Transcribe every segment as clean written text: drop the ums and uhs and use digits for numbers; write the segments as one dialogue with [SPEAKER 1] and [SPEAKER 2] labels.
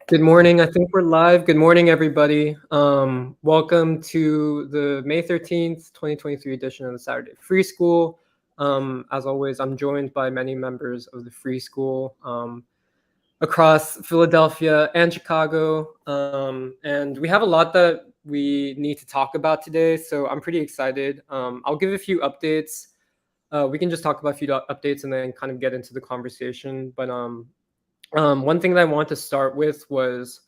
[SPEAKER 1] Good morning. I think we're live. Good morning, everybody. Welcome to the May 13th, 2023 edition of the Saturday Free School. As always, I'm joined by many members of the Free School across Philadelphia and Chicago. And we have a lot that we need to talk about today, so I'm pretty excited. I'll give a few updates. We can just talk about a few updates and then kind of get into the conversation. But one thing that I want to start with was,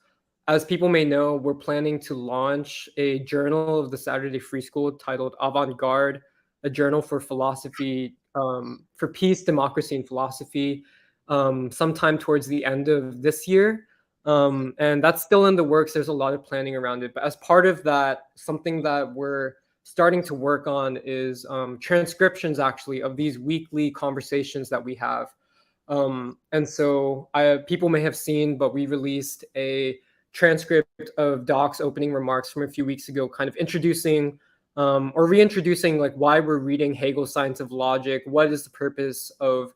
[SPEAKER 1] as people may know, we're planning to launch a journal of the Saturday Free School titled Avant-Garde, a journal for philosophy, for peace, democracy, and philosophy, sometime towards the end of this year. And that's still in the works. There's a lot of planning around it. But as part of that, something that we're starting to work on is transcriptions, actually, of these weekly conversations that we have. And so people may have seen, but we released a transcript of Doc's opening remarks from a few weeks ago, kind of introducing or reintroducing like why we're reading Hegel's Science of Logic, what is the purpose of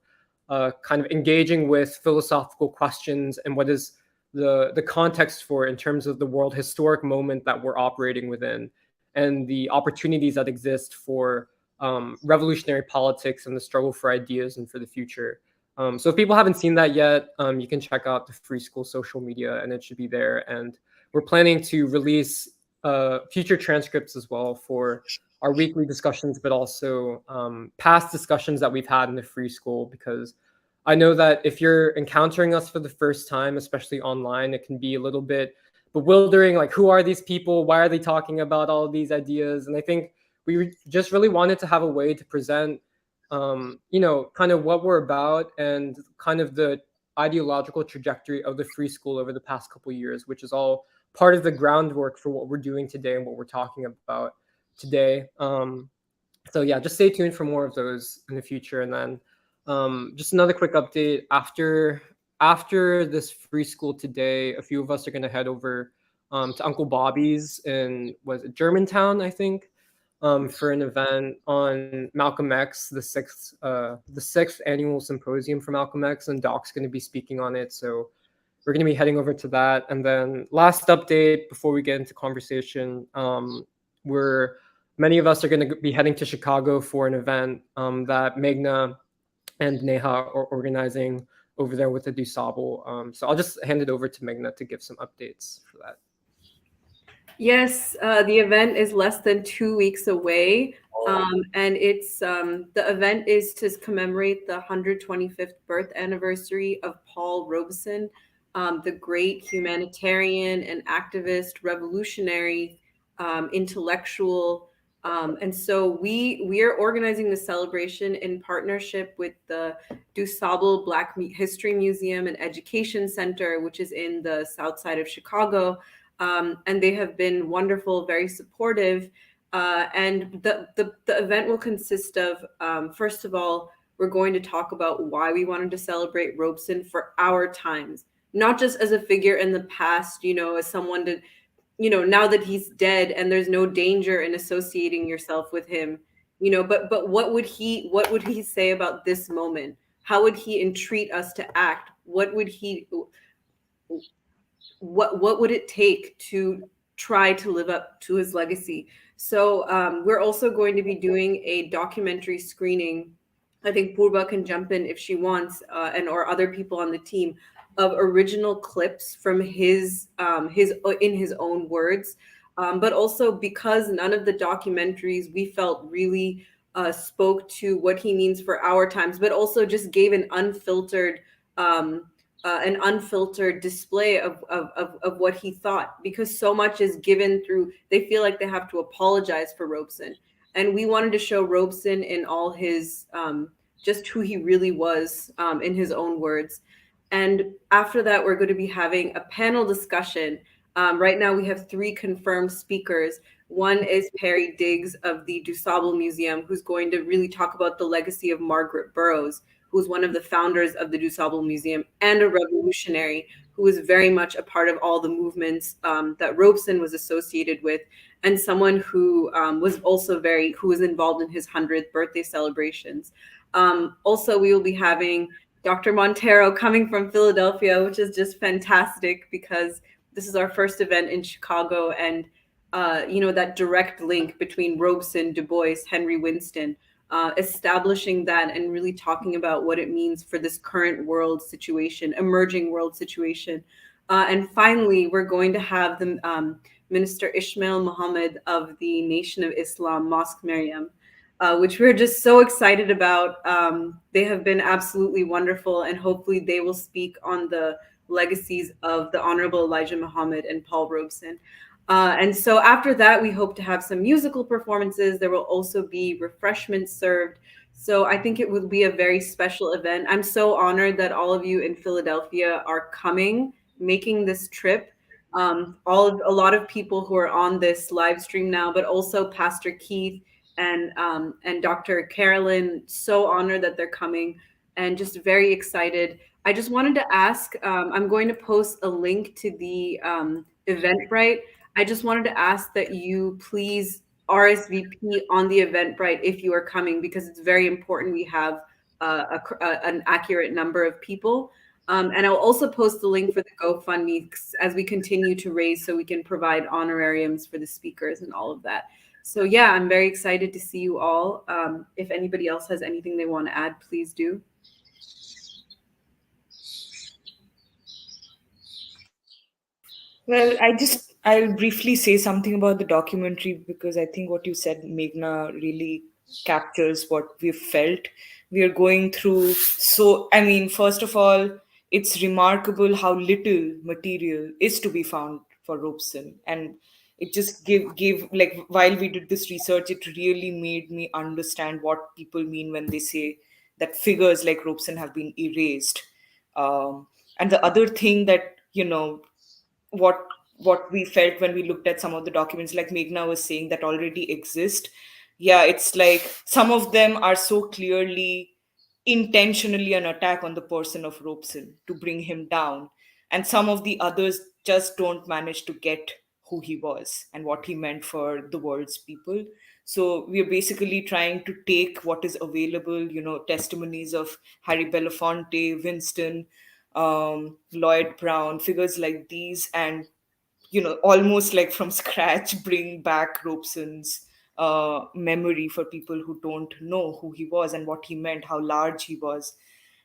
[SPEAKER 1] kind of engaging with philosophical questions, and what is the context for in terms of the world historic moment that we're operating within, and the opportunities that exist for revolutionary politics and the struggle for ideas and for the future. So if people haven't seen that yet, you can check out the Free School social media and it should be there. And we're planning to release future transcripts as well for our weekly discussions, but also past discussions that we've had in the Free School, because I know that if you're encountering us for the first time, especially online, it can be a little bit bewildering. Like, who are these people? Why are they talking about all of these ideas? And I think we just really wanted to have a way to present kind of what we're about and kind of the ideological trajectory of the Free School over the past couple of years, which is all part of the groundwork for what we're doing today and what we're talking about today. So yeah, just stay tuned for more of those in the future. And then just another quick update. After this Free School today, a few of us are going to head over to Uncle Bobby's in, was it Germantown, I think, for an event on Malcolm X, the sixth annual symposium for Malcolm X, and Doc's going to be speaking on it. So we're going to be heading over to that. And then last update before we get into conversation, many of us are going to be heading to Chicago for an event that Meghna and Neha are organizing over there with the DuSable. So I'll just hand it over to Meghna to give some updates for that.
[SPEAKER 2] Yes, the event is less than 2 weeks away, and it's the event is to commemorate the 125th birth anniversary of Paul Robeson, the great humanitarian and activist, revolutionary, intellectual. And so we are organizing the celebration in partnership with the DuSable Black History Museum and Education Center, which is in the south side of Chicago. And they have been wonderful, very supportive. And the event will consist of, first of all, we're going to talk about why we wanted to celebrate Robeson for our times, not just as a figure in the past, as someone to, now that he's dead and there's no danger in associating yourself with him, but what would he say about this moment? How would he entreat us to act? What would it take to try to live up to his legacy? So we're also going to be doing a documentary screening. I think Purba can jump in if she wants, or other people on the team, of original clips from his in his own words. But also, because none of the documentaries we felt really spoke to what he means for our times, but also just gave an unfiltered display of what he thought, because so much is given through, they feel like they have to apologize for Robeson. And we wanted to show Robeson in all his, just who he really was, in his own words. And after that, we're going to be having a panel discussion. Right now, we have 3 confirmed speakers. One is Perry Diggs of the DuSable Museum, who's going to really talk about the legacy of Margaret Burroughs, who's one of the founders of the DuSable Museum and a revolutionary who was very much a part of all the movements that Robeson was associated with, and someone who was also who was involved in his 100th birthday celebrations. Also, we will be having Dr. Montero coming from Philadelphia, which is just fantastic because this is our first event in Chicago, and that direct link between Robeson, Du Bois, Henry Winston, establishing that and really talking about what it means for this current world situation, emerging world situation. And finally, we're going to have the Minister Ishmael Muhammad of the Nation of Islam, Mosque Maryam, which we're just so excited about. They have been absolutely wonderful, and hopefully they will speak on the legacies of the Honorable Elijah Muhammad and Paul Robeson. And so after that, we hope to have some musical performances. There will also be refreshments served. So I think it will be a very special event. I'm so honored that all of you in Philadelphia are coming, making this trip. A lot of people who are on this live stream now, but also Pastor Keith and Dr. Carolyn. So honored that they're coming, and just very excited. I just wanted to ask. I'm going to post a link to the Eventbrite. I just wanted to ask that you please RSVP on the Eventbrite if you are coming, because it's very important we have an accurate number of people. And I'll also post the link for the GoFundMe as we continue to raise so we can provide honorariums for the speakers and all of that. So yeah, I'm very excited to see you all. If anybody else has anything they want to add, please do.
[SPEAKER 3] Well, I'll briefly say something about the documentary because I think what you said, Meghna, really captures what we've felt. We are going through. So, I mean, first of all, it's remarkable how little material is to be found for Robeson. And it just gave like while we did this research, it really made me understand what people mean when they say that figures like Robeson have been erased. And the other thing that, what we felt when we looked at some of the documents, like Meghna was saying, that already exist. Yeah, it's like some of them are so clearly intentionally an attack on the person of Robeson to bring him down, and some of the others just don't manage to get who he was and what he meant for the world's people. So we are basically trying to take what is available, testimonies of Harry Belafonte, Winston, Lloyd Brown, figures like these, and almost like from scratch, bring back Robeson's memory for people who don't know who he was and what he meant, how large he was.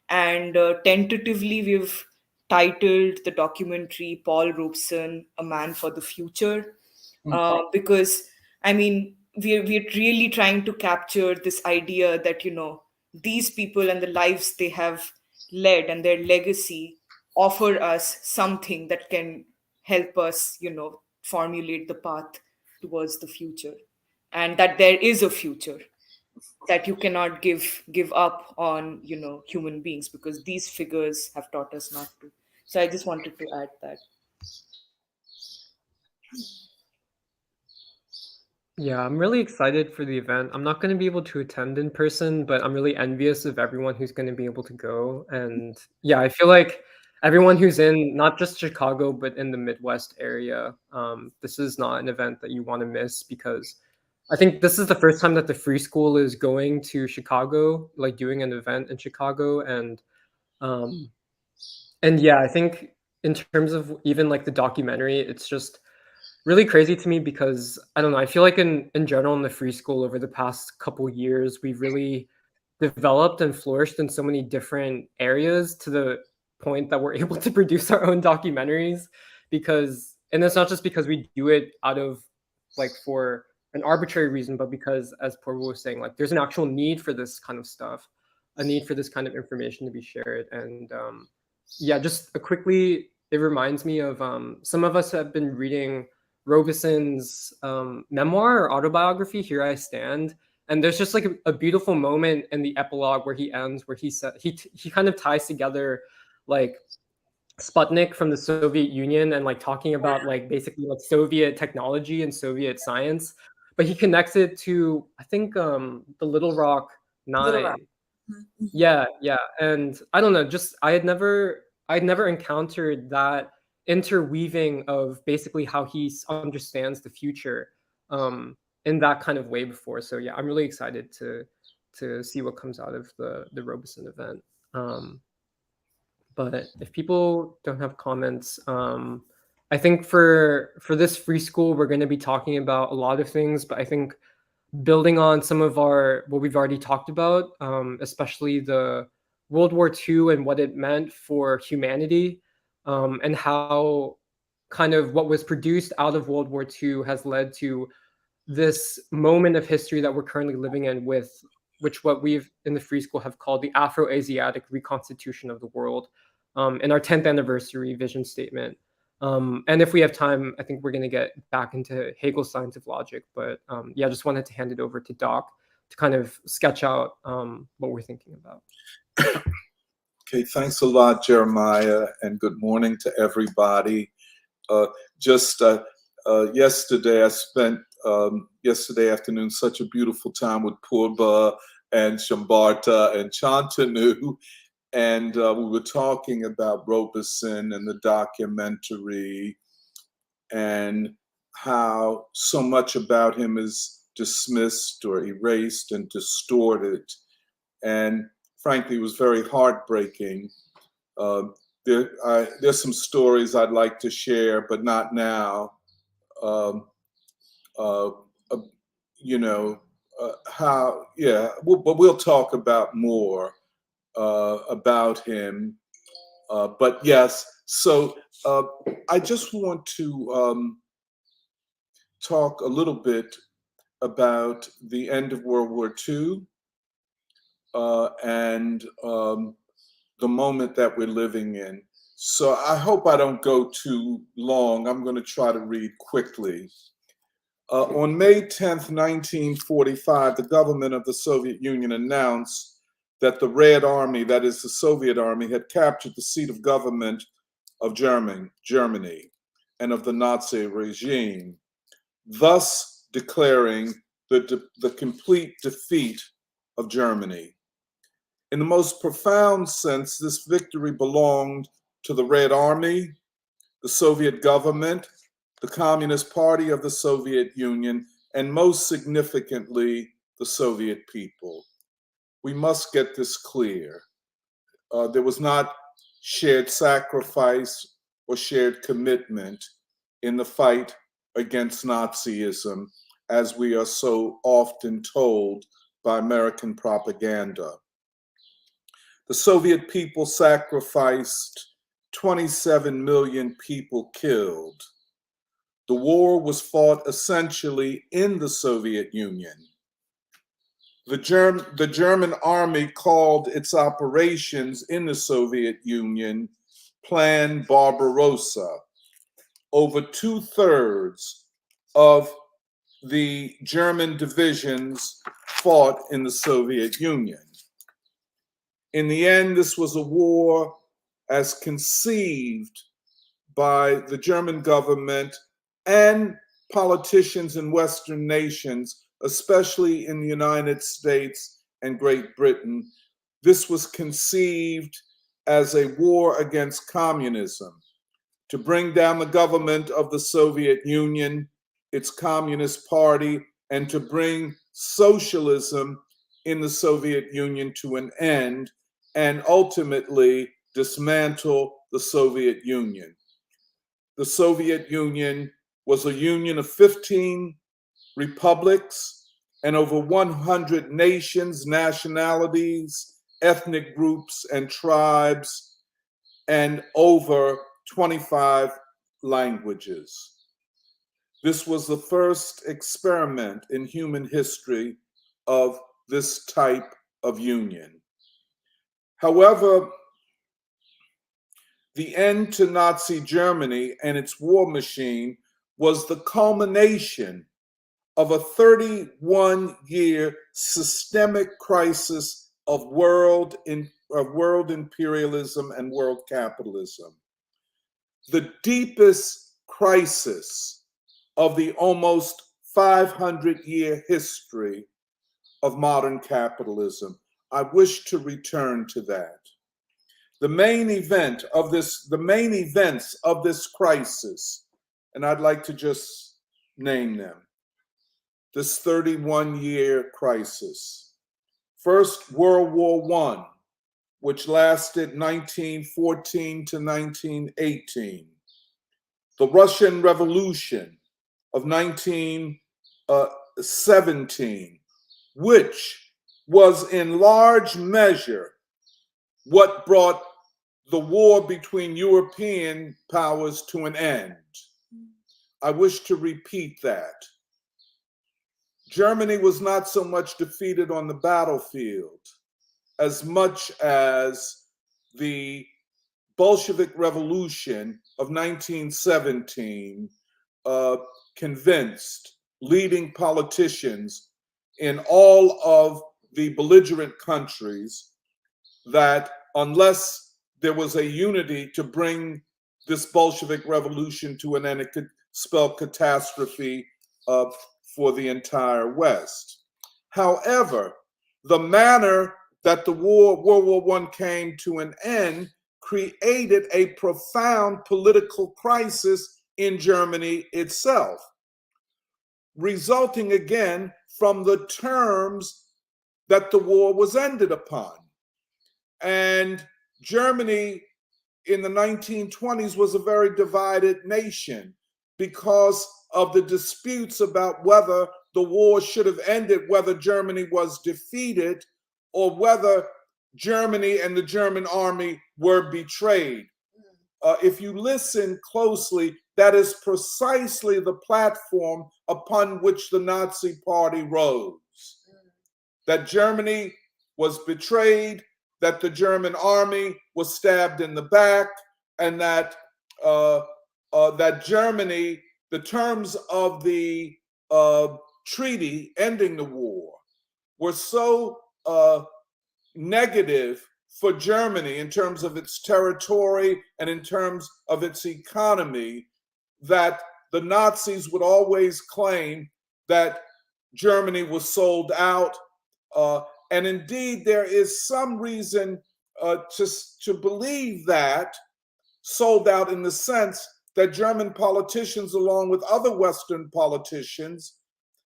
[SPEAKER 3] And tentatively, we've titled the documentary Paul Robeson, A Man for the Future, because, I mean, we're really trying to capture this idea that, these people and the lives they have led and their legacy offer us something that can help us, formulate the path towards the future, and that there is a future, that you cannot give up on, human beings, because these figures have taught us not to. So I just wanted to add that.
[SPEAKER 1] Yeah, I'm really excited for the event. I'm not going to be able to attend in person, but I'm really envious of everyone who's going to be able to go. And yeah, I feel like everyone who's in not just Chicago, but in the Midwest area, this is not an event that you want to miss, because I think this is the first time that the Free School is going to Chicago, like doing an event in Chicago. Um, and yeah, I think in terms of even like the documentary, it's just really crazy to me because I don't know. I feel like in general in the free school over the past couple years, we've really developed and flourished in so many different areas to the point that we're able to produce our own documentaries. Because, and it's not just because we do it out of like for an arbitrary reason, but because, as Purva was saying, like there's an actual need for this kind of stuff, a need for this kind of information to be shared. And yeah, just quickly, it reminds me of some of us have been reading Robeson's memoir or autobiography, Here I Stand. And there's just like a beautiful moment in the epilogue where he ends, where he said he kind of ties together like Sputnik from the Soviet Union and like talking about like basically like Soviet technology and Soviet science, but he connects it to I think the Little Rock
[SPEAKER 3] Little Rock.
[SPEAKER 1] Nine. Yeah, yeah. And I don't know, just I'd never encountered that interweaving of basically how he understands the future in that kind of way before. So yeah, I'm really excited to see what comes out of the Robeson event. But if people don't have comments, I think for this free school, we're going to be talking about a lot of things. But I think building on some of what we've already talked about, especially the World War II and what it meant for humanity, and how kind of what was produced out of World War II has led to this moment of history that we're currently living in, with which what we've in the free school have called the Afro-Asiatic Reconstitution of the world, in our 10th anniversary vision statement. And if we have time, I think we're going to get back into Hegel's science of logic. But yeah, just wanted to hand it over to Doc to kind of sketch out what we're thinking about.
[SPEAKER 4] Okay, thanks a lot, Jeremiah, and good morning to everybody. Yesterday, I spent yesterday afternoon such a beautiful time with Purba and Shambarta and Chantanu, and we were talking about Robeson and the documentary and how so much about him is dismissed or erased and distorted. And frankly, it was very heartbreaking. There's some stories I'd like to share, but not now. But we'll talk about more about him. But yes, so I just want to talk a little bit about the end of World War II and the moment that we're living in. So I hope I don't go too long. I'm going to try to read quickly. On May 10th, 1945, the government of the Soviet Union announced that the Red Army, that is the Soviet Army, had captured the seat of government of Germany and of the Nazi regime, thus declaring the complete defeat of Germany. In the most profound sense, this victory belonged to the Red Army, the Soviet government, the Communist Party of the Soviet Union, and most significantly, the Soviet people. We must get this clear. There was not shared sacrifice or shared commitment in the fight against Nazism, as we are so often told by American propaganda. The Soviet people sacrificed 27 million people killed. The war was fought essentially in the Soviet Union. The German army called its operations in the Soviet Union Plan Barbarossa. Over 2/3 of the German divisions fought in the Soviet Union. In the end, this was a war as conceived by the German government and politicians in Western nations, especially in the United States and Great Britain. This was conceived as a war against communism, to bring down the government of the Soviet Union, its Communist Party, and to bring socialism in the Soviet Union to an end, and ultimately dismantle the Soviet Union. The Soviet Union was a union of 15 republics and over 100 nations, nationalities, ethnic groups, and tribes, and over 25 languages. This was the first experiment in human history of this type of union. However, the end to Nazi Germany and its war machine was the culmination of a 31-year systemic crisis of world imperialism and world capitalism. The deepest crisis of the almost 500-year history of modern capitalism. I wish to return to that. The main events of this crisis, and I'd like to just name them. This 31-year crisis. First, World War I. which lasted 1914 to 1918. The Russian Revolution of 1917, which was in large measure what brought the war between European powers to an end. I wish to repeat that. Germany was not so much defeated on the battlefield as much as the Bolshevik Revolution of 1917 convinced leading politicians in all of the belligerent countries that unless there was a unity to bring this Bolshevik revolution to an end, it could spell catastrophe for the entire West. However, the manner that the World War I came to an end created a profound political crisis in Germany itself, resulting again from the terms that the war was ended upon. And Germany in the 1920s was a very divided nation because of the disputes about whether the war should have ended, whether Germany was defeated, or whether Germany and the German army were betrayed. If you listen closely, that is precisely the platform upon which the Nazi Party rose. That Germany was betrayed, that the German army was stabbed in the back, and that that Germany, the terms of the treaty ending the war were so negative for Germany in terms of its territory and in terms of its economy, that the Nazis would always claim that Germany was sold out. And indeed, there is some reason to believe that, sold out in the sense that German politicians, along with other Western politicians,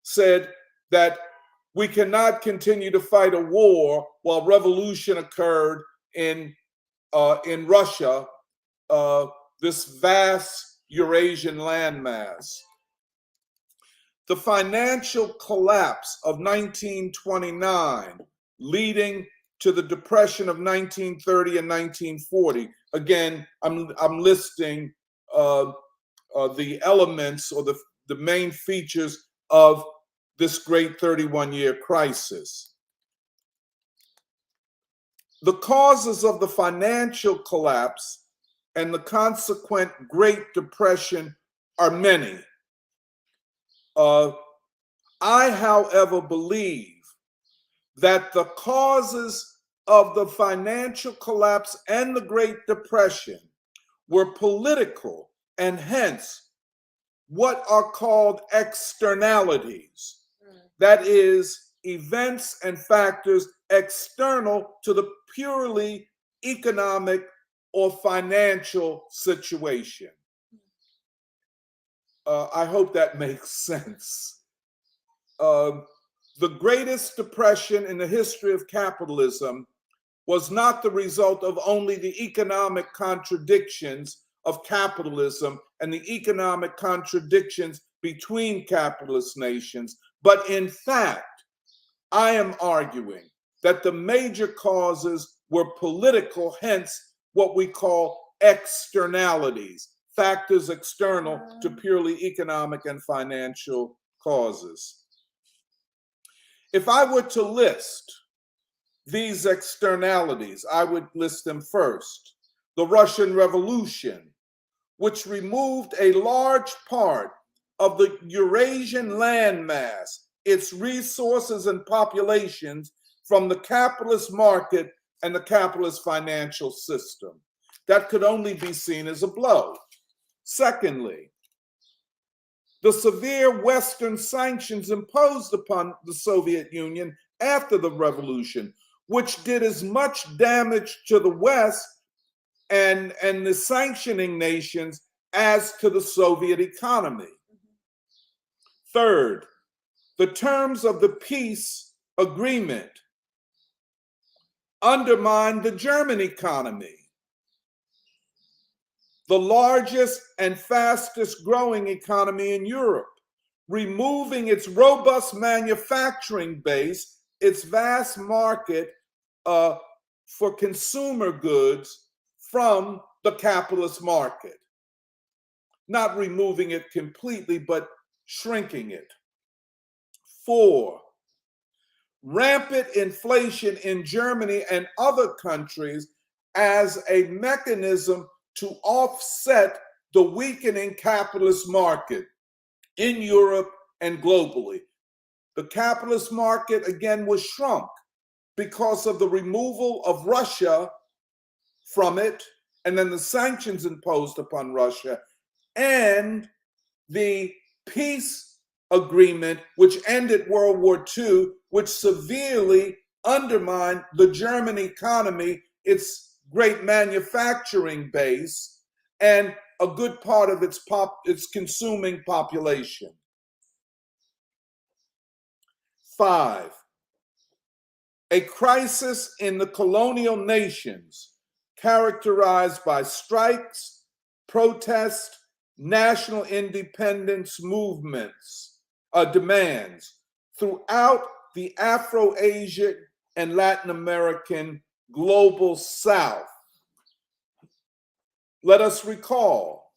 [SPEAKER 4] said that we cannot continue to fight a war while revolution occurred in Russia, this vast Eurasian landmass. The financial collapse of 1929, leading to the Depression of 1930 and 1940. Again, I'm listing the elements or the main features of this great 31-year crisis. The causes of the financial collapse and the consequent Great Depression are many. I, however, believe that the causes of the financial collapse and the Great Depression were political and hence what are called externalities. That is, events and factors external to the purely economic or financial situation. I hope that makes sense. The greatest depression in the history of capitalism was not the result of only the economic contradictions of capitalism and the economic contradictions between capitalist nations, but in fact, I am arguing that the major causes were political, hence what we call externalities, factors external to purely economic and financial causes. If I were to list these externalities, I would list them first. The Russian Revolution, which removed a large part of the Eurasian landmass, its resources and populations from the capitalist market and the capitalist financial system. That could only be seen as a blow. Secondly, the severe Western sanctions imposed upon the Soviet Union after the revolution, which did as much damage to the West and the sanctioning nations as to the Soviet economy. Third, the terms of the peace agreement undermined the German economy, the largest and fastest growing economy in Europe, removing its robust manufacturing base, its vast market for consumer goods from the capitalist market. Not removing it completely, but shrinking it. 4, rampant inflation in Germany and other countries as a mechanism to offset the weakening capitalist market in Europe and globally. The capitalist market, again, was shrunk because of the removal of Russia from it, and then the sanctions imposed upon Russia, and the peace agreement, which ended World War II, which severely undermined the German economy, its great manufacturing base, and a good part of its consuming population. 5, a crisis in the colonial nations characterized by strikes, protests, national independence movements, demands throughout the Afro-Asian and Latin American global South. Let us recall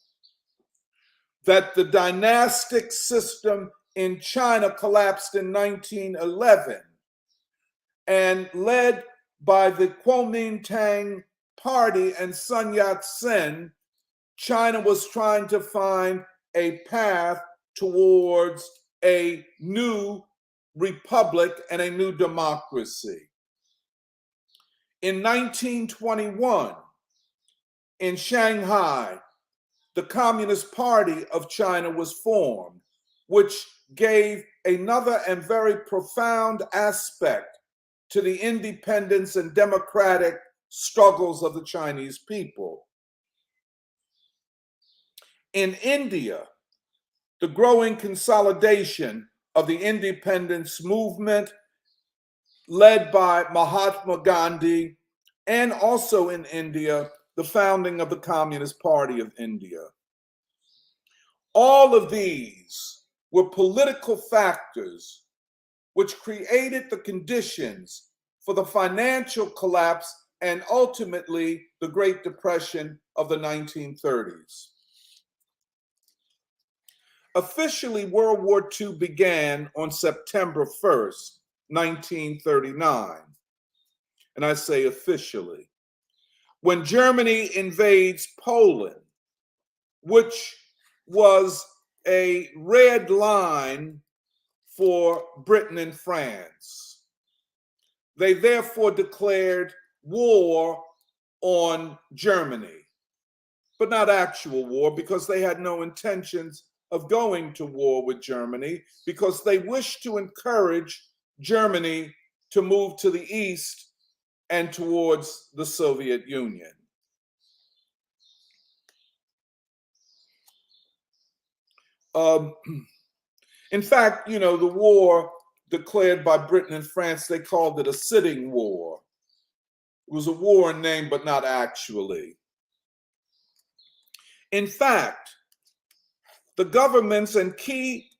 [SPEAKER 4] that the dynastic system in China collapsed in 1911, and led by the Kuomintang Party and Sun Yat-sen, China was trying to find a path towards a new republic and a new democracy. In 1921, in Shanghai, the Communist Party of China was formed, which gave another and very profound aspect to the independence and democratic struggles of the Chinese people. In India, the growing consolidation of the independence movement led by Mahatma Gandhi, and also in India, the founding of the Communist Party of India. All of these were political factors which created the conditions for the financial collapse and ultimately the Great Depression of the 1930s. Officially, World War II began on September 1st, 1939. And I say officially. When Germany invades Poland, which was a red line for Britain and France. They therefore declared war on Germany, but not actual war, because they had no intentions of going to war with Germany, because they wished to encourage Germany to move to the east and towards the Soviet Union. In fact, the war declared by Britain and France, they called it a sitting war. It was a war in name, but not actually. In fact, the governments and key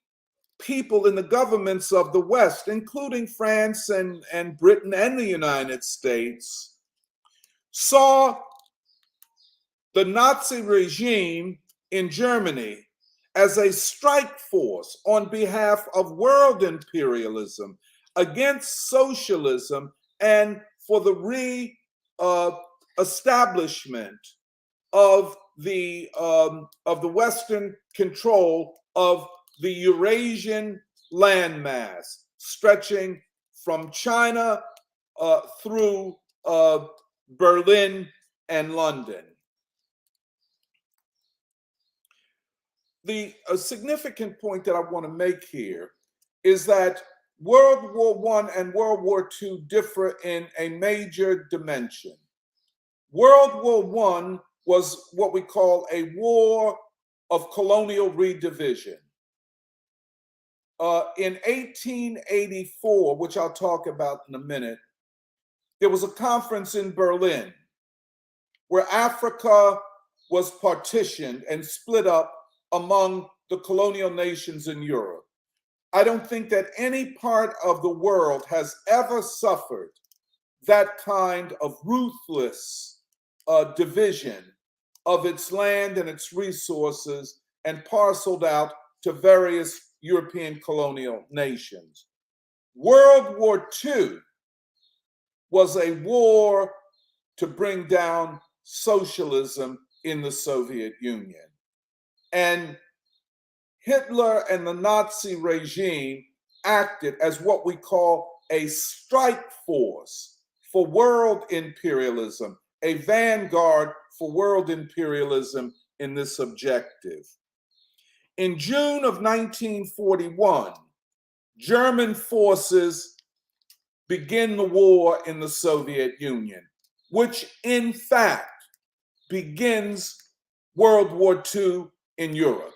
[SPEAKER 4] people in the governments of the West, including France and Britain and the United States, saw the Nazi regime in Germany as a strike force on behalf of world imperialism against socialism and for the re-establishment of the Western control of the Eurasian landmass, stretching from China through Berlin and London. A significant point that I want to make here is that World War I and World War II differ in a major dimension. World War I was what we call a war of colonial redivision. In 1884, which I'll talk about in a minute, there was a conference in Berlin where Africa was partitioned and split up among the colonial nations in Europe. I don't think that any part of the world has ever suffered that kind of ruthless division of its land and its resources and parceled out to various European colonial nations. World War II was a war to bring down socialism in the Soviet Union. And Hitler and the Nazi regime acted as what we call a strike force for world imperialism, a vanguard for world imperialism in this objective. In June of 1941, German forces begin the war in the Soviet Union, which in fact begins World War II in Europe,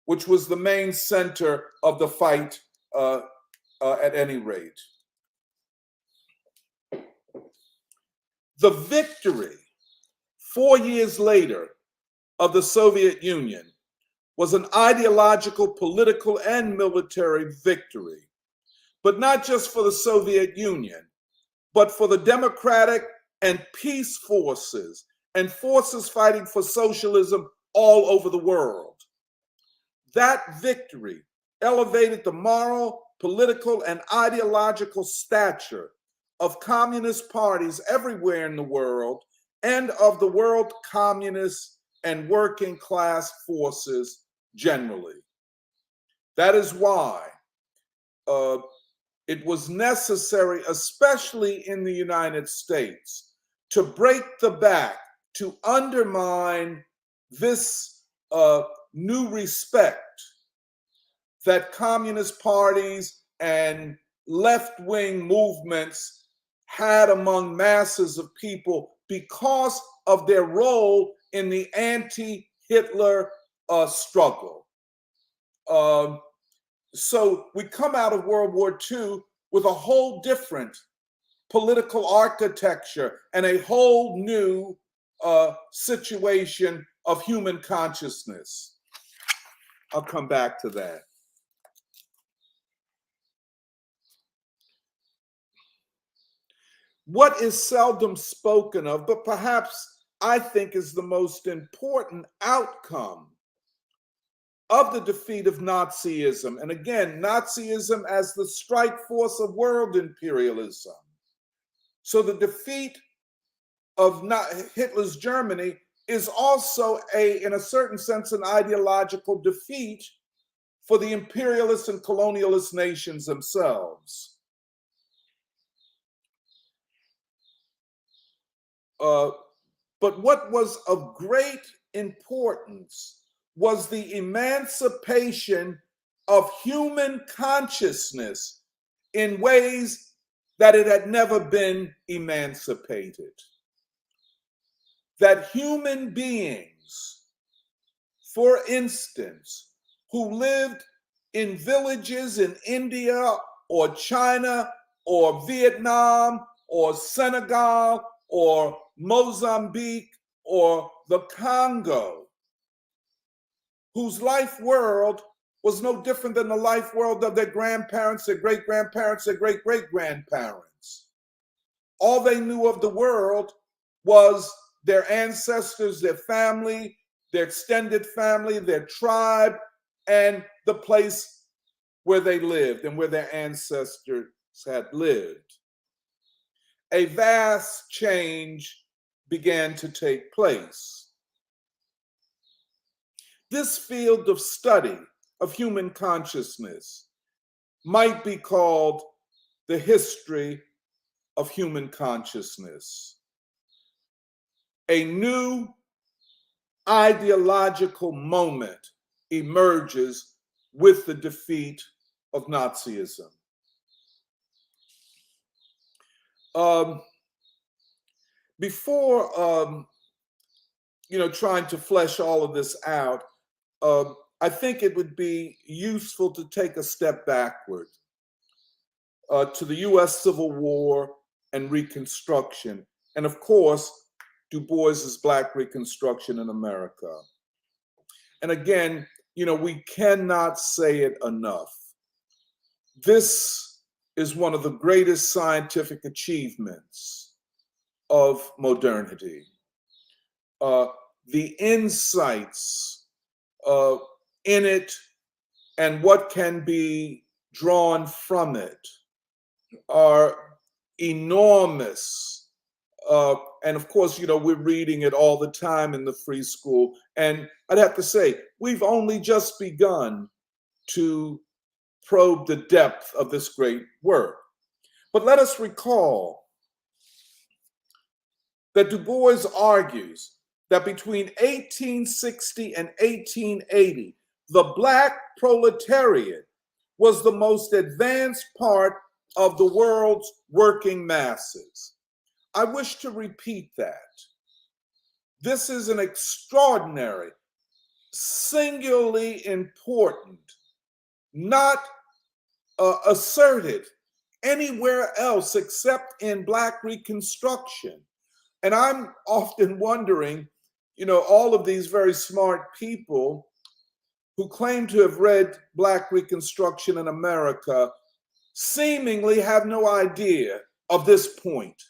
[SPEAKER 4] which was the main center of the fight at any rate. The victory 4 years later of the Soviet Union was an ideological, political, and military victory, but not just for the Soviet Union, but for the democratic and peace forces and forces fighting for socialism all over the world. That victory elevated the moral, political, and ideological stature of communist parties everywhere in the world and of the world communist and working class forces generally. That is why it was necessary, especially in the United States, to break the back, to undermine this new respect that communist parties and left-wing movements had among masses of people because of their role in the anti-Hitler struggle. So we come out of World War II with a whole different political architecture and a whole new situation of human consciousness. I'll come back to that. What is seldom spoken of, but perhaps I think is the most important outcome of the defeat of Nazism, and again, Nazism as the strike force of world imperialism. So the defeat of Hitler's Germany is also in a certain sense, an ideological defeat for the imperialist and colonialist nations themselves. But what was of great importance was the emancipation of human consciousness in ways that it had never been emancipated. That human beings, for instance, who lived in villages in India or China or Vietnam or Senegal or Mozambique or the Congo, whose life world was no different than the life world of their grandparents, their great-grandparents, their great-great-grandparents. All they knew of the world was their ancestors, their family, their extended family, their tribe, and the place where they lived and where their ancestors had lived. A vast change began to take place. This field of study of human consciousness might be called the history of human consciousness. A new ideological moment emerges with the defeat of Nazism. Before trying to flesh all of this out, I think it would be useful to take a step backward to the US Civil War and Reconstruction. And of course, Du Bois's Black Reconstruction in America. And again, we cannot say it enough. This is one of the greatest scientific achievements of modernity. The insights in it and what can be drawn from it are enormous. And of course, we're reading it all the time in the free school. And I'd have to say, we've only just begun to probe the depth of this great work. But let us recall that Du Bois argues that between 1860 and 1880, the Black proletariat was the most advanced part of the world's working masses. I wish to repeat that. This is an extraordinary, singularly important, not asserted anywhere else except in Black Reconstruction. And I'm often wondering, all of these very smart people who claim to have read Black Reconstruction in America seemingly have no idea of this point.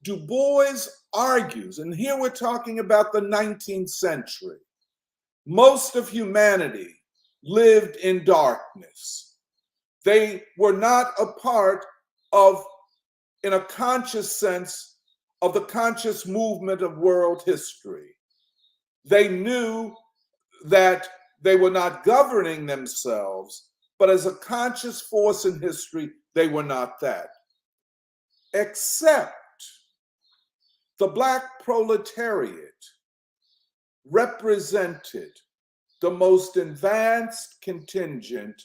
[SPEAKER 4] Du Bois argues, and here we're talking about the 19th century, most of humanity lived in darkness. They were not a part of, in a conscious sense, of the conscious movement of world history. They knew that they were not governing themselves, but as a conscious force in history, they were not that. Except the Black proletariat represented the most advanced contingent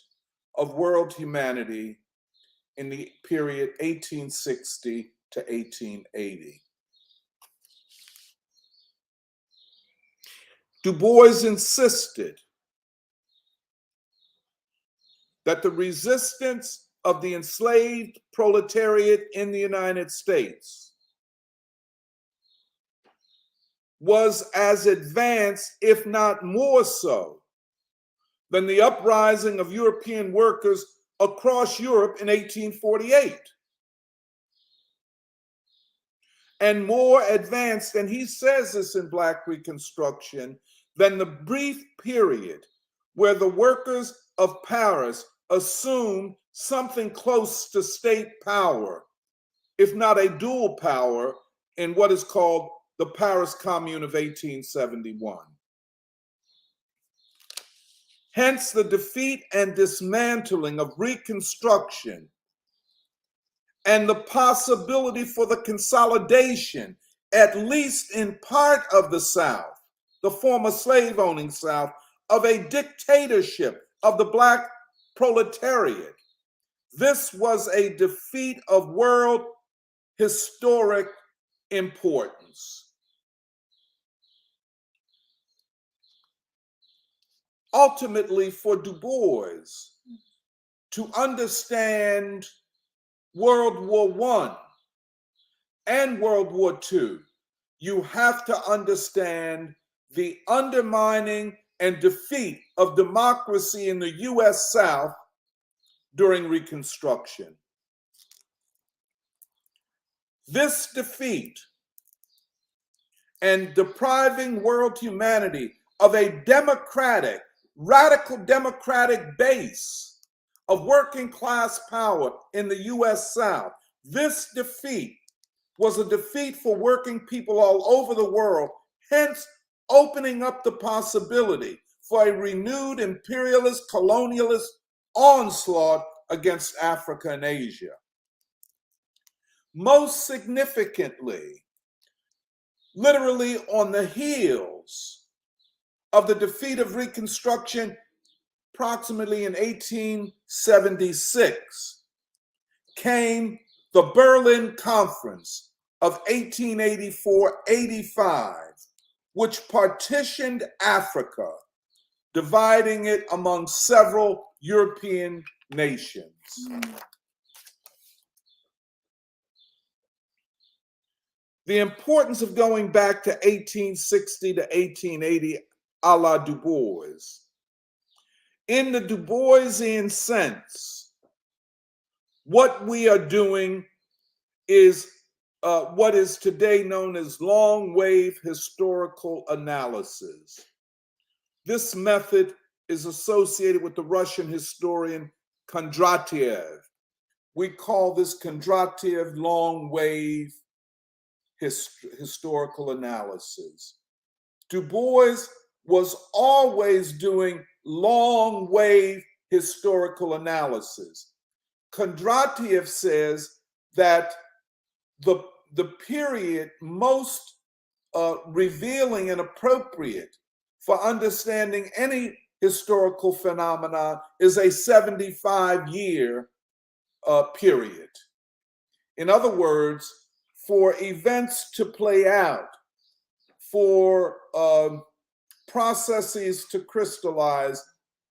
[SPEAKER 4] of world humanity in the period 1860 to 1880. Du Bois insisted that the resistance of the enslaved proletariat in the United States was as advanced, if not more so, than the uprising of European workers across Europe in 1848. And more advanced, and he says this in Black Reconstruction, than the brief period where the workers of Paris assumed something close to state power, if not a dual power, in what is called the Paris Commune of 1871. Hence, the defeat and dismantling of Reconstruction and the possibility for the consolidation, at least in part of the South, the former slave-owning South, of a dictatorship of the Black proletariat. This was a defeat of world historic importance. Ultimately, for Du Bois to understand World War I and World War II, you have to understand the undermining and defeat of democracy in the US South during Reconstruction. This defeat and depriving world humanity of a democratic, radical democratic base of working class power in the US South, this defeat was a defeat for working people all over the world, hence opening up the possibility for a renewed imperialist, colonialist onslaught against Africa and Asia. Most significantly, literally on the heels of the defeat of Reconstruction, approximately in 1876, came the Berlin Conference of 1884-85, which partitioned Africa, dividing it among several European nations. the importance of going back to 1860 to 1880, a la Du Bois. In the Du Boisian sense, what we are doing is what is today known as long wave historical analysis. This method is associated with the Russian historian Kondratiev. We call this Kondratiev long wave historical analysis. Du Bois was always doing long wave historical analysis. Kondratiev says that the period most revealing and appropriate for understanding any historical phenomenon is a 75-year period. In other words, for events to play out, for processes to crystallize,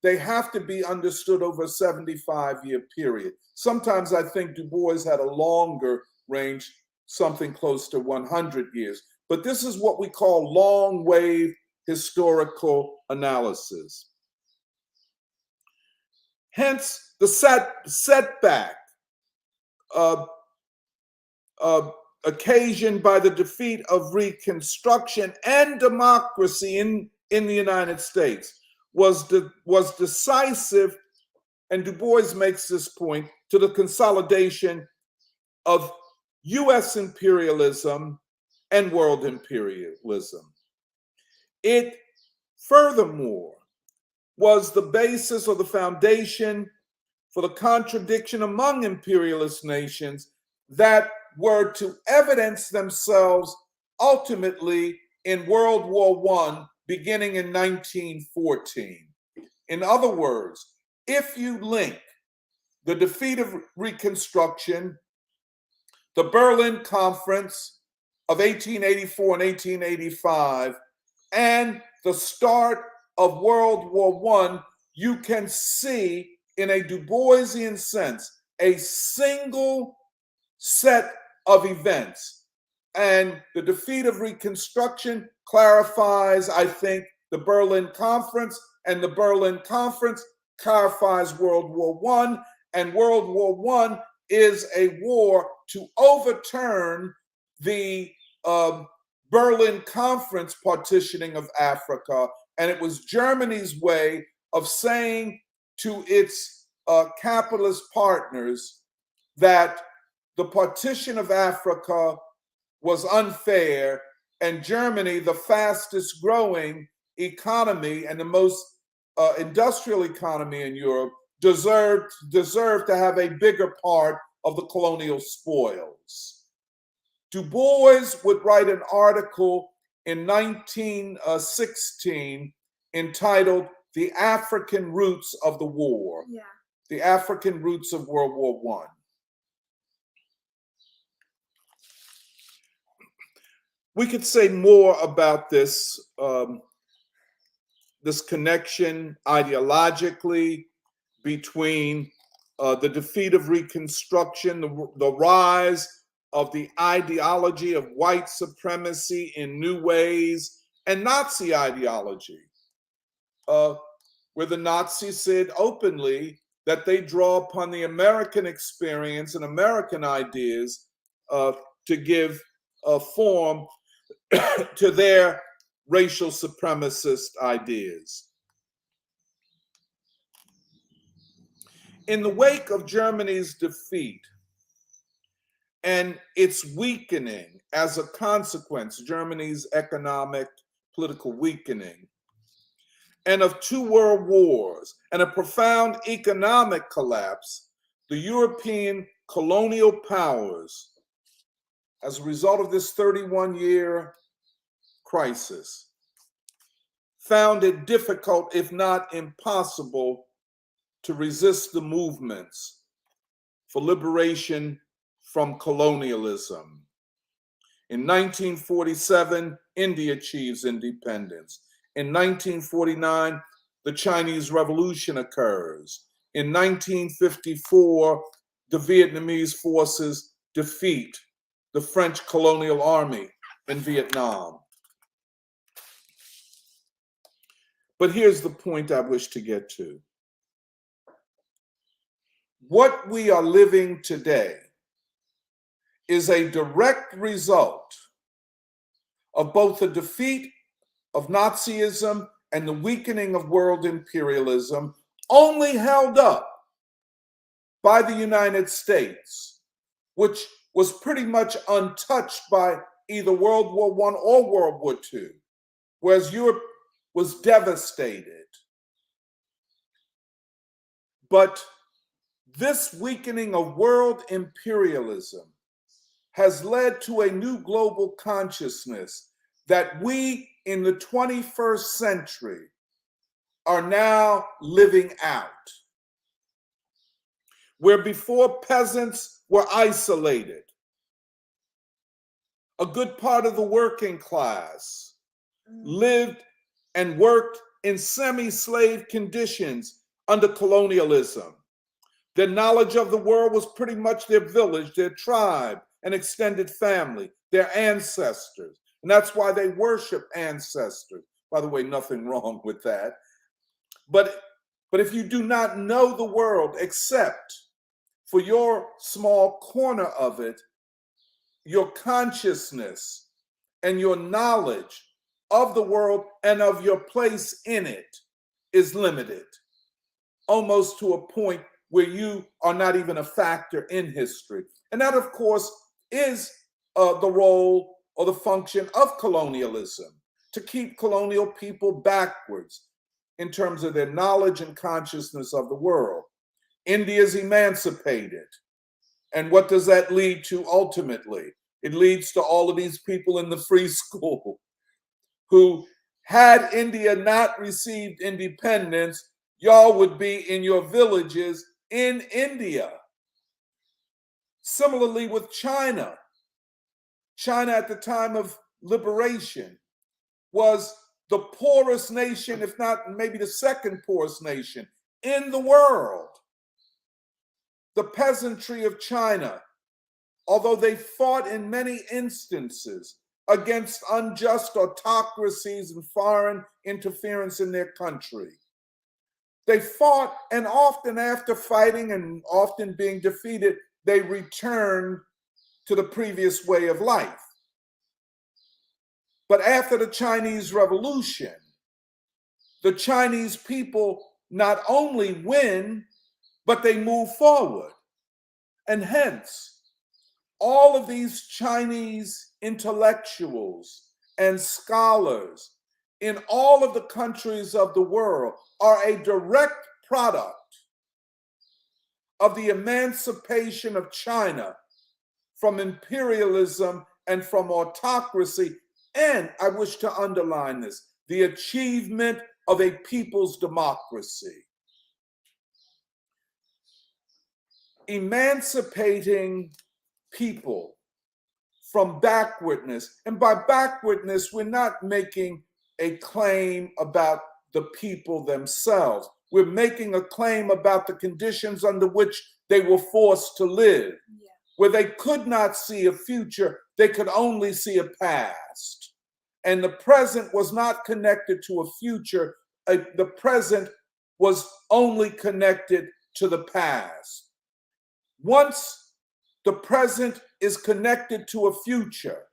[SPEAKER 4] they have to be understood over a 75-year period. Sometimes I think Du Bois had a longer range, something close to 100 years. But this is what we call long wave historical analysis. Hence, the setback occasioned by the defeat of Reconstruction and democracy in the United States was decisive, and Du Bois makes this point, to the consolidation of US imperialism and world imperialism. It, furthermore, was the basis or the foundation for the contradiction among imperialist nations that were to evidence themselves ultimately in World War I, beginning in 1914. In other words, if you link the defeat of Reconstruction, the Berlin Conference of 1884 and 1885, and the start of World War I, you can see in a Du Boisian sense a single set of events. And the defeat of Reconstruction clarifies, I think, the Berlin Conference, and the Berlin Conference clarifies World War I, and World War I is a war to overturn the Berlin Conference partitioning of Africa, and it was Germany's way of saying to its capitalist partners that the partition of Africa was unfair, and Germany, the fastest growing economy and the most industrial economy in Europe, deserved to have a bigger part of the colonial spoils. Du Bois would write an article in 1916 entitled "The African Roots of the War," the African Roots of World War I. We could say more about this, this connection ideologically between the defeat of Reconstruction, the rise of the ideology of white supremacy in new ways, and Nazi ideology, where the Nazis said openly that they draw upon the American experience and American ideas to give form to their racial supremacist ideas. In the wake of Germany's defeat and its weakening as a consequence, Germany's economic, political weakening, and of 2 world wars and a profound economic collapse, the European colonial powers, as a result of this 31-year crisis, found it difficult, if not impossible, to resist the movements for liberation from colonialism. In 1947, India achieves independence. In 1949, the Chinese Revolution occurs. In 1954, the Vietnamese forces defeat the French colonial army in Vietnam. But here's the point I wish to get to. What we are living today is a direct result of both the defeat of Nazism and the weakening of world imperialism, only held up by the United States, which was pretty much untouched by either World War I or World War II, whereas Europe was devastated. But this weakening of world imperialism has led to a new global consciousness that we in the 21st century are now living out. Where before peasants were isolated, a good part of the working class lived and worked in semi-slave conditions under colonialism. Their knowledge of the world was pretty much their village, their tribe, an extended family, their ancestors. And that's why they worship ancestors. By the way, nothing wrong with that. But if you do not know the world except for your small corner of it, your consciousness and your knowledge of the world and of your place in it is limited, almost to a point where you are not even a factor in history. And that, of course, is the role or the function of colonialism, to keep colonial people backwards in terms of their knowledge and consciousness of the world. India is emancipated. And what does that lead to ultimately? It leads to all of these people in the free school who, had India not received independence, y'all would be in your villages in India. Similarly with China. China at the time of liberation was the poorest nation, if not maybe the second poorest nation in the world. The peasantry of China, although they fought in many instances against unjust autocracies and foreign interference in their country, they fought, and often after fighting and often being defeated, they returned to the previous way of life. But after the Chinese Revolution, the Chinese people not only win, but they move forward. And hence, all of these Chinese intellectuals and scholars in all of the countries of the world are a direct product of the emancipation of China from imperialism and from autocracy, and I wish to underline this, the achievement of a people's democracy. Emancipating people from backwardness, and by backwardness, we're not making a claim about the people themselves. We're making a claim about the conditions under which they were forced to live. Where they could not see a future, they could only see a past. And the present was not connected to a future. The present was only connected to the past. Once the present is connected to a future,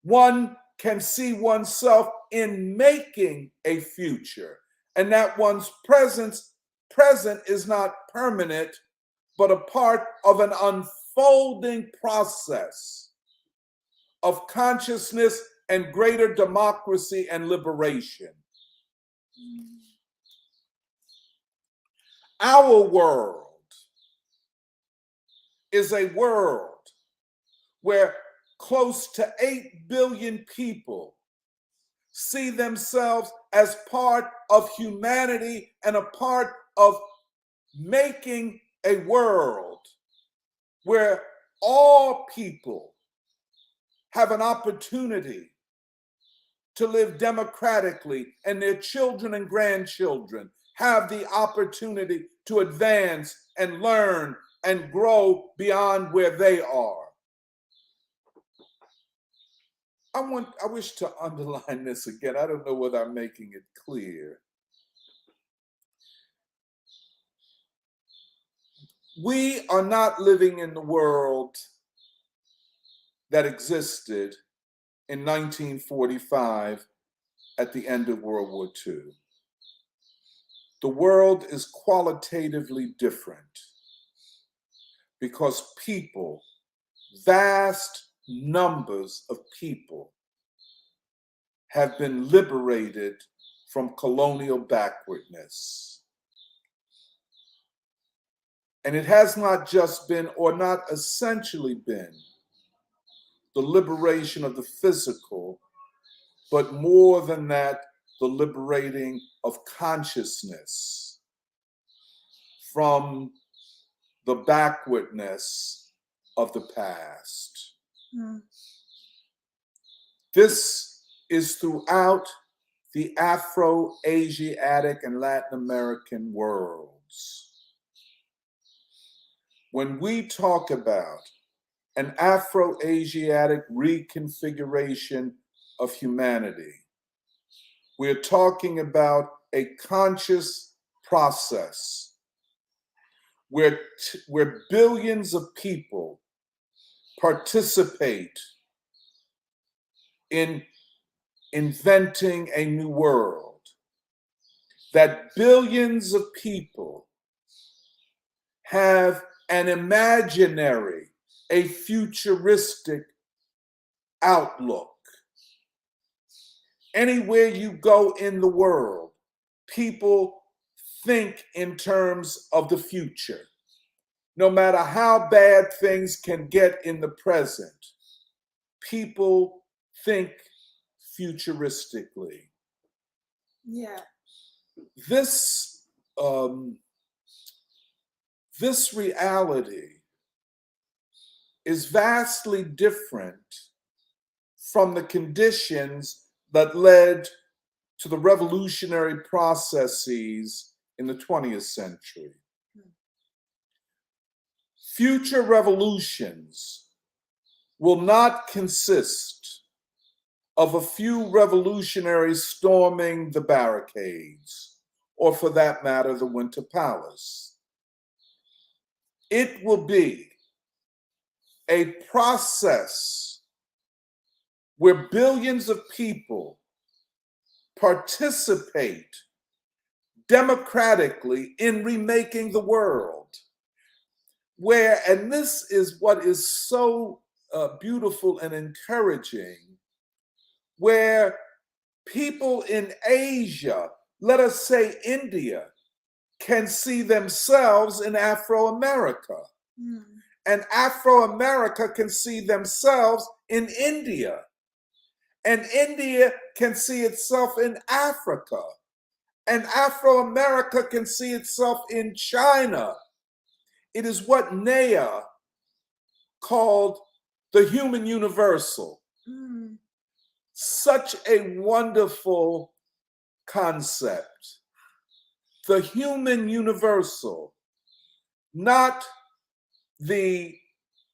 [SPEAKER 4] one can see oneself in making a future, and that one's present is not permanent, but a part of an unfolding process of consciousness and greater democracy and liberation. Our world is a world where close to 8 billion people see themselves as part of humanity and a part of making a world where all people have an opportunity to live democratically, and their children and grandchildren have the opportunity to advance and learn and grow beyond where they are. I wish to underline this again. I don't know whether I'm making it clear. We are not living in the world that existed in 1945 at the end of World War II. The world is qualitatively different because people, vast numbers of people, have been liberated from colonial backwardness. And it has not just been, or not essentially been, the liberation of the physical, but more than that, the liberating of consciousness from the backwardness of the past.
[SPEAKER 3] Mm.
[SPEAKER 4] This is throughout the Afro-Asiatic and Latin American worlds. When we talk about an Afro-Asiatic reconfiguration of humanity, we're talking about a conscious process where billions of people participate in inventing a new world, that billions of people have an imaginary, a futuristic outlook. Anywhere you go in the world, people think in terms of the future. No matter how bad things can get in the present, people think futuristically.
[SPEAKER 3] Yeah.
[SPEAKER 4] This reality is vastly different from the conditions that led to the revolutionary processes in the 20th century. Future revolutions will not consist of a few revolutionaries storming the barricades, or for that matter, the Winter Palace. It will be a process where billions of people participate democratically in remaking the world. Where, and this is what is so beautiful and encouraging, where people in Asia, let us say India, can see themselves in Afro-America. Mm. And Afro-America can see themselves in India. And India can see itself in Africa. And Afro-America can see itself in China. It is what Naya called the human universal. Mm. Such a wonderful concept. The human universal, not the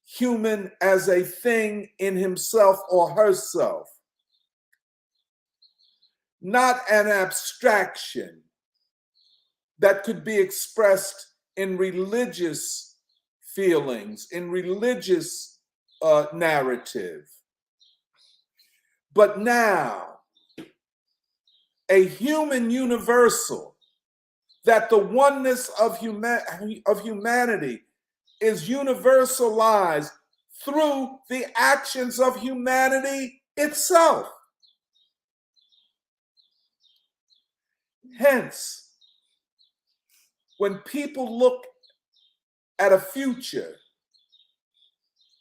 [SPEAKER 4] human as a thing in himself or herself, not an abstraction that could be expressed in religious feelings, in religious narrative, but now a human universal, that the oneness of humanity is universalized through the actions of humanity itself. Hence, when people look at a future,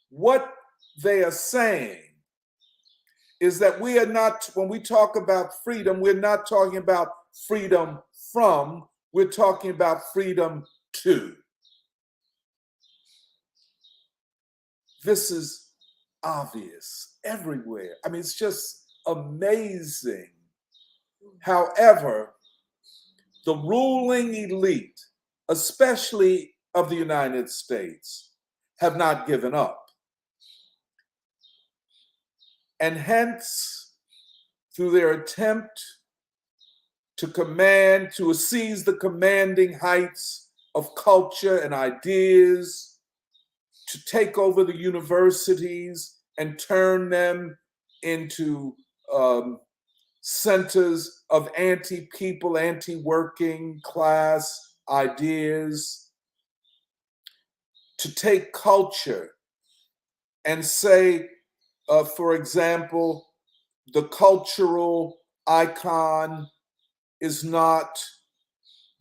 [SPEAKER 4] what they are saying is that we are not, when we talk about freedom, we're not talking about freedom from, we're talking about freedom to. This is obvious everywhere. I mean, it's just amazing. However, the ruling elite, especially of the United States, have not given up. And hence, through their attempt to seize the commanding heights of culture and ideas, to take over the universities and turn them into centers of anti-people, anti-working class ideas, to take culture and say, for example, the cultural icon is not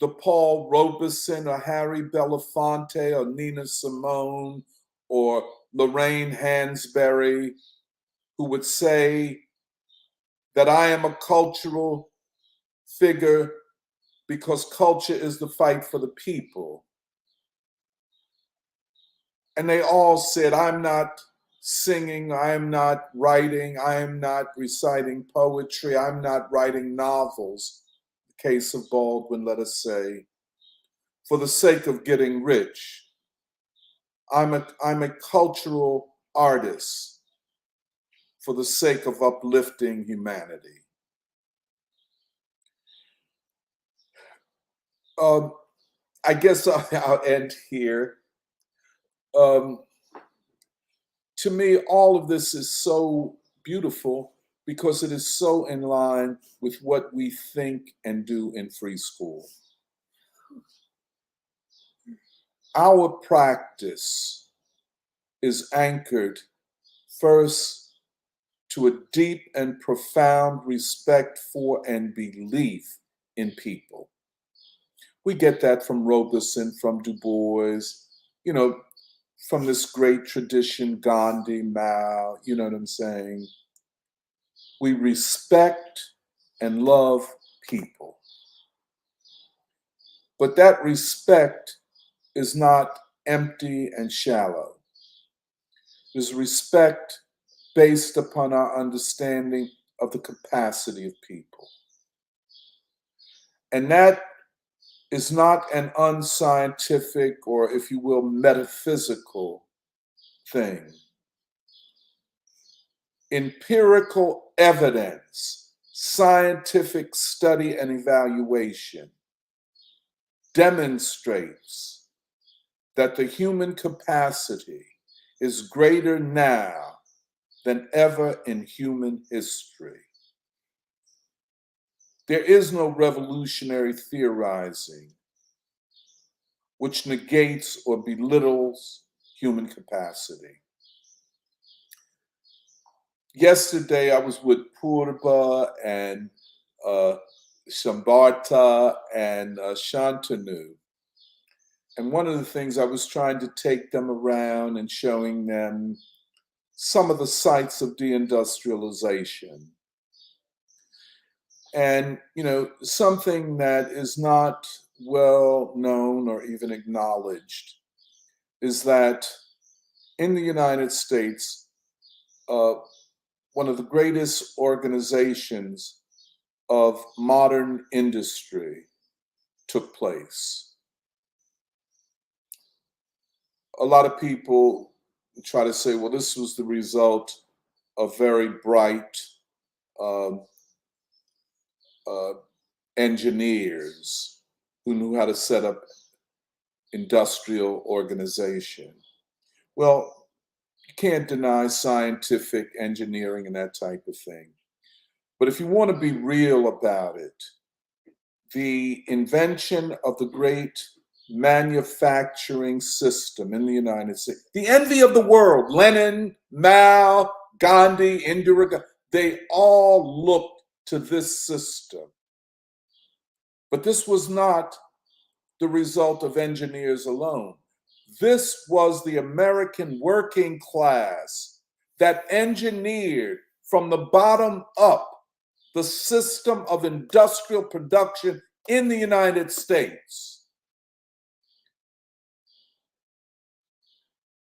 [SPEAKER 4] the Paul Robeson or Harry Belafonte or Nina Simone or Lorraine Hansberry, who would say that I am a cultural figure because culture is the fight for the people. And they all said, I'm not singing, I am not writing, I am not reciting poetry, I'm not writing novels, the case of Baldwin, let us say, for the sake of getting rich. I'm a cultural artist for the sake of uplifting humanity. I guess I'll end here. To me, all of this is so beautiful because it is so in line with what we think and do in free school. Our practice is anchored first to a deep and profound respect for and belief in people. We get that from Robeson, from Du Bois, from this great tradition, Gandhi, Mao, you know what I'm saying? We respect and love people. But that respect is not empty and shallow. There's respect based upon our understanding of the capacity of people. And that is not an unscientific or, if you will, metaphysical thing. Empirical evidence, scientific study and evaluation demonstrates that the human capacity is greater now than ever in human history. There is no revolutionary theorizing which negates or belittles human capacity. Yesterday, I was with Purba and Shambarta and Shantanu. And one of the things I was trying to take them around and showing them some of the sites of de-industrialization. And, something that is not well known or even acknowledged is that in the United States, one of the greatest organizations of modern industry took place. A lot of people try to say, well, this was the result of very bright engineers who knew how to set up industrial organization. Well, you can't deny scientific engineering and that type of thing. But if you want to be real about it, the invention of the great manufacturing system in the United States, the envy of the world, Lenin, Mao, Gandhi, Indira Gandhi, they all looked to this system. But this was not the result of engineers alone. This was the American working class that engineered from the bottom up the system of industrial production in the United States.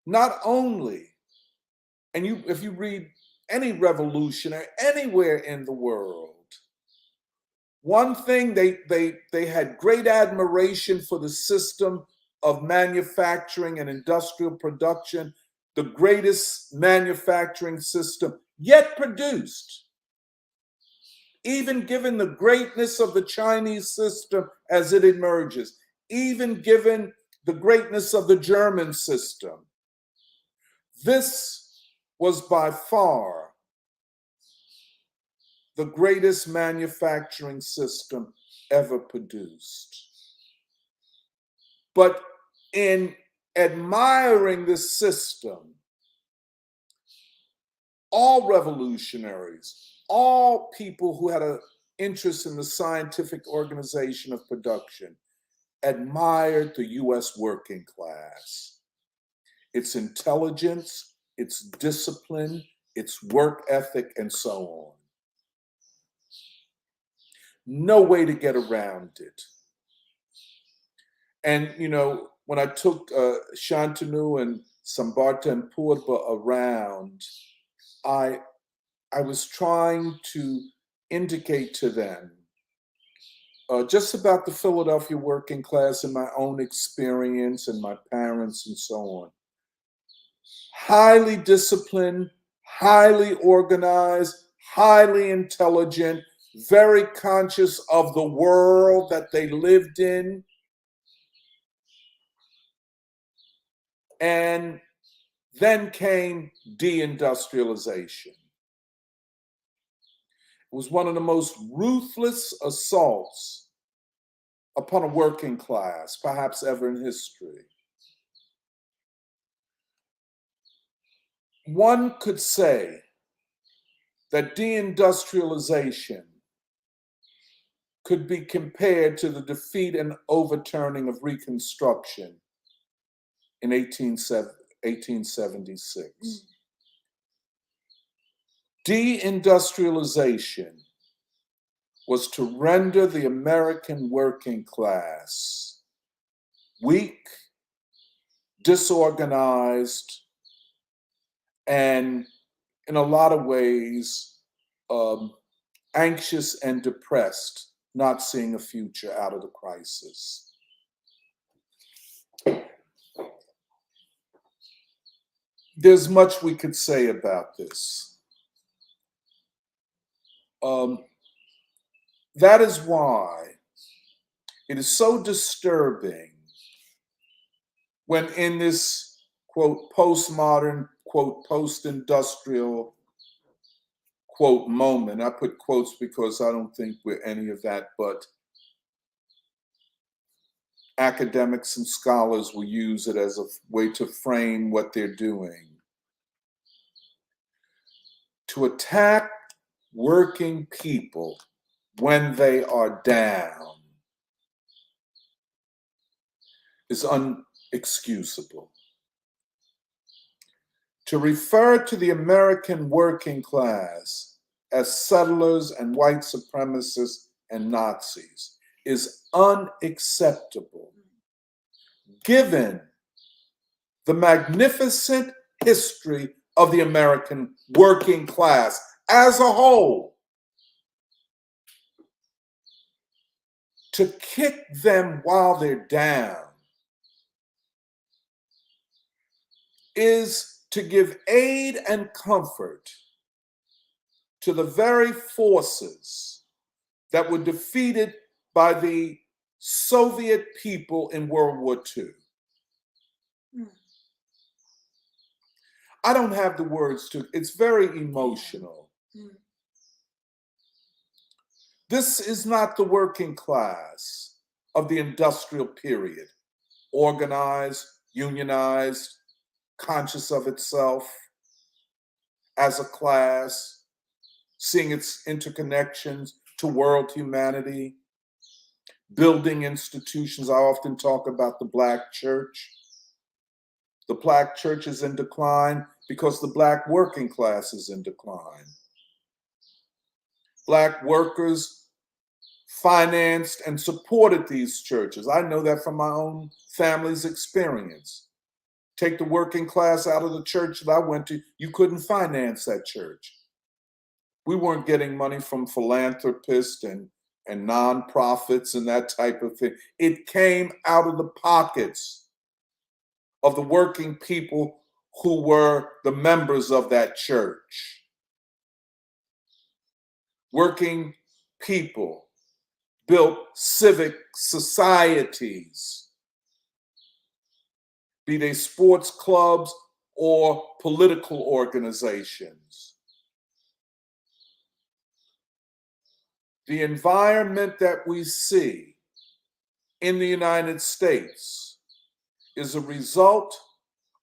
[SPEAKER 4] Not only, and if you read any revolutionary anywhere in the world, one thing, they had great admiration for the system of manufacturing and industrial production, the greatest manufacturing system yet produced, even given the greatness of the Chinese system as it emerges, even given the greatness of the German system. This was by far the greatest manufacturing system ever produced. But in admiring this system, all revolutionaries, all people who had an interest in the scientific organization of production, admired the US working class. Its intelligence, its discipline, its work ethic, and so on. No way to get around it. And, you know, when I took Shantanu and Sambarta and Purba around, I was trying to indicate to them just about the Philadelphia working class and my own experience and my parents and so on. Highly disciplined, highly organized, highly intelligent, very conscious of the world that they lived in. And then came de-industrialization. It was one of the most ruthless assaults upon a working class, perhaps ever in history. One could say that de-industrialization could be compared to the defeat and overturning of Reconstruction in 1876. De-industrialization was to render the American working class weak, disorganized, and in a lot of ways anxious and depressed, not seeing a future out of the crisis. There's much we could say about this. That is why it is so disturbing when in this, quote, postmodern, quote, post-industrial, quote, moment, I put quotes because I don't think we're any of that, but academics and scholars will use it as a way to frame what they're doing. To attack working people when they are down is unexcusable. To refer to the American working class as settlers and white supremacists and Nazis is unacceptable, given the magnificent history of the American working class as a whole. To kick them while they're down is to give aid and comfort to the very forces that were defeated by the Soviet people in World War II. I don't have the words to, it's very emotional. This is not the working class of the industrial period, organized, unionized, conscious of itself as a class, seeing its interconnections to world humanity, building institutions. I often talk about the Black church. The Black church is in decline because the Black working class is in decline. Black workers financed and supported these churches. I know that from my own family's experience. Take the working class out of the church that I went to, you couldn't finance that church. We weren't getting money from philanthropists and nonprofits and that type of thing. It came out of the pockets of the working people who were the members of that church. Working people built civic societies, be they sports clubs or political organizations. The environment that we see in the United States is a result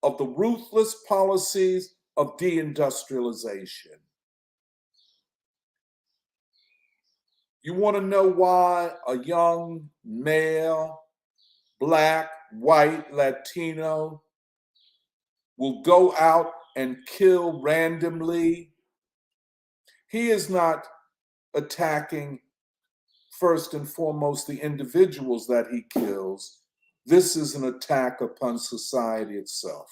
[SPEAKER 4] of the ruthless policies of de-industrialization. You want to know why a young male, Black, white, Latino will go out and kill randomly? He is not attacking first and foremost the individuals that he kills. This is an attack upon society itself.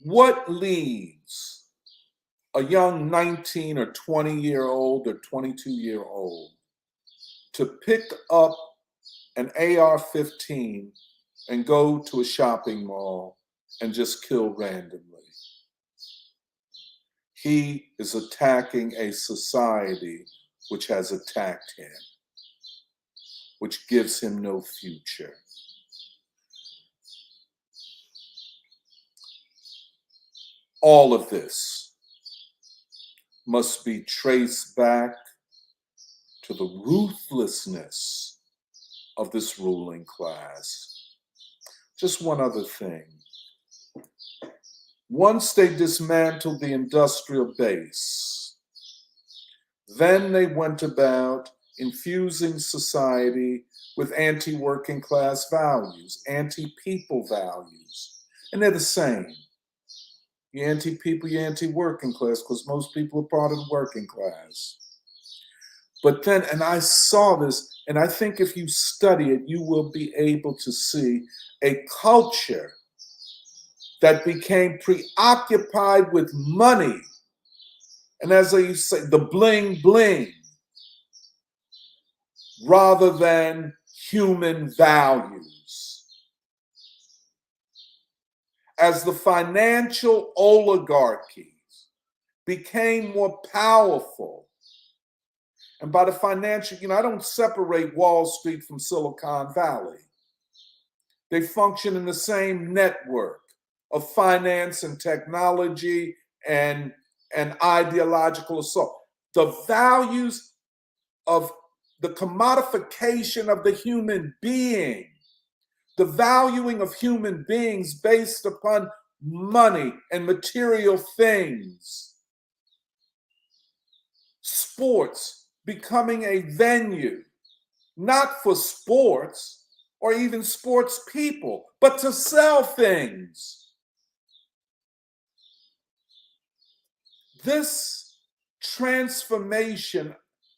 [SPEAKER 4] What leads a young 19 or 20-year-old or 22-year-old to pick up an AR-15 and go to a shopping mall and just kill randomly? He is attacking a society which has attacked him, which gives him no future. All of this must be traced back to the ruthlessness of this ruling class. Just one other thing. Once they dismantled the industrial base, then they went about infusing society with anti-working class values, anti-people values, and they're the same. You're anti-people, you're anti-working class, because most people are part of the working class. But then, and I saw this, and I think if you study it, you will be able to see a culture that became preoccupied with money. And as I say, the bling bling, rather than human values. As the financial oligarchies became more powerful, and by the financial, I don't separate Wall Street from Silicon Valley. They function in the same network of finance and technology and ideological assault. The values of the commodification of the human being, the valuing of human beings based upon money and material things. Sports becoming a venue, not for sports or even sports people, but to sell things. This transformation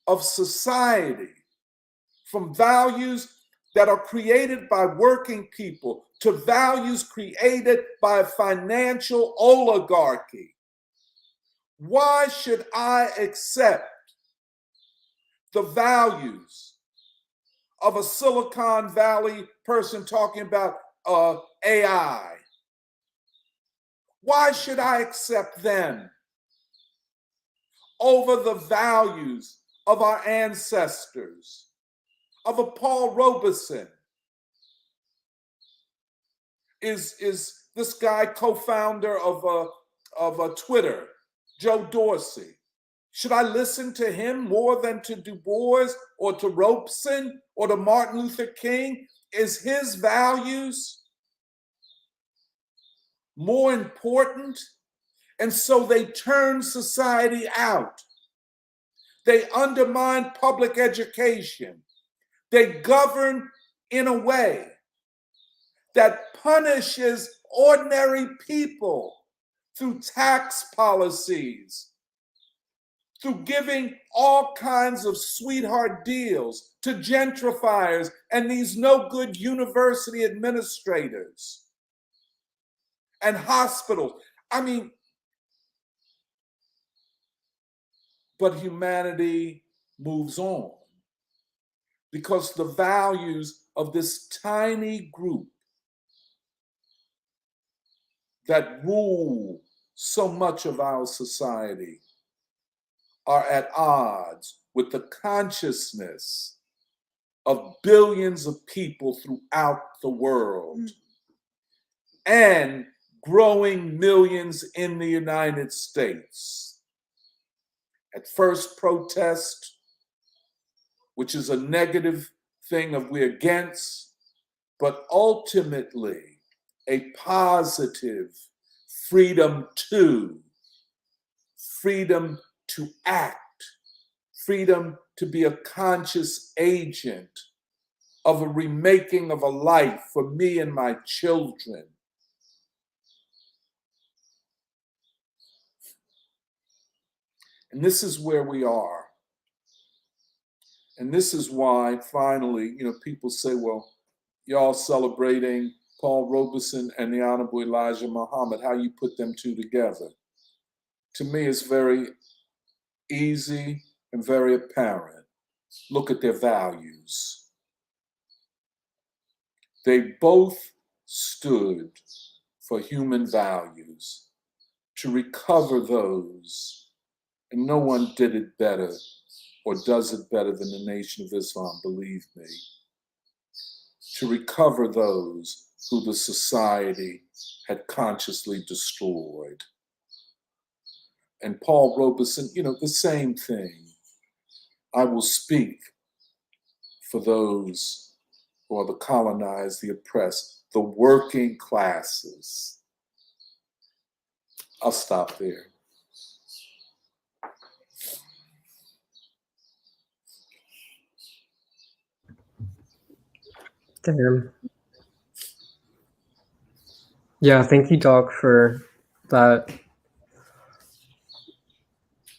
[SPEAKER 4] of society from values that are created by working people to values created by a financial oligarchy. Why should I accept the values of a Silicon Valley person talking about AI? Why should I accept them over the values of our ancestors, of a Paul Robeson? Is this guy co-founder of Twitter, Joe Dorsey? Should I listen to him more than to Du Bois or to Robeson or to Martin Luther King? Is his values more important? And so they turn society out. They undermine public education. They govern in a way that punishes ordinary people through tax policies, through giving all kinds of sweetheart deals to gentrifiers and these no-good university administrators and hospitals. But humanity moves on because the values of this tiny group that rule so much of our society are at odds with the consciousness of billions of people throughout the world and growing millions in the United States. At first, protest, which is a negative thing of we're against, but ultimately a positive freedom to act, freedom to be a conscious agent of a remaking of a life for me and my children. And this is where we are. And this is why, finally, people say, well, y'all celebrating Paul Robeson and the Honorable Elijah Muhammad, how you put them two together. To me, it's very easy and very apparent. Look at their values. They both stood for human values, to recover those, and no one did it better or does it better than the Nation of Islam, believe me, to recover those who the society had consciously destroyed. And Paul Robeson, the same thing. I will speak for those who are the colonized, the oppressed, the working classes. I'll stop there.
[SPEAKER 1] Damn. Yeah, thank you, Doc, for that.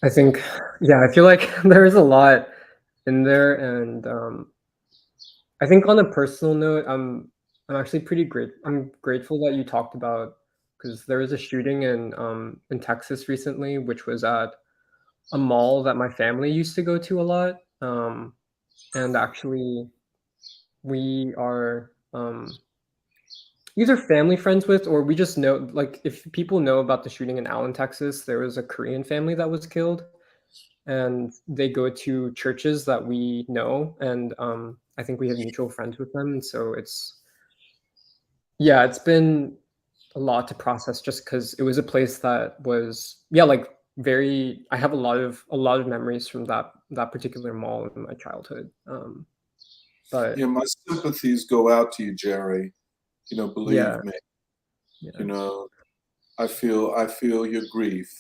[SPEAKER 1] I think, I feel like there is a lot in there, and I think on a personal note, I'm actually pretty I'm grateful that you talked about, because there was a shooting in Texas recently, which was at a mall that my family used to go to a lot, and actually we are either family friends with, or we just know, like, if people know about the shooting in Allen, Texas, there was a Korean family that was killed, and they go to churches that we know, and I think we have mutual friends with them, and so it's been a lot to process, just because it was a place that was like very, I have a lot of memories from that particular mall in my childhood. But
[SPEAKER 4] my sympathies go out to you, Jerry. Believe me. I feel your grief.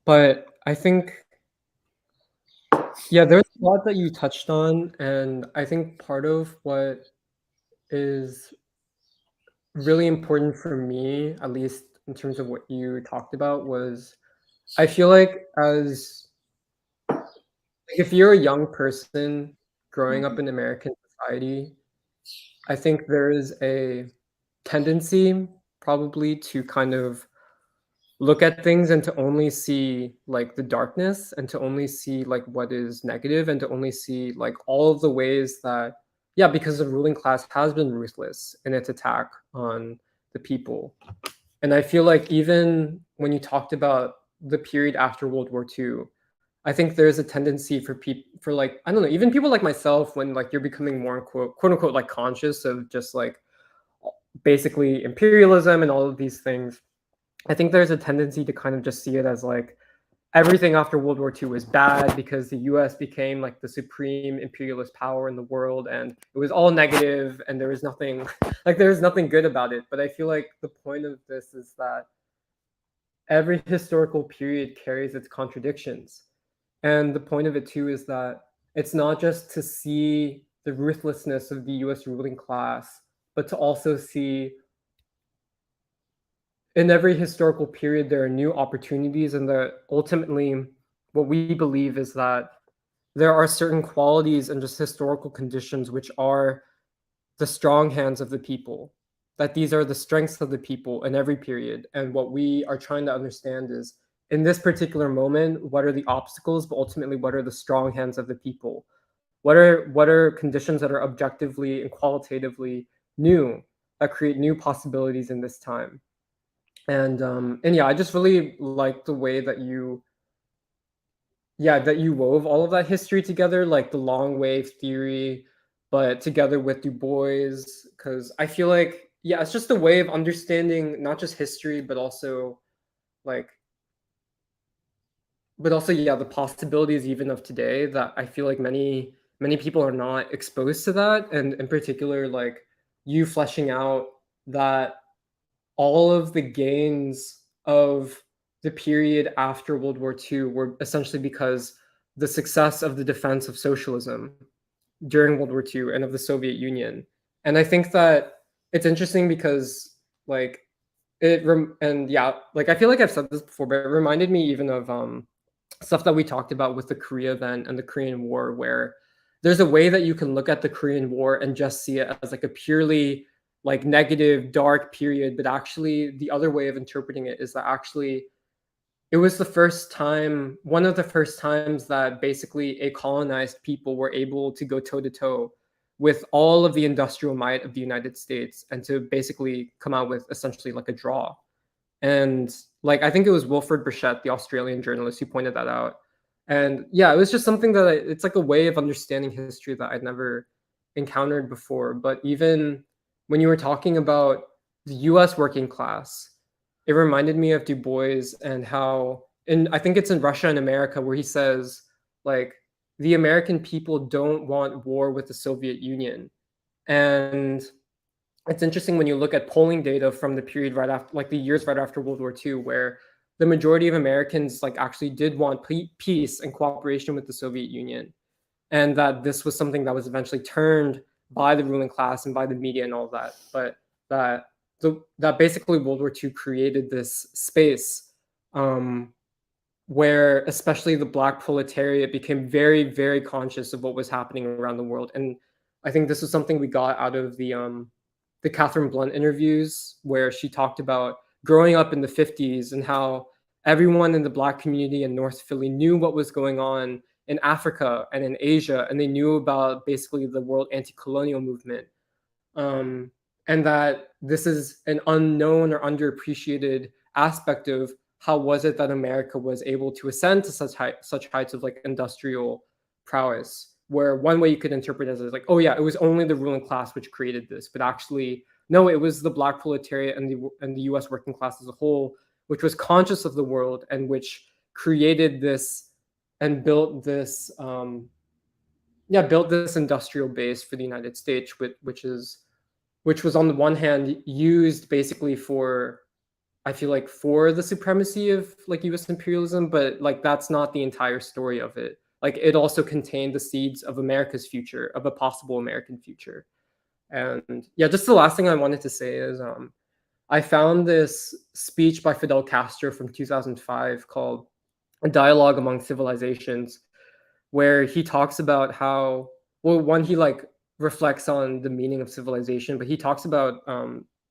[SPEAKER 1] But I think there's a lot that you touched on, and I think part of what is really important for me, at least in terms of what you talked about, was I feel like if you're a young person growing up in American society, I think there is a tendency probably to kind of look at things and to only see like the darkness, and to only see like what is negative, and to only see like all of the ways that because the ruling class has been ruthless in its attack on the people. And I feel like even when you talked about the period after World War II, I think there's a tendency for people, for like, I don't know, even people like myself, when like you're becoming more quote unquote like conscious of just like basically imperialism and all of these things, I think there's a tendency to kind of just see it as like everything after World War II was bad because the US became like the supreme imperialist power in the world, and it was all negative, and there was nothing good about it. But I feel like the point of this is that every historical period carries its contradictions. And the point of it too is that it's not just to see the ruthlessness of the US ruling class, but to also see in every historical period there are new opportunities, and that ultimately what we believe is that there are certain qualities and just historical conditions which are the strong hands of the people, that these are the strengths of the people in every period. And what we are trying to understand is in this particular moment, what are the obstacles, but ultimately what are the strong hands of the people? What are conditions that are objectively and qualitatively new, that create new possibilities in this time? And yeah, I just really like the way that you wove all of that history together, like the long wave theory, but together with Du Bois, because I feel like, yeah, it's just a way of understanding not just history, but also like, yeah, the possibilities even of today, that I feel like many people are not exposed to that. And in particular, like you fleshing out that all of the gains of the period after World War II were essentially because the success of the defense of socialism during World War II and of the Soviet Union. And I think that it's interesting because like and yeah, like I feel like I've said this before, but it reminded me even of stuff that we talked about with the Korea event and the Korean War, where there's a way that you can look at the Korean War and just see it as like a purely like negative, dark period, but actually the other way of interpreting it is that actually it was the first time, one of the first times that basically a colonized people were able to go toe to toe with all of the industrial might of the United States and to basically come out with essentially like a draw. And like I think it was Wilfred Burchett, the Australian journalist, who pointed that out. And yeah, it was just something that it's like a way of understanding history that I'd never encountered before. But even when you were talking about the US working class, it reminded me of Du Bois and how, and I think it's in Russia and America, where he says like the American people don't want war with the Soviet Union. And it's interesting when you look at polling data from the period right after, like the years right after World War II, where the majority of Americans like actually did want peace and cooperation with the Soviet Union, and that this was something that was eventually turned by the ruling class and by the media and all that. But that basically World War II created this space where especially the Black proletariat became very, very conscious of what was happening around the world. And I think this was something we got out of the Catherine Blunt interviews, where she talked about growing up in the 50s and how everyone in the Black community in North Philly knew what was going on in Africa and in Asia, and they knew about basically the world anti-colonial movement. And that this is an unknown or underappreciated aspect of how was it that America was able to ascend to such heights of like industrial prowess, where one way you could interpret it as like, oh yeah, it was only the ruling class which created this, but actually no, it was the Black proletariat and the US working class as a whole, which was conscious of the world and which created this and built this built this industrial base for the United States, which was on the one hand used basically for, I feel like, for the supremacy of like US imperialism, but like that's not the entire story of it. Like it also contained the seeds of America's future, of a possible American future. And yeah, just the last thing I wanted to say is I found this speech by Fidel Castro from 2005 called A Dialogue Among Civilizations, where he talks about how, well, one, he like reflects on the meaning of civilization, but he talks about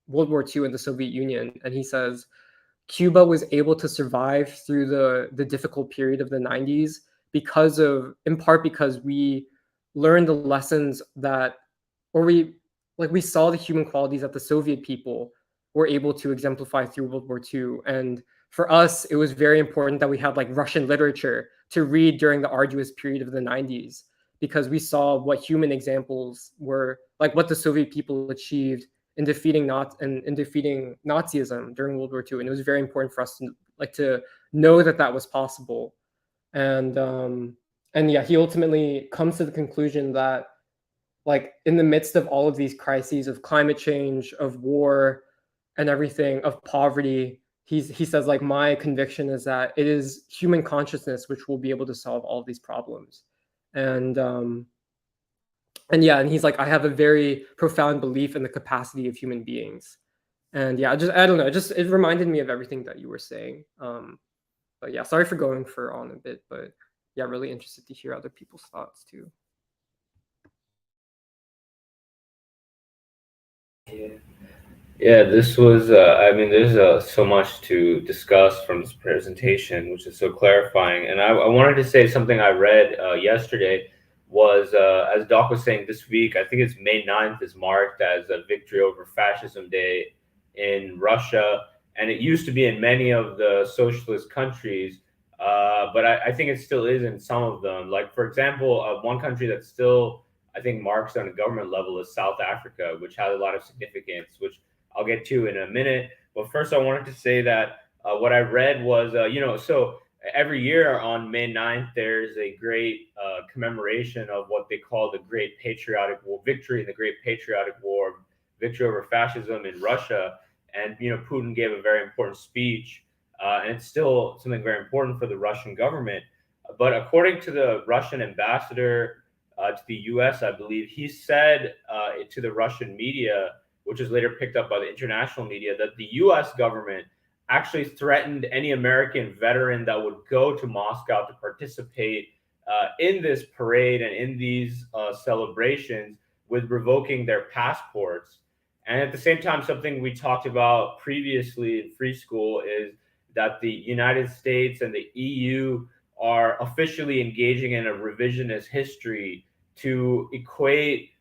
[SPEAKER 1] World War II and the Soviet Union. And he says, Cuba was able to survive through the difficult period of the 90s because of, in part because we learned the lessons that, or we saw the human qualities that the Soviet people were able to exemplify through World War II. And for us, it was very important that we had like Russian literature to read during the arduous period of the 90s, because we saw what human examples were, like what the Soviet people achieved in defeating Nazism during World War II. And it was very important for us to know that that was possible. And yeah, he ultimately comes to the conclusion that like in the midst of all of these crises of climate change, of war and everything, of poverty, he says like, my conviction is that it is human consciousness which will be able to solve all of these problems. And yeah, and he's like, I have a very profound belief in the capacity of human beings. And yeah, I don't know, it reminded me of everything that you were saying. But yeah, sorry for going on a bit, but yeah, really interested to hear other people's thoughts too.
[SPEAKER 5] Yeah, this was, I mean, there's so much to discuss from this presentation, which is so clarifying. And I wanted to say something I read yesterday was, as Doc was saying, this week, I think it's May 9th, is marked as a Victory Over Fascism Day in Russia. And it used to be in many of the socialist countries, but I think it still is in some of them. Like, for example, one country that still, I think, marks on a government level is South Africa, which has a lot of significance, which I'll get to in a minute. But first, I wanted to say that what I read was, so every year on May 9th, there's a great commemoration of what they call the Great Patriotic War, victory in the Great Patriotic War, victory over fascism in Russia. And, Putin gave a very important speech, and it's still something very important for the Russian government. But according to the Russian ambassador to the US, I believe, he said to the Russian media, which is later picked up by the international media, that the US government actually threatened any American veteran that would go to Moscow to participate in this parade and in these celebrations with revoking their passports. And at the same time, something we talked about previously in Free School is that the United States and the EU are officially engaging in a revisionist history to equate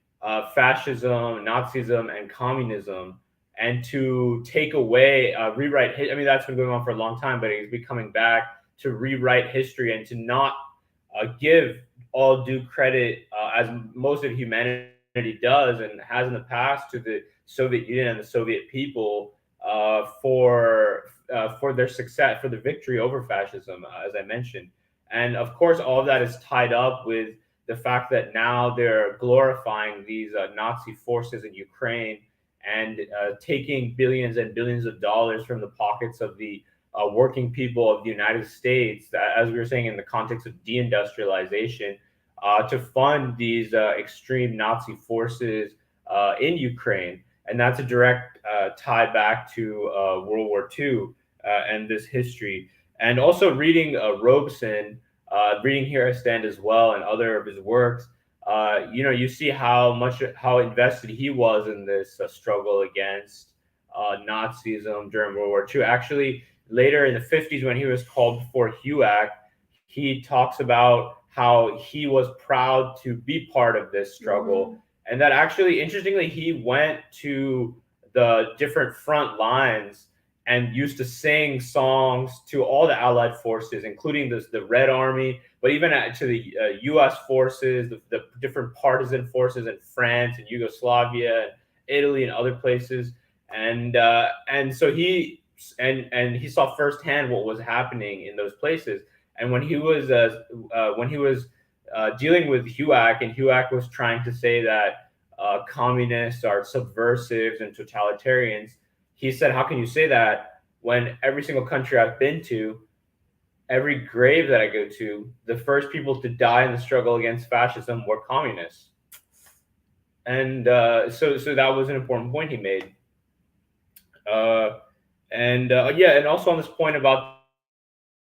[SPEAKER 5] fascism, Nazism, and communism, and to take away, rewrite. I mean, that's been going on for a long time, but it's be coming back to rewrite history and to not give all due credit, as most of humanity does and has in the past, to the Soviet Union and the Soviet people for their success, for the victory over fascism, as I mentioned. And of course, all of that is tied up with the fact that now they're glorifying these Nazi forces in Ukraine and taking billions and billions of dollars from the pockets of the working people of the United States, as we were saying, in the context of de-industrialization, to fund these extreme Nazi forces in Ukraine. And that's a direct tie back to World War II and this history. And also reading Robeson, reading Here I Stand as well, and other of his works, you see how invested he was in this struggle against Nazism during World War II. Actually, later in the 50s, when he was called before HUAC, he talks about how he was proud to be part of this struggle. Mm-hmm. And that actually, interestingly, he went to the different front lines and used to sing songs to all the Allied forces, including the Red Army, but even to the U.S. forces, the different partisan forces in France and Yugoslavia, and Italy, and other places. And so he saw firsthand what was happening in those places. And when he was dealing with HUAC, and HUAC was trying to say that communists are subversives and totalitarians, he said, how can you say that when every single country I've been to, every grave that I go to, the first people to die in the struggle against fascism were communists? And so that was an important point he made. And also on this point about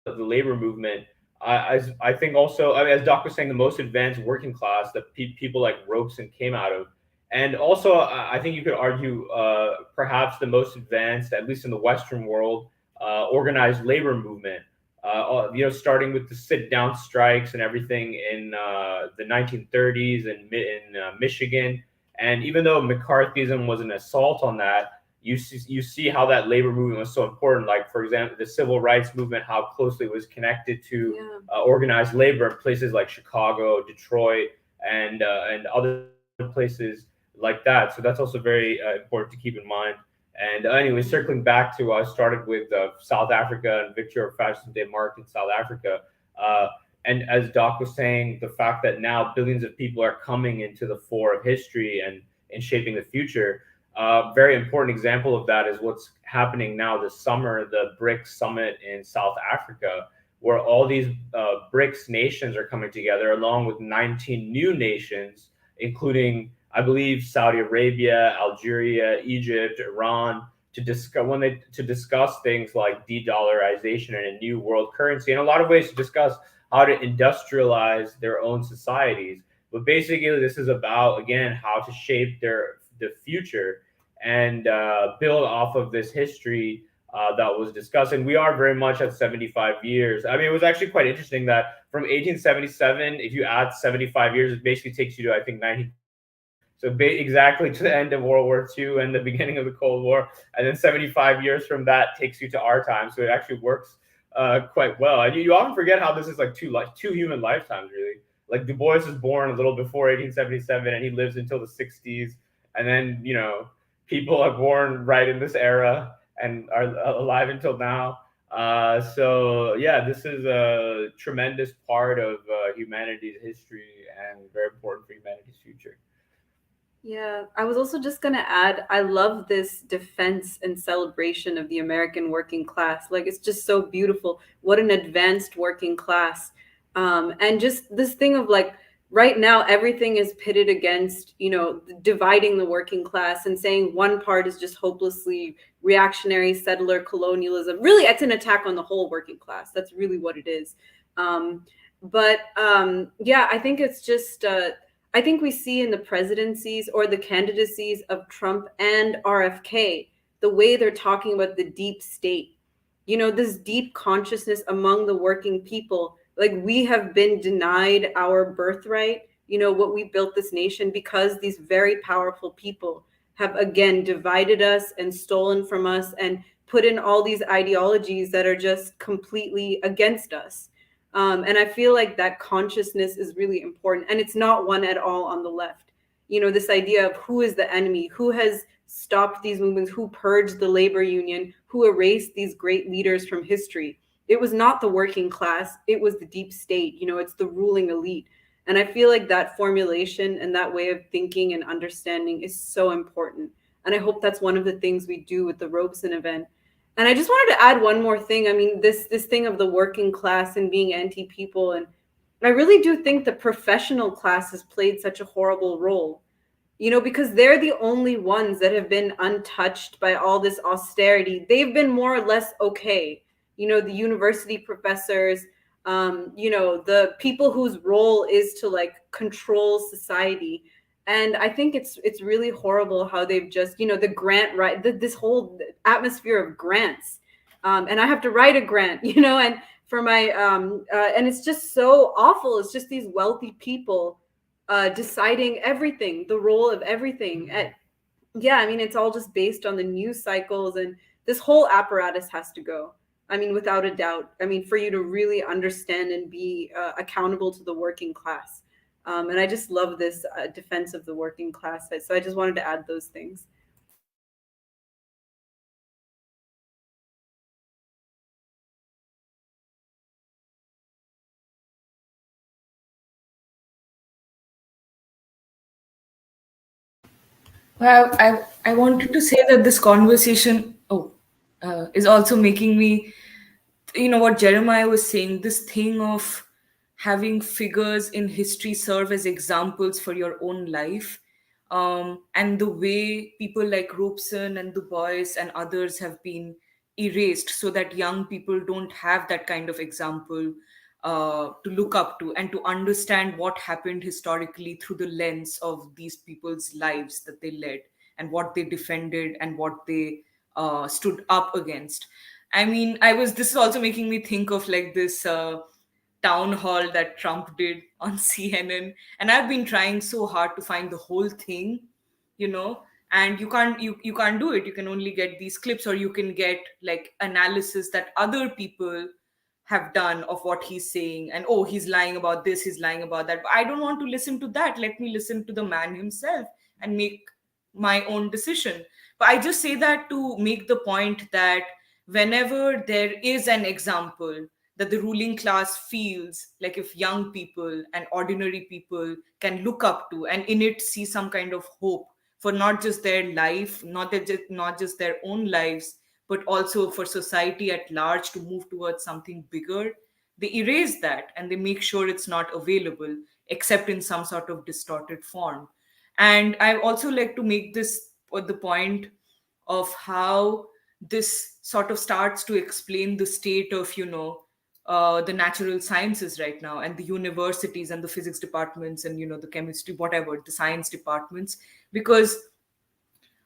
[SPEAKER 5] the labor movement, I think also, I mean, as Doc was saying, the most advanced working class that people like Robeson came out of. And also, I think you could argue perhaps the most advanced, at least in the Western world, organized labor movement. Starting with the sit-down strikes and everything in the 1930s in Michigan. And even though McCarthyism was an assault on that, you see how that labor movement was so important. Like, for example, the civil rights movement, how closely it was connected to organized labor in places like Chicago, Detroit, and other places like that. So that's also very important to keep in mind. And anyway, circling back to, I started with South Africa and Victory Over Fascism Day marked in South Africa. And as Doc was saying, the fact that now billions of people are coming into the fore of history and in shaping the future. Very important example of that is what's happening now this summer, the BRICS summit in South Africa, where all these BRICS nations are coming together, along with 19 new nations, including, I believe, Saudi Arabia, Algeria, Egypt, Iran, to discuss things like de-dollarization and a new world currency, in a lot of ways to discuss how to industrialize their own societies. But basically, this is about, again, how to shape the future. and build off of this history that was discussed. And we are very much at 75 years. I mean, it was actually quite interesting that from 1877, if you add 75 years, it basically takes you to, I think, 90. So exactly to the end of World War II and the beginning of the Cold War. And then 75 years from that takes you to our time. So it actually works quite well. And you often forget how this is like two human lifetimes, really. Like Du Bois was born a little before 1877 and he lives until the 60s. And then, you know, people are born right in this era and are alive until now. So yeah, this is a tremendous part of humanity's history and very important for humanity's future.
[SPEAKER 2] Yeah, I was also just gonna add, I love this defense and celebration of the American working class. Like, it's just so beautiful. What an advanced working class. And just this thing of like, right now, everything is pitted against, you know, dividing the working class and saying one part is just hopelessly reactionary settler colonialism. Really, it's an attack on the whole working class. That's really what it is. Yeah, I think it's just, I think we see in the presidencies or the candidacies of Trump and RFK, the way they're talking about the deep state, you know, this deep consciousness among the working people. Like, we have been denied our birthright, you know, what we built this nation, because these very powerful people have again divided us and stolen from us and put in all these ideologies that are just completely against us. And I feel like that consciousness is really important. And it's not one at all on the left. You know, this idea of who is the enemy, who has stopped these movements, who purged the labor union, who erased these great leaders from history. It was not the working class, it was the deep state. You know, it's the ruling elite. And I feel like that formulation and that way of thinking and understanding is so important. And I hope that's one of the things we do with the Robeson event. And I just wanted to add one more thing. I mean, this thing of the working class and being anti-people, and I really do think the professional class has played such a horrible role, you know, because they're the only ones that have been untouched by all this austerity. They've been more or less okay. You know, the university professors, you know, the people whose role is to like control society. And I think it's really horrible how they've just, you know, the grant, right, this whole atmosphere of grants, and I have to write a grant, you know, and for my and it's just so awful. It's just these wealthy people deciding everything, the role of everything. And yeah, I mean, it's all just based on the news cycles, and this whole apparatus has to go. I mean, without a doubt. I mean, for you to really understand and be accountable to the working class. And I just love this defense of the working class. So I just wanted to add those things.
[SPEAKER 3] Well, I wanted to say that this conversation is also making me, you know, what Jeremiah was saying, this thing of having figures in history serve as examples for your own life. And the way people like Robeson and Du Bois and others have been erased so that young people don't have that kind of example to look up to and to understand what happened historically through the lens of these people's lives that they led and what they defended and what they stood up against. I mean, this is also making me think of like this town hall that Trump did on CNN. And I've been trying so hard to find the whole thing, you know, and you can't do it. You can only get these clips, or you can get like analysis that other people have done of what he's saying, and oh, he's lying about this, he's lying about that. But I don't want to listen to that. Let me listen to the man himself and make my own decision. But I just say that to make the point that whenever there is an example that the ruling class feels like, if young people and ordinary people can look up to and in it see some kind of hope for not just their life, not just their own lives, but also for society at large to move towards something bigger, they erase that and they make sure it's not available except in some sort of distorted form. And I also like to make this the point of how this sort of starts to explain the state of, you know, the natural sciences right now, and the universities and the physics departments and, you know, the chemistry, whatever, the science departments, because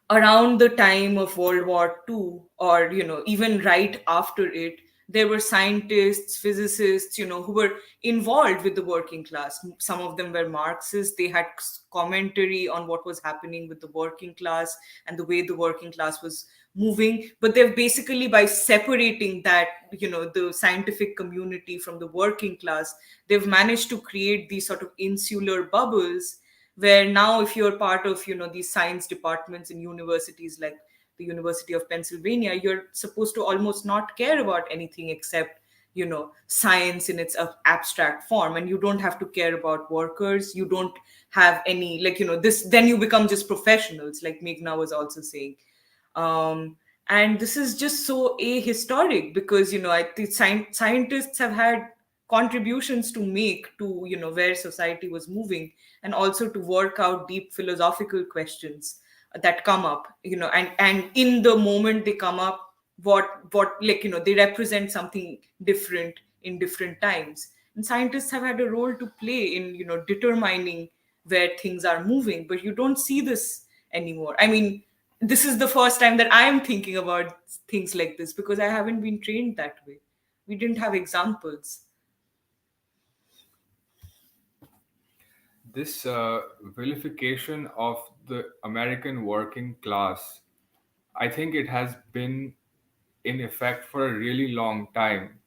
[SPEAKER 3] around the time of World War II, or even right after it, there were scientists, physicists, who were involved with the working class. Some of them were Marxists. They had commentary on what was happening with the working class and the way the working class was moving. But they've basically, by separating that, the scientific community from the working class, they've managed to create these sort of insular bubbles where now if you're part of these science departments in universities like the University of Pennsylvania, you're supposed to almost not care about anything except science in its abstract form, and you don't have to care about workers. You don't have any, like, this, then you become just professionals, like Meghna was also saying. And this is just so ahistoric because I think scientists have had contributions to make to where society was moving, and also to work out deep philosophical questions that come up, and in the moment they come up, what like they represent something different in different times, and scientists have had a role to play in determining where things are moving. But you don't see this anymore. I mean, this is the first time that I am thinking about things like this because I haven't been trained that way. We didn't have examples.
[SPEAKER 6] This vilification of the American working class, I think it has been in effect for a really long time.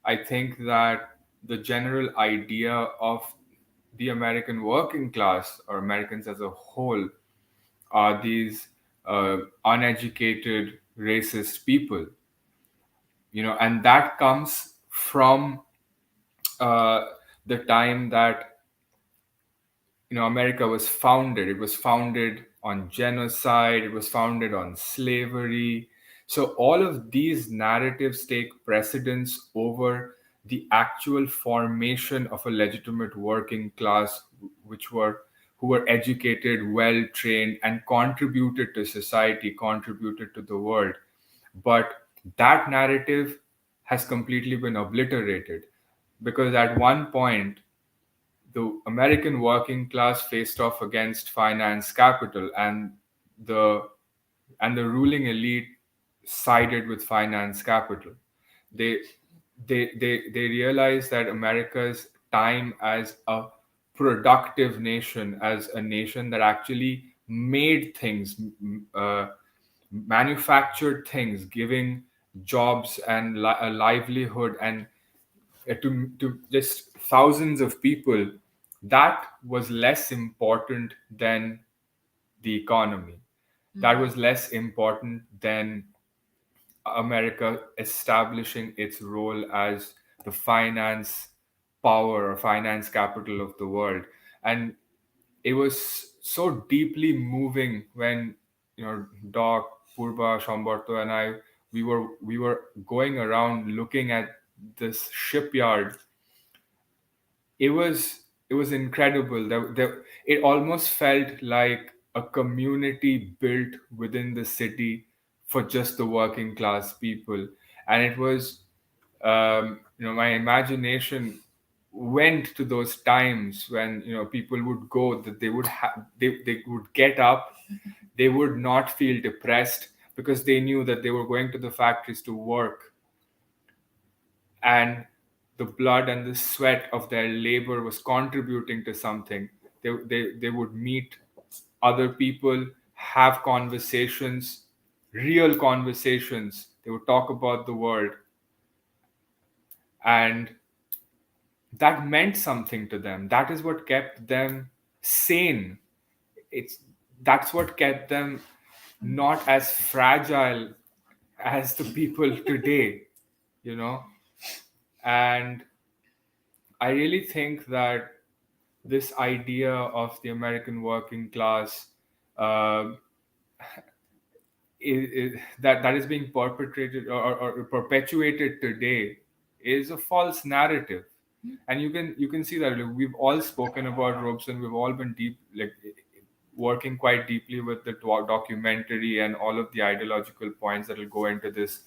[SPEAKER 6] I think that the general idea of the American working class, or Americans as a whole, are these uneducated, racist people, and that comes from uh, the time that America was founded. It was founded on genocide. It was founded on slavery. So all of these narratives take precedence over the actual formation of a legitimate working class, who were educated, well trained, and contributed to society, contributed to the world. But that narrative has completely been obliterated because at one point the American working class faced off against finance capital, and the ruling elite sided with finance capital. They they realized that America's time as a productive nation, as a nation that actually made things, manufactured things, giving jobs and a livelihood and to just thousands of people, that was less important than the economy. That was less important than America establishing its role as the finance power or finance capital of the world. And it was so deeply moving when Doc, Purba, Shambarto, and I, we were going around looking at this shipyard. It was incredible. It almost felt like a community built within the city for just the working class people, and it was my imagination went to those times when people would go, that they would they would get up, they would not feel depressed because they knew that they were going to the factories to work, and the blood and the sweat of their labor was contributing to something. They would meet other people, have conversations, real conversations. They would talk about the world, and that meant something to them. That is what kept them sane. That's what kept them not as fragile as the people today, you know. And I really think that this idea of the American working class, uh, that is being perpetrated or perpetuated today, is a false narrative. And you can see that, like, we've all spoken about Robeson. We've all been working quite deeply with the documentary and all of the ideological points that will go into this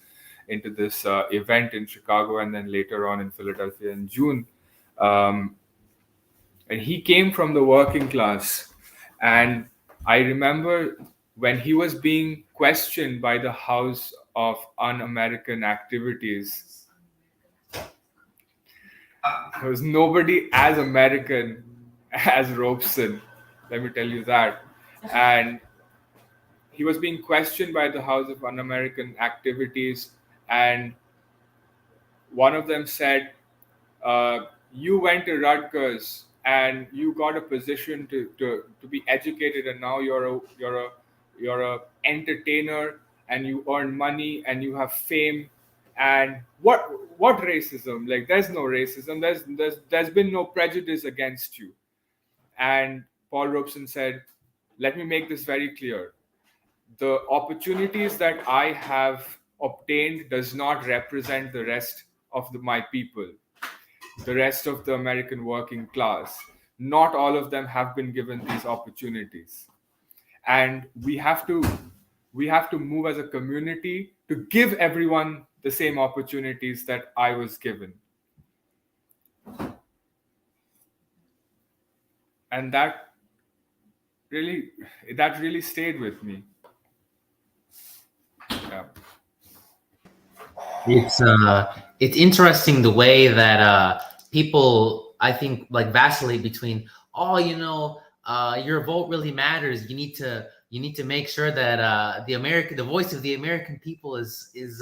[SPEAKER 6] event in Chicago and then later on in Philadelphia in June. And he came from the working class, and I remember when he was being questioned by the House of Un-American Activities, there was nobody as American as Robeson, let me tell you that. And he was being questioned by the House of Un-American Activities, and one of them said, you went to Rutgers and you got a position to be educated, and now you're a entertainer and you earn money and you have fame. And what racism? Like, there's no racism. There's been no prejudice against you. And Paul Robeson said, let me make this very clear. The opportunities that I have obtained does not represent the rest of my people, the rest of the American working class. Not all of them have been given these opportunities. And we have to move as a community to give everyone the same opportunities that I was given. And that really stayed with me. Yeah.
[SPEAKER 7] It's interesting the way that people, I think, like vacillate between, your vote really matters. You need to make sure that the voice of the American people is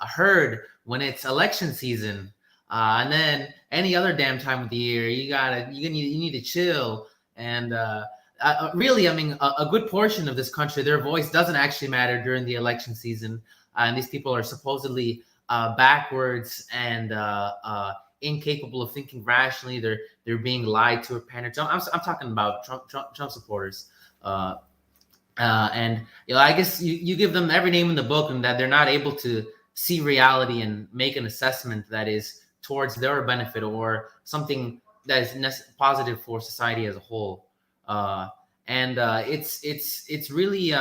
[SPEAKER 7] heard when it's election season, and then any other damn time of the year you need to chill. And really, I mean, a good portion of this country, their voice doesn't actually matter during the election season. And these people are supposedly backwards and incapable of thinking rationally. They're being lied to or pandered to. I'm talking about Trump supporters. And I guess you give them every name in the book, and that they're not able to see reality and make an assessment that is towards their benefit or something that is positive for society as a whole. And it's really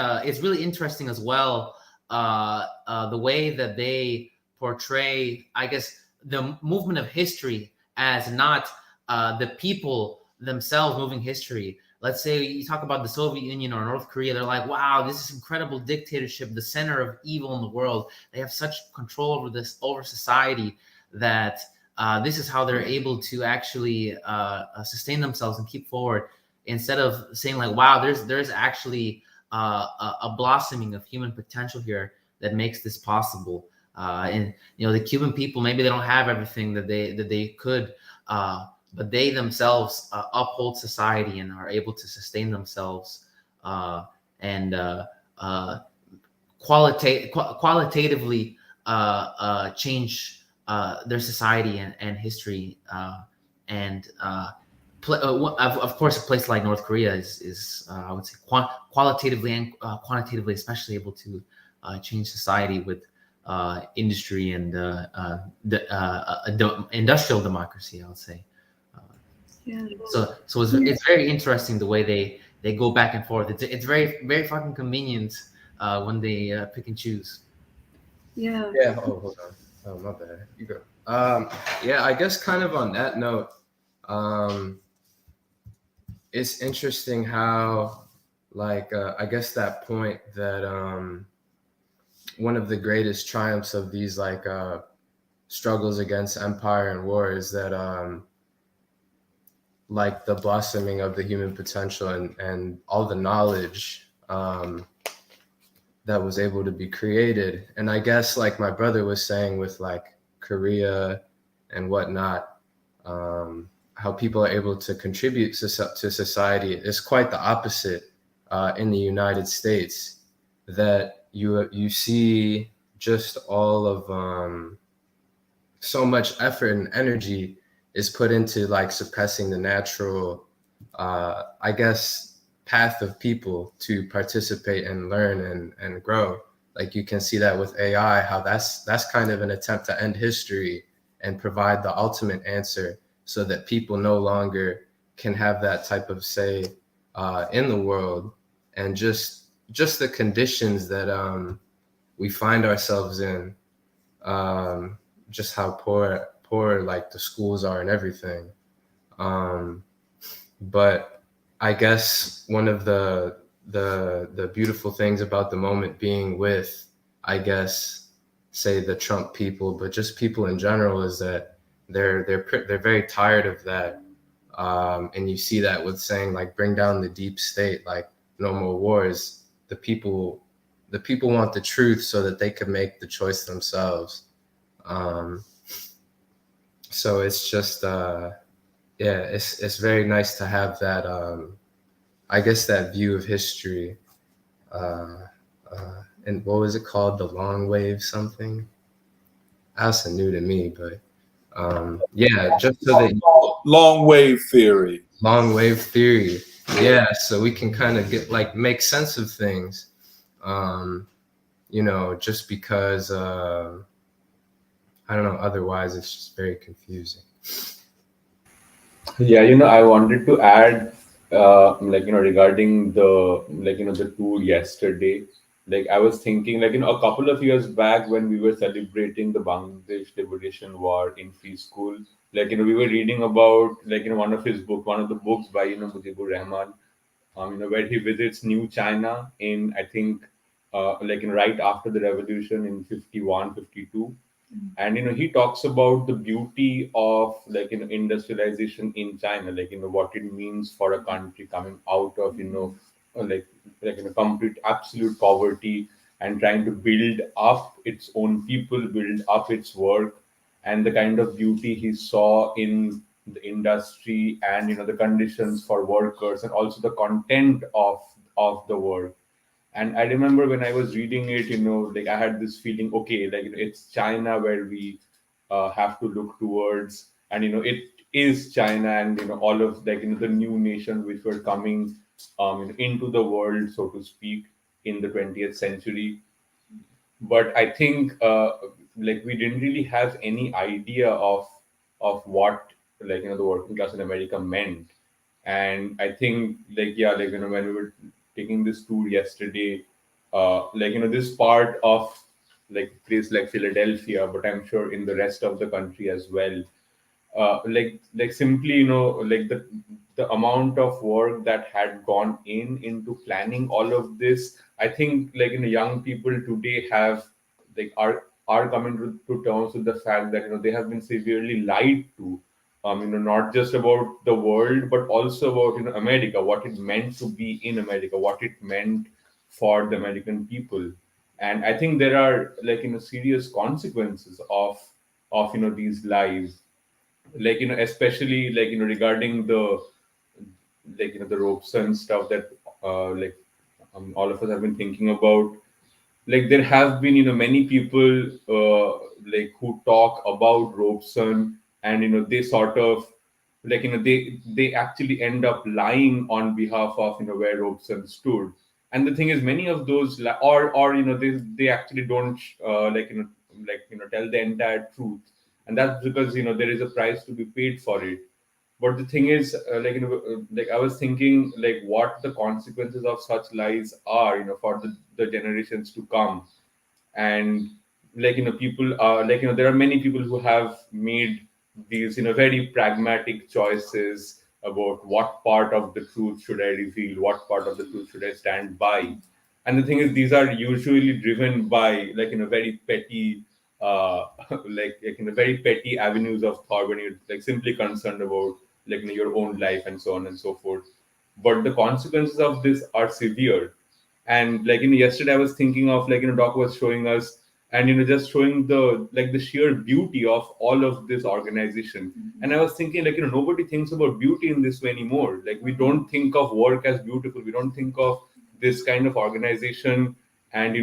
[SPEAKER 7] interesting as well. The way that they portray, I guess, the movement of history as not the people themselves moving history. Let's say you talk about the Soviet Union or North Korea, they're like, wow, this is incredible dictatorship, the center of evil in the world. They have such control over society that this is how they're able to actually sustain themselves and keep forward. Instead of saying like, wow, there's actually a blossoming of human potential here that makes this possible. And the Cuban people, maybe they don't have everything that they could, but they themselves uphold society and are able to sustain themselves and qualitatively change their society and history. Of course, a place like North Korea is I would say qualitatively and quantitatively especially able to change society with industry and industrial democracy, I would say.
[SPEAKER 2] Yeah.
[SPEAKER 7] So it's very interesting the way they go back and forth. It's very, very fucking convenient when they pick and choose.
[SPEAKER 2] Yeah.
[SPEAKER 1] Yeah. Oh, hold on. Oh, my bad. You go. Yeah, I guess kind of on that note, it's interesting how, like, I guess that point that one of the greatest triumphs of these like struggles against empire and war is that like the blossoming of the human potential and all the knowledge that was able to be created. And I guess like my brother was saying with like Korea and whatnot, how people are able to contribute to society is quite the opposite in the United States, that you see just all of so much effort and energy is put into like suppressing the natural, I guess, path of people to participate and learn and grow. Like you can see that with AI, how that's kind of an attempt to end history and provide the ultimate answer so that people no longer can have that type of say in the world. And just the conditions that we find ourselves in, just how poor like the schools are and everything. But I guess one of the
[SPEAKER 8] the beautiful things about the moment being with, I guess, say the Trump people, but just people in general, is that they're very tired of that. And you see that with saying, like, bring down the deep state, like no more wars. The people want the truth so that they can make the choice themselves. So it's just it's very nice to have that, I guess, that view of history. And what was it called? The long wave something? That's new to me, but yeah, just so that
[SPEAKER 4] long wave theory.
[SPEAKER 8] Long wave theory. Yeah, so we can kind of make sense of things. Just because I don't know, otherwise it's just very confusing.
[SPEAKER 9] Yeah, I wanted to add, regarding the tour yesterday. Like, I was thinking, a couple of years back when we were celebrating the Bangladesh Liberation War in free school, we were reading about, one of the books by, Mujibur Rahman, where he visits New China in, I think, right after the revolution in 51, 52. And he talks about the beauty of industrialization in China, what it means for a country coming out of complete absolute poverty and trying to build up its own people, build up its work, and the kind of beauty he saw in the industry, and the conditions for workers, and also the content of the work. And I remember when I was reading it, I had this feeling, okay, it's China where we have to look towards, and it is China, and all of the new nations which were coming into the world, so to speak, in the 20th century. But I think we didn't really have any idea of what the working class in America meant. And I think when we were taking this tour yesterday, this part of place like Philadelphia, but I'm sure in the rest of the country as well, simply the amount of work that had gone into planning all of this. I think young people today have are coming to terms with the fact that they have been severely lied to, not just about the world, but also about America, what it meant to be in America, what it meant for the American people. And I think there are serious consequences of these lies, especially regarding the the Robeson stuff that all of us have been thinking about. There have been many people who talk about Robeson, and they sort of they actually end up lying on behalf of where Robeson stood. And the thing is, many of those or they actually don't tell the entire truth, and that's because there is a price to be paid for it. But the thing is, I was thinking, what the consequences of such lies are, for the generations to come. And people are there are many people who have made these very pragmatic choices about what part of the truth should I reveal, what part of the truth should I stand by. And the thing is, these are usually driven by very petty very petty avenues of thought, when you're simply concerned about your own life and so on and so forth. But the consequences of this are severe. And yesterday I was thinking of Doc was showing us, and just showing the sheer beauty of all of this organization. And I was thinking, nobody thinks about beauty in this way anymore. We don't think of work as beautiful, we don't think of this kind of organization. And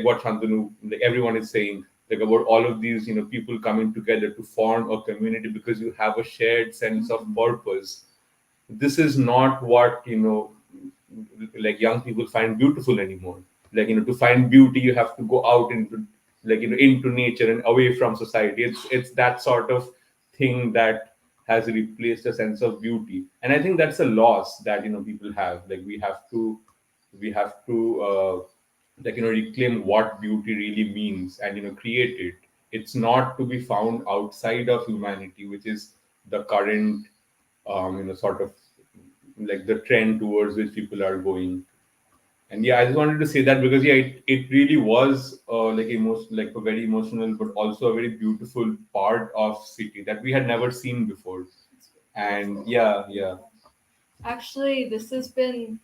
[SPEAKER 9] what Shantanu, everyone is saying, about all of these people coming together to form a community because you have a shared sense of purpose. This is not what young people find beautiful anymore. To find beauty, you have to go out into into nature and away from society. It's that sort of thing that has replaced a sense of beauty. And I think that's a loss that people have. We have to reclaim what beauty really means, and create it. It's not to be found outside of humanity, which is the current sort of the trend towards which people are going. And yeah, I just wanted to say that because yeah, it really was like a very emotional, but also a very beautiful part of city that we had never seen before. And yeah.
[SPEAKER 10] Actually, this has been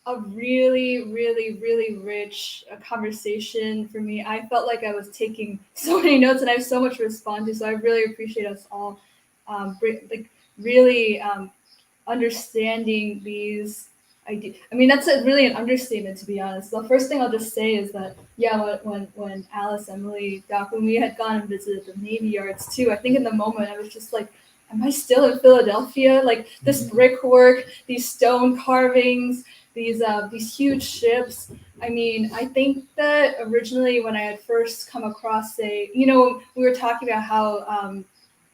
[SPEAKER 10] a really, really, really rich conversation for me. I felt like I was taking so many notes and I have so much to respond to. So I really appreciate us all really understanding these ideas. I mean, that's really an understatement, to be honest. The first thing I'll just say is that, yeah, when Alice, Emily, Doc, when we had gone and visited the Navy Yards too, I think in the moment I was just like, am I still in Philadelphia? Like this brickwork, these stone carvings, these huge ships. I mean, I think that originally when I had first come across, we were talking about how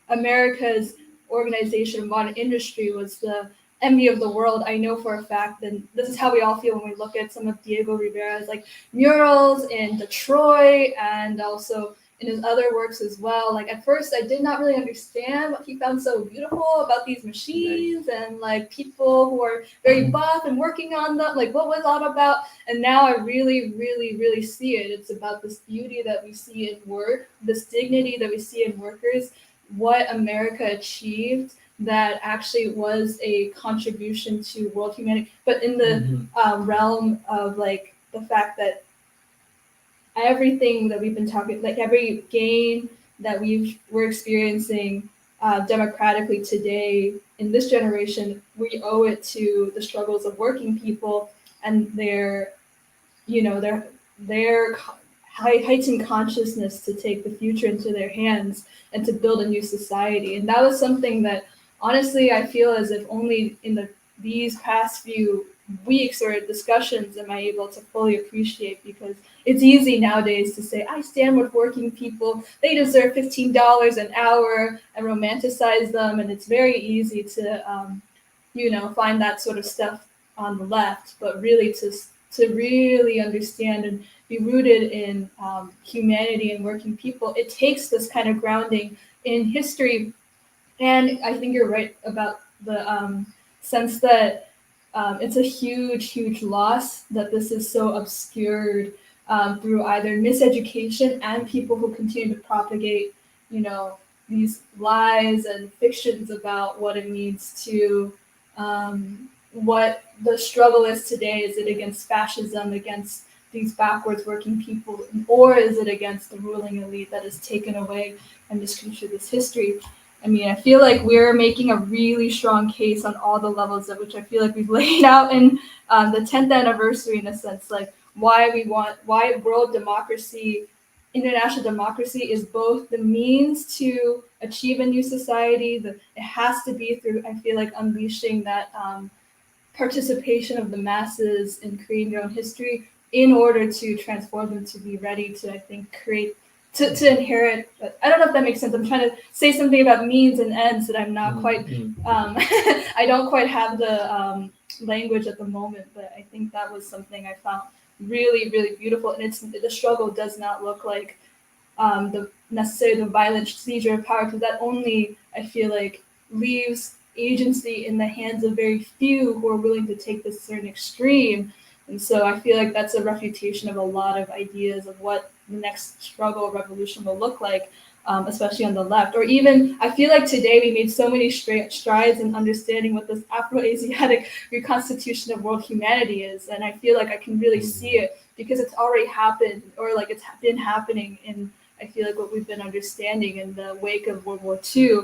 [SPEAKER 10] America's organization of modern industry was the envy of the world. I know for a fact, and this is how we all feel when we look at some of Diego Rivera's like murals in Detroit and also in his other works as well. Like at first I did not really understand what he found so beautiful about these machines and like people who are very buff and working on them, like what was all about. And now I really, really, really see it. It's about this beauty that we see in work, this dignity that we see in workers, what America achieved that actually was a contribution to world humanity, but in the realm of like the fact that everything that we've been talking, like every gain that we're experiencing democratically today in this generation, we owe it to the struggles of working people and their heightened consciousness to take the future into their hands and to build a new society. And that was something that honestly I feel as if only in these past few weeks or discussions am I able to fully appreciate, because it's easy nowadays to say, I stand with working people, they deserve $15 an hour, and romanticize them. And it's very easy to find that sort of stuff on the left, but really to really understand and be rooted in humanity and working people, it takes this kind of grounding in history. And I think you're right about the sense that it's a huge, huge loss that this is so obscured through either miseducation and people who continue to propagate, these lies and fictions about what it means to what the struggle is today. Is it against fascism, against these backwards working people, or is it against the ruling elite that has taken away and misconstrued this history? I mean, I feel like we're making a really strong case on all the levels of which I feel like we've laid out in the 10th anniversary, in a sense, like why world democracy, international democracy is both the means to achieve a new society. It has to be through, I feel like, unleashing that participation of the masses in creating their own history in order to transform them to be ready to, I think, create, to inherit. I don't know if that makes sense. I'm trying to say something about means and ends that I'm not quite, I don't quite have the language at the moment, but I think that was something I found really, really beautiful. And the struggle does not look like necessarily the violent seizure of power, because that only, I feel like, leaves agency in the hands of very few who are willing to take this to an extreme. And so I feel like that's a refutation of a lot of ideas of what the next struggle or revolution will look like, especially on the left. Or even, I feel like today we made so many strides in understanding what this Afro-Asiatic reconstitution of world humanity is. And I feel like I can really see it because it's already happened, or like it's been happening in, I feel like, what we've been understanding in the wake of World War II.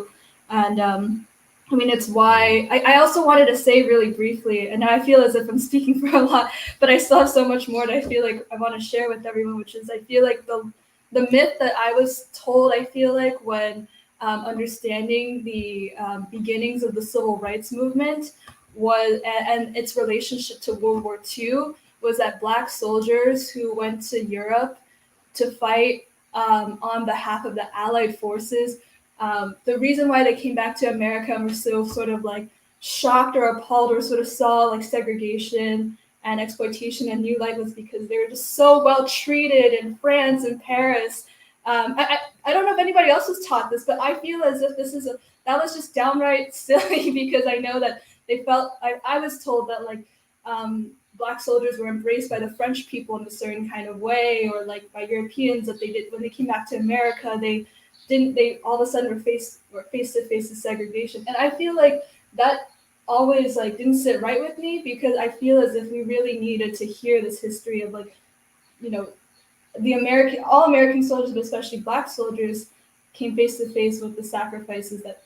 [SPEAKER 10] And I mean, it's why I also wanted to say really briefly, and I feel as if I'm speaking for a lot, but I still have so much more that I feel like I want to share with everyone, which is I feel like the myth that I was told, I feel like, when understanding the beginnings of the civil rights movement was, and its relationship to World War II, was that Black soldiers who went to Europe to fight on behalf of the Allied forces, the reason why they came back to America and were so sort of like shocked or appalled or sort of saw like segregation and exploitation in new light was because they were just so well treated in France and Paris. I don't know if anybody else was taught this, but I feel as if that was just downright silly, because I know that they felt, I was told that like Black soldiers were embraced by the French people in a certain kind of way, or like by Europeans, that they did when they came back to America, they all of a sudden were face to face with segregation. And I feel like that always like didn't sit right with me, because I feel as if we really needed to hear this history of like, you know, all American soldiers, but especially Black soldiers, came face to face with the sacrifices that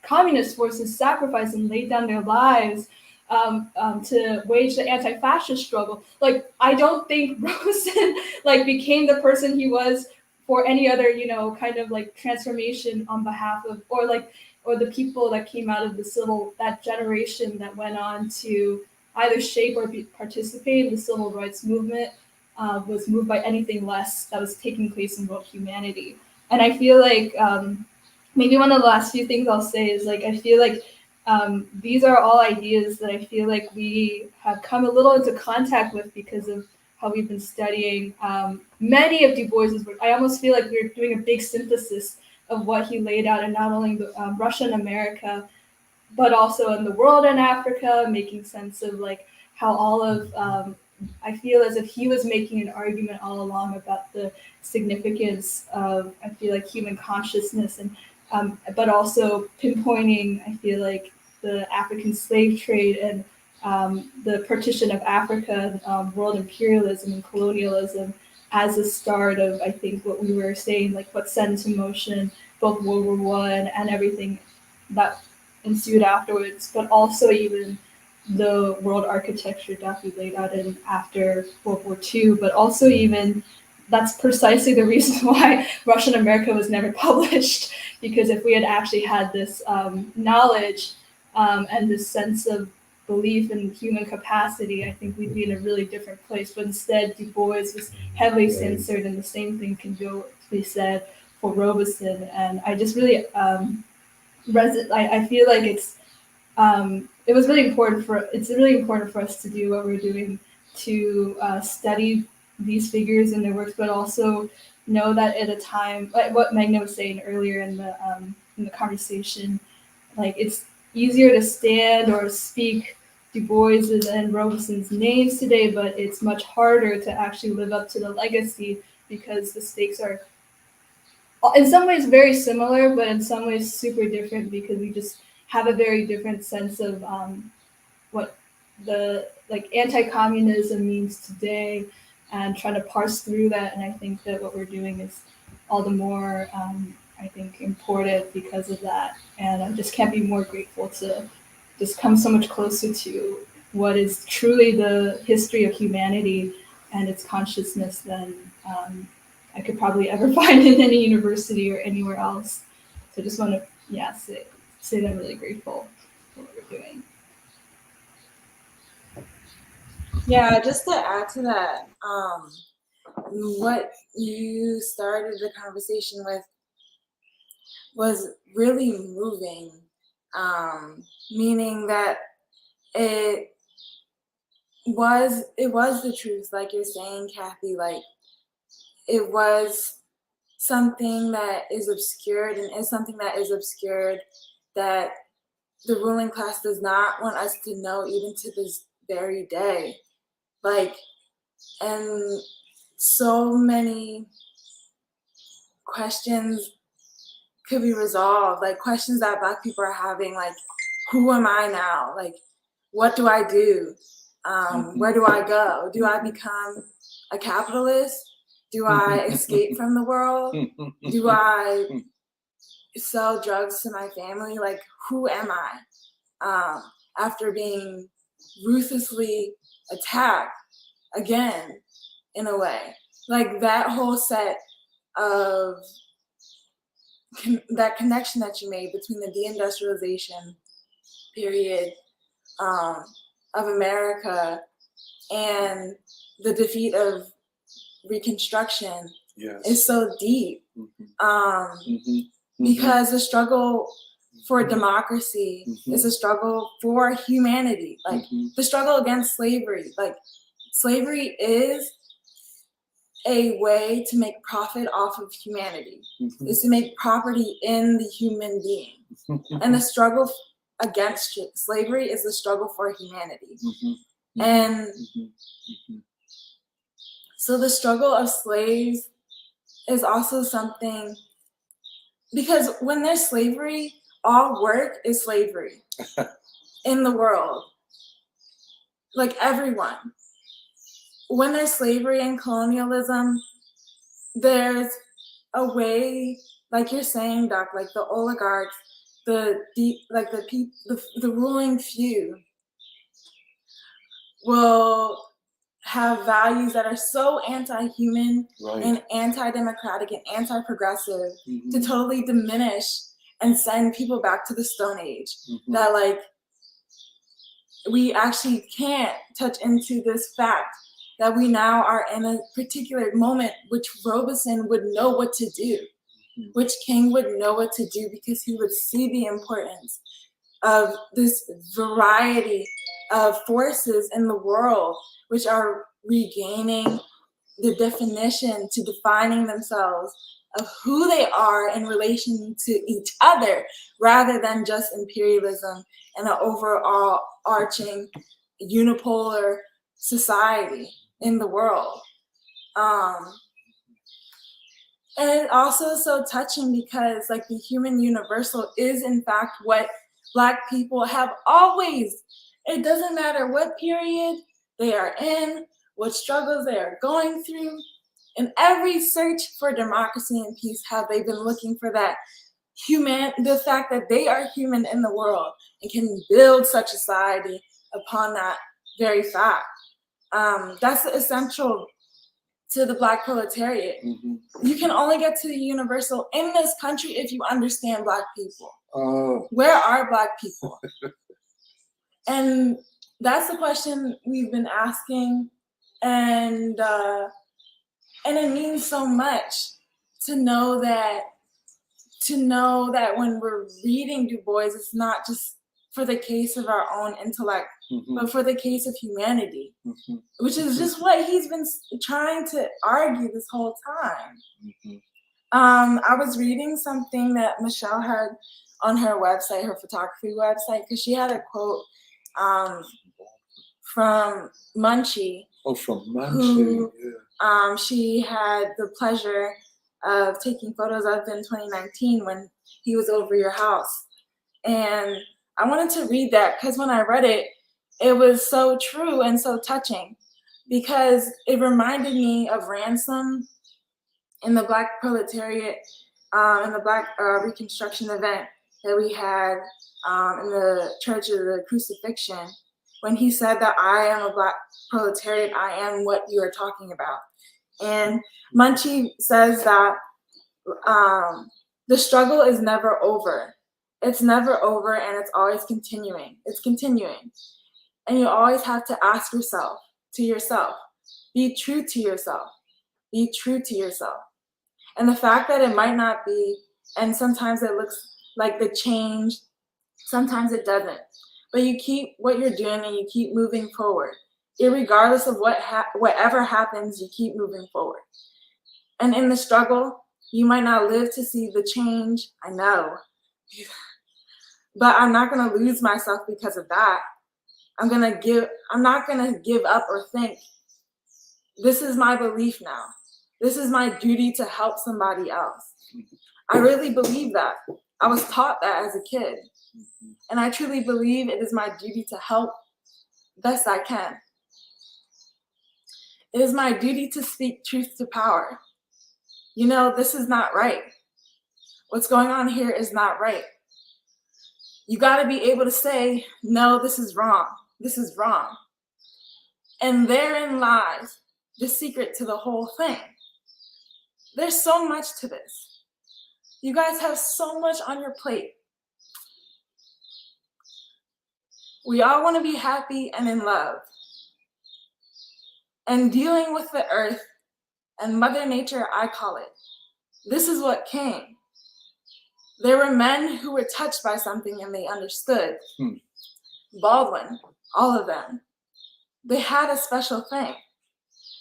[SPEAKER 10] communist forces sacrificed and laid down their lives to wage the anti-fascist struggle. Like, I don't think Robeson like became the person he was for any other, you know, kind of like transformation on behalf of, or the people that came out of that generation that went on to either shape or participate in the civil rights movement, was moved by anything less that was taking place in world humanity. And I feel like maybe one of the last few things I'll say is like, I feel like these are all ideas that I feel like we have come a little into contact with because of how we've been studying many of Du Bois's work. I almost feel like we're doing a big synthesis of what he laid out in not only Russia and America, but also in the world and Africa, making sense of like how all of, I feel as if he was making an argument all along about the significance of, I feel like, human consciousness, and but also pinpointing, I feel like, the African slave trade and the partition of Africa, world imperialism and colonialism as a start of, I think, what we were saying, like what set into motion both World War I and everything that ensued afterwards, but also even the world architecture that we laid out in after World War II, but also even that's precisely the reason why Russian America was never published, because if we had actually had this knowledge and this sense of belief in human capacity, I think we'd be in a really different place. But instead, Du Bois was heavily censored, and the same thing can be said for Robeson. And I just really, I feel like it's really important for us to do what we're doing, to study these figures and their works, but also know that at a time, like what Magna was saying earlier in the conversation, like it's easier to stand or speak Du Bois's and Robeson's names today, but it's much harder to actually live up to the legacy, because the stakes are in some ways very similar, but in some ways super different, because we just have a very different sense of what the like anti-communism means today, and trying to parse through that. And I think that what we're doing is all the more, I think, important because of that. And I just can't be more grateful to just come so much closer to what is truly the history of humanity and its consciousness than I could probably ever find in any university or anywhere else. So I just want to, say that I'm really grateful for what we're doing.
[SPEAKER 11] Yeah, just to add to that, what you started the conversation with was really moving, meaning that it was the truth, like you're saying, Kathy, like it was something that is obscured, and is something that is obscured that the ruling class does not want us to know even to this very day. Like, and so many questions could be resolved, like questions that Black people are having, like, who am I now? Like, what do I do? Where do I go? Do I become a capitalist? Do I escape from the world? Do I sell drugs to my family? Like, who am I? After being ruthlessly attacked again, in a way. Like, that whole set of that connection that you made between the de-industrialization period of America and the defeat of Reconstruction is so deep. Because the struggle for democracy is a struggle for humanity. Like, the struggle against slavery. Like, slavery is a way to make profit off of humanity. Is to make property in the human being. And the struggle against slavery is the struggle for humanity. And so the struggle of slaves is also something, because when there's slavery, all work is slavery in the world. Like everyone. When there's slavery and colonialism, there's a way, like you're saying, Doc, like the oligarchs, the ruling few will have values that are so anti-human and anti-democratic and anti-progressive to totally diminish and send people back to the Stone Age. That like we actually can't touch into this fact that we now are in a particular moment which Robeson would know what to do, which King would know what to do, because he would see the importance of this variety of forces in the world which are regaining the definition to defining themselves of who they are in relation to each other, rather than just imperialism and an overall arching unipolar society in the world. And it also so touching because like the human universal is in fact what Black people have always, it doesn't matter what period they are in, what struggles they are going through. In every search for democracy and peace, have they been looking for that the fact that they are human in the world and can build such a society upon that very fact. That's essential to the Black proletariat. You can only get to the universal in this country if you understand Black people. Where are Black people? And that's the question we've been asking, and it means so much to know that when we're reading Du Bois, it's not just for the case of our own intellect, but for the case of humanity, which is just what he's been trying to argue this whole time. I was reading something that Michelle had on her website, her photography website, because she had a quote from Munchie.
[SPEAKER 4] Oh, from Munchie,
[SPEAKER 11] who, she had the pleasure of taking photos of in 2019 when he was over your house. And I wanted to read that because when I read it, it was so true and so touching, because it reminded me of Ransom in the Black proletariat, in the Black Reconstruction event that we had in the Church of the Crucifixion, when he said that I am a Black proletariat, I am what you are talking about. And Munchie says that the struggle is never over. It's never over, and it's always continuing. It's continuing. And you always have to ask yourself, be true to yourself, be true to yourself. And the fact that it might not be, and sometimes it looks like the change, sometimes it doesn't. But you keep what you're doing and you keep moving forward. Irregardless of whatever happens, you keep moving forward. And in the struggle, you might not live to see the change, I know. But I'm not gonna lose myself because of that. I'm not gonna give up or think, this is my belief now. This is my duty to help somebody else. I really believe that. I was taught that as a kid. And I truly believe it is my duty to help best I can. It is my duty to speak truth to power. You know, this is not right. What's going on here is not right. You gotta be able to say, no, this is wrong. This is wrong. And therein lies the secret to the whole thing. There's so much to this. You guys have so much on your plate. We all want to be happy and in love. And dealing with the earth and Mother Nature, I call it. This is what came. There were men who were touched by something and they understood. Baldwin, all of them. They had a special thing.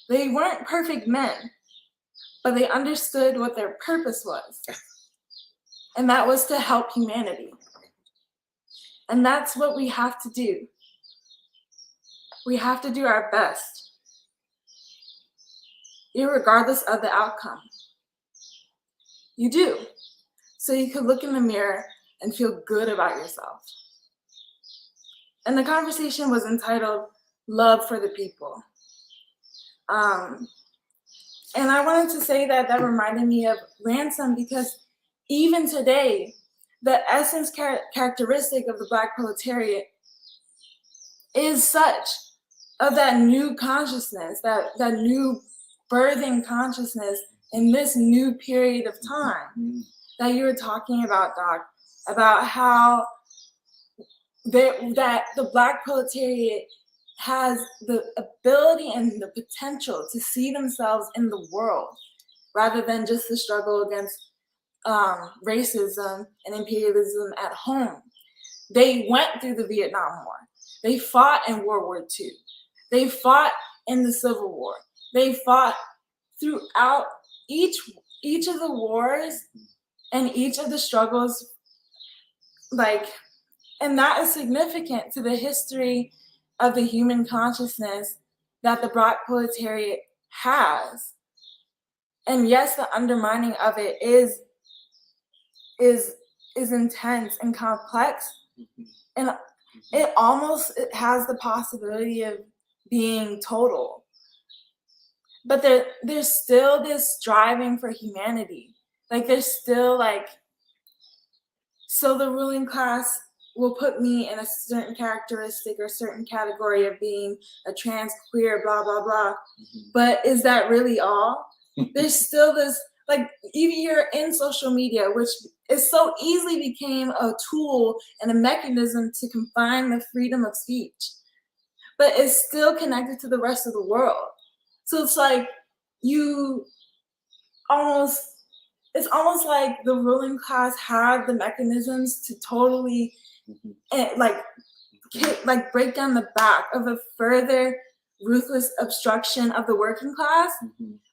[SPEAKER 11] They weren't perfect men, but they understood what their purpose was. And that was to help humanity. And that's what we have to do. we have to do our best, irregardless of the outcome. You do. So you could look in the mirror and feel good about yourself. And the conversation was entitled Love for the People. And I wanted to say that reminded me of Ransom, because even today, the essence characteristic of the Black proletariat is such, of that new consciousness, that new birthing consciousness in this new period of time that you were talking about, Doc, about how that the Black proletariat has the ability and the potential to see themselves in the world rather than just the struggle against racism and imperialism at home. They went through the Vietnam War. They fought in World War II. They fought in the Civil War. They fought throughout each of the wars and each of the struggles, and that is significant to the history of the human consciousness that the Black proletariat has. And yes, the undermining of it is intense and complex, and it has the possibility of being total. But there's still this striving for humanity. There's still so the ruling class will put me in a certain characteristic or certain category of being a trans, queer, blah, blah, blah. But is that really all? There's still this, even you're in social media, which is so easily became a tool and a mechanism to confine the freedom of speech, but it's still connected to the rest of the world. So it's it's almost like the ruling class had the mechanisms to totally break down the back of a further ruthless obstruction of the working class.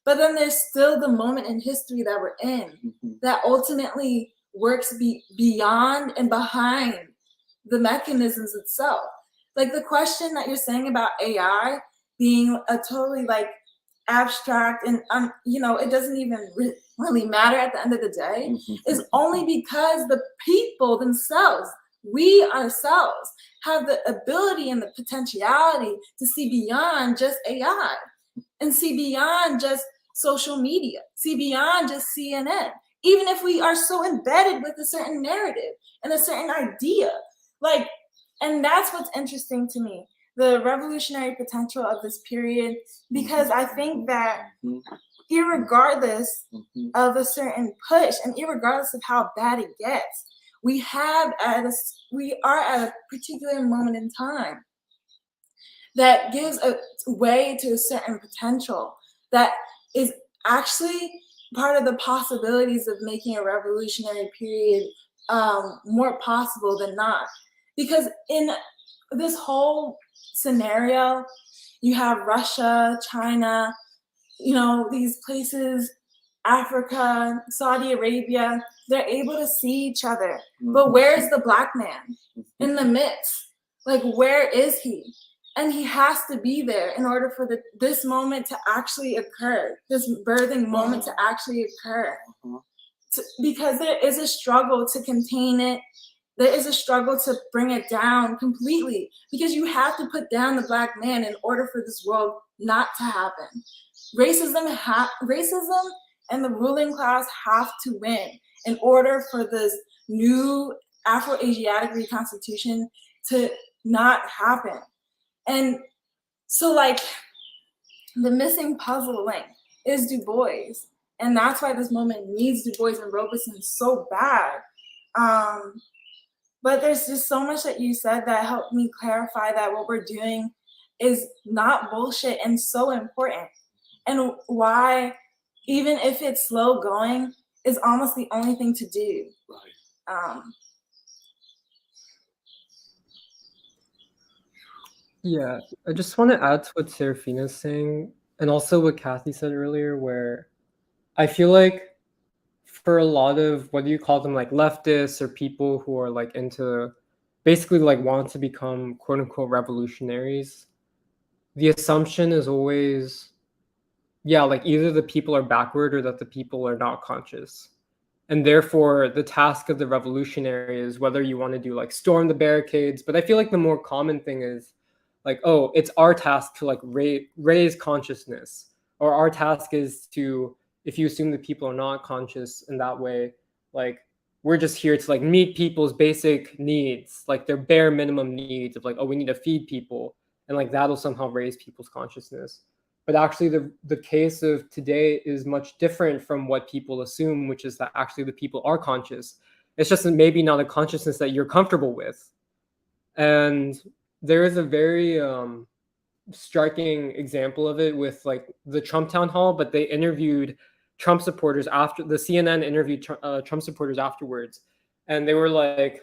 [SPEAKER 11] But then there's still the moment in history that we're in that ultimately works beyond and behind the mechanisms itself. The question that you're saying about AI being a totally abstract and it doesn't even really matter at the end of the day is only because the people themselves, we ourselves, have the ability and the potentiality to see beyond just AI and see beyond just social media, see beyond just CNN, even if we are so embedded with a certain narrative and a certain idea. And that's what's interesting to me, the revolutionary potential of this period, because I think that irregardless of a certain push and irregardless of how bad it gets, we are at a particular moment in time that gives a way to a certain potential that is actually part of the possibilities of making a revolutionary period more possible than not. Because in this whole scenario, you have Russia, China, these places, Africa, Saudi Arabia, they're able to see each other. But where's the Black man in the midst? Where is he? And he has to be there in order for this moment to actually occur, this birthing moment to actually occur. Because there is a struggle to contain it. There is a struggle to bring it down completely, because you have to put down the Black man in order for this world not to happen. Racism and the ruling class have to win in order for this new Afro-Asiatic Reconstitution to not happen. And so the missing puzzle link is Du Bois. And that's why this moment needs Du Bois and Robeson so bad. But there's just so much that you said that helped me clarify that what we're doing is not bullshit and so important. And why, even if it's slow going, is almost the only thing to do.
[SPEAKER 1] Yeah, I just want to add to what Serafina's saying, and also what Kathy said earlier, where I feel like for a lot of, what do you call them, leftists or people who are into, basically want to become quote unquote revolutionaries, the assumption is always, yeah, like either the people are backward or that the people are not conscious. And therefore, the task of the revolutionary is whether you want to do like storm the barricades. But I feel like the more common thing is like, oh, it's our task to like raise consciousness, or our task is to, if you assume that people are not conscious in that way, like we're just here to like meet people's basic needs, like their bare minimum needs of like, oh, we need to feed people, and like that'll somehow raise people's consciousness. But actually, the case of today is much different from what people assume, which is that actually the people are conscious. It's just maybe not a consciousness that you're comfortable with. And there is a very striking example of it with like the Trump town hall, but they interviewed Trump supporters after the CNN interviewed Trump supporters afterwards, and they were like,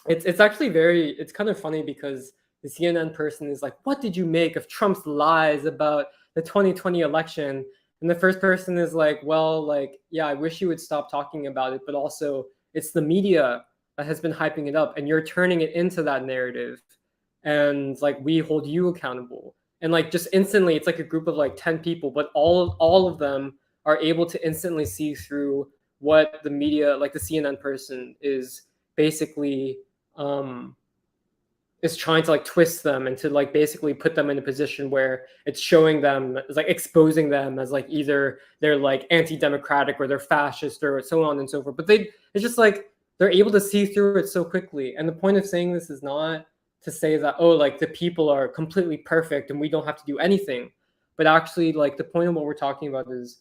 [SPEAKER 1] it's actually it's kind of funny because the CNN person is like, what did you make of Trump's lies about the 2020 election? And the first person is like, well, like, yeah, I wish you would stop talking about it, but also it's the media that has been hyping it up and you're turning it into that narrative. And like, we hold you accountable. And like, just instantly, it's like a group of like 10 people, but all of them are able to instantly see through what the media, like the CNN person, is basically is trying to like twist them and to like basically put them in a position where it's showing them, it's like exposing them as like either they're like anti-democratic or they're fascist or so on and so forth. But it's just like they're able to see through it so quickly. And the point of saying this is not to say that, oh, like the people are completely perfect and we don't have to do anything. But actually, like the point of what we're talking about is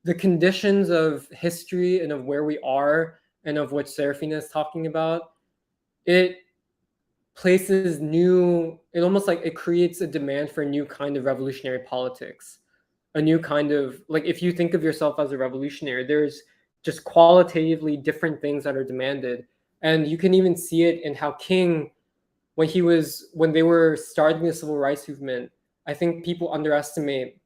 [SPEAKER 1] the conditions of history and of where we are and of what Serafina is talking about. It places it almost like it creates a demand for a new kind of revolutionary politics, a new kind of, like, if you think of yourself as a revolutionary, there's just qualitatively different things that are demanded. And you can even see it in how King, when they were starting the civil rights movement, I think people underestimate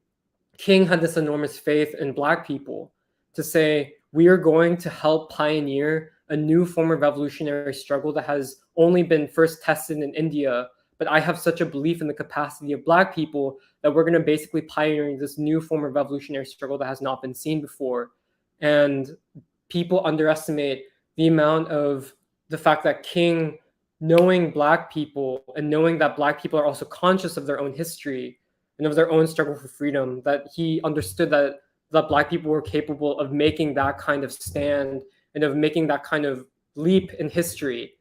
[SPEAKER 1] King had this enormous faith in Black people to say, we are going to help pioneer a new form of revolutionary struggle that has only been first tested in India. But I have such a belief in the capacity of Black people that we're going to basically pioneer this new form of revolutionary struggle that has not been seen before. And people underestimate the amount of the fact that King, knowing Black people and knowing that Black people are also conscious of their own history and of their own struggle for freedom, that he understood that Black people were capable of making that kind of stand and of making that kind of leap in history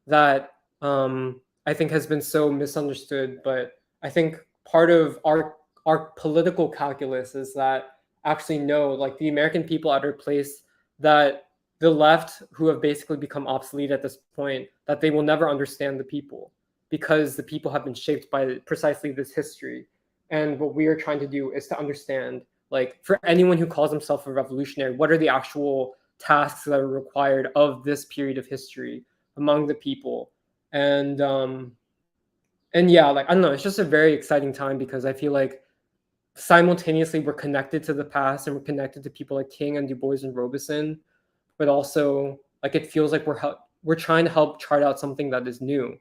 [SPEAKER 1] that I think has been so misunderstood. But I think part of our political calculus is that actually, no, like the American people are at a place that the left, who have basically become obsolete at this point, that they will never understand the people because the people have been shaped by precisely this history. And what we are trying to do is to understand, like, for anyone who calls himself a revolutionary, what are the actual tasks that are required of this period of history among the people? And yeah, like, I don't know, it's just a very exciting time because I feel like simultaneously we're connected to the past and we're connected to people like King and Du Bois and Robeson, but also like it feels like we're trying to help chart out something that is new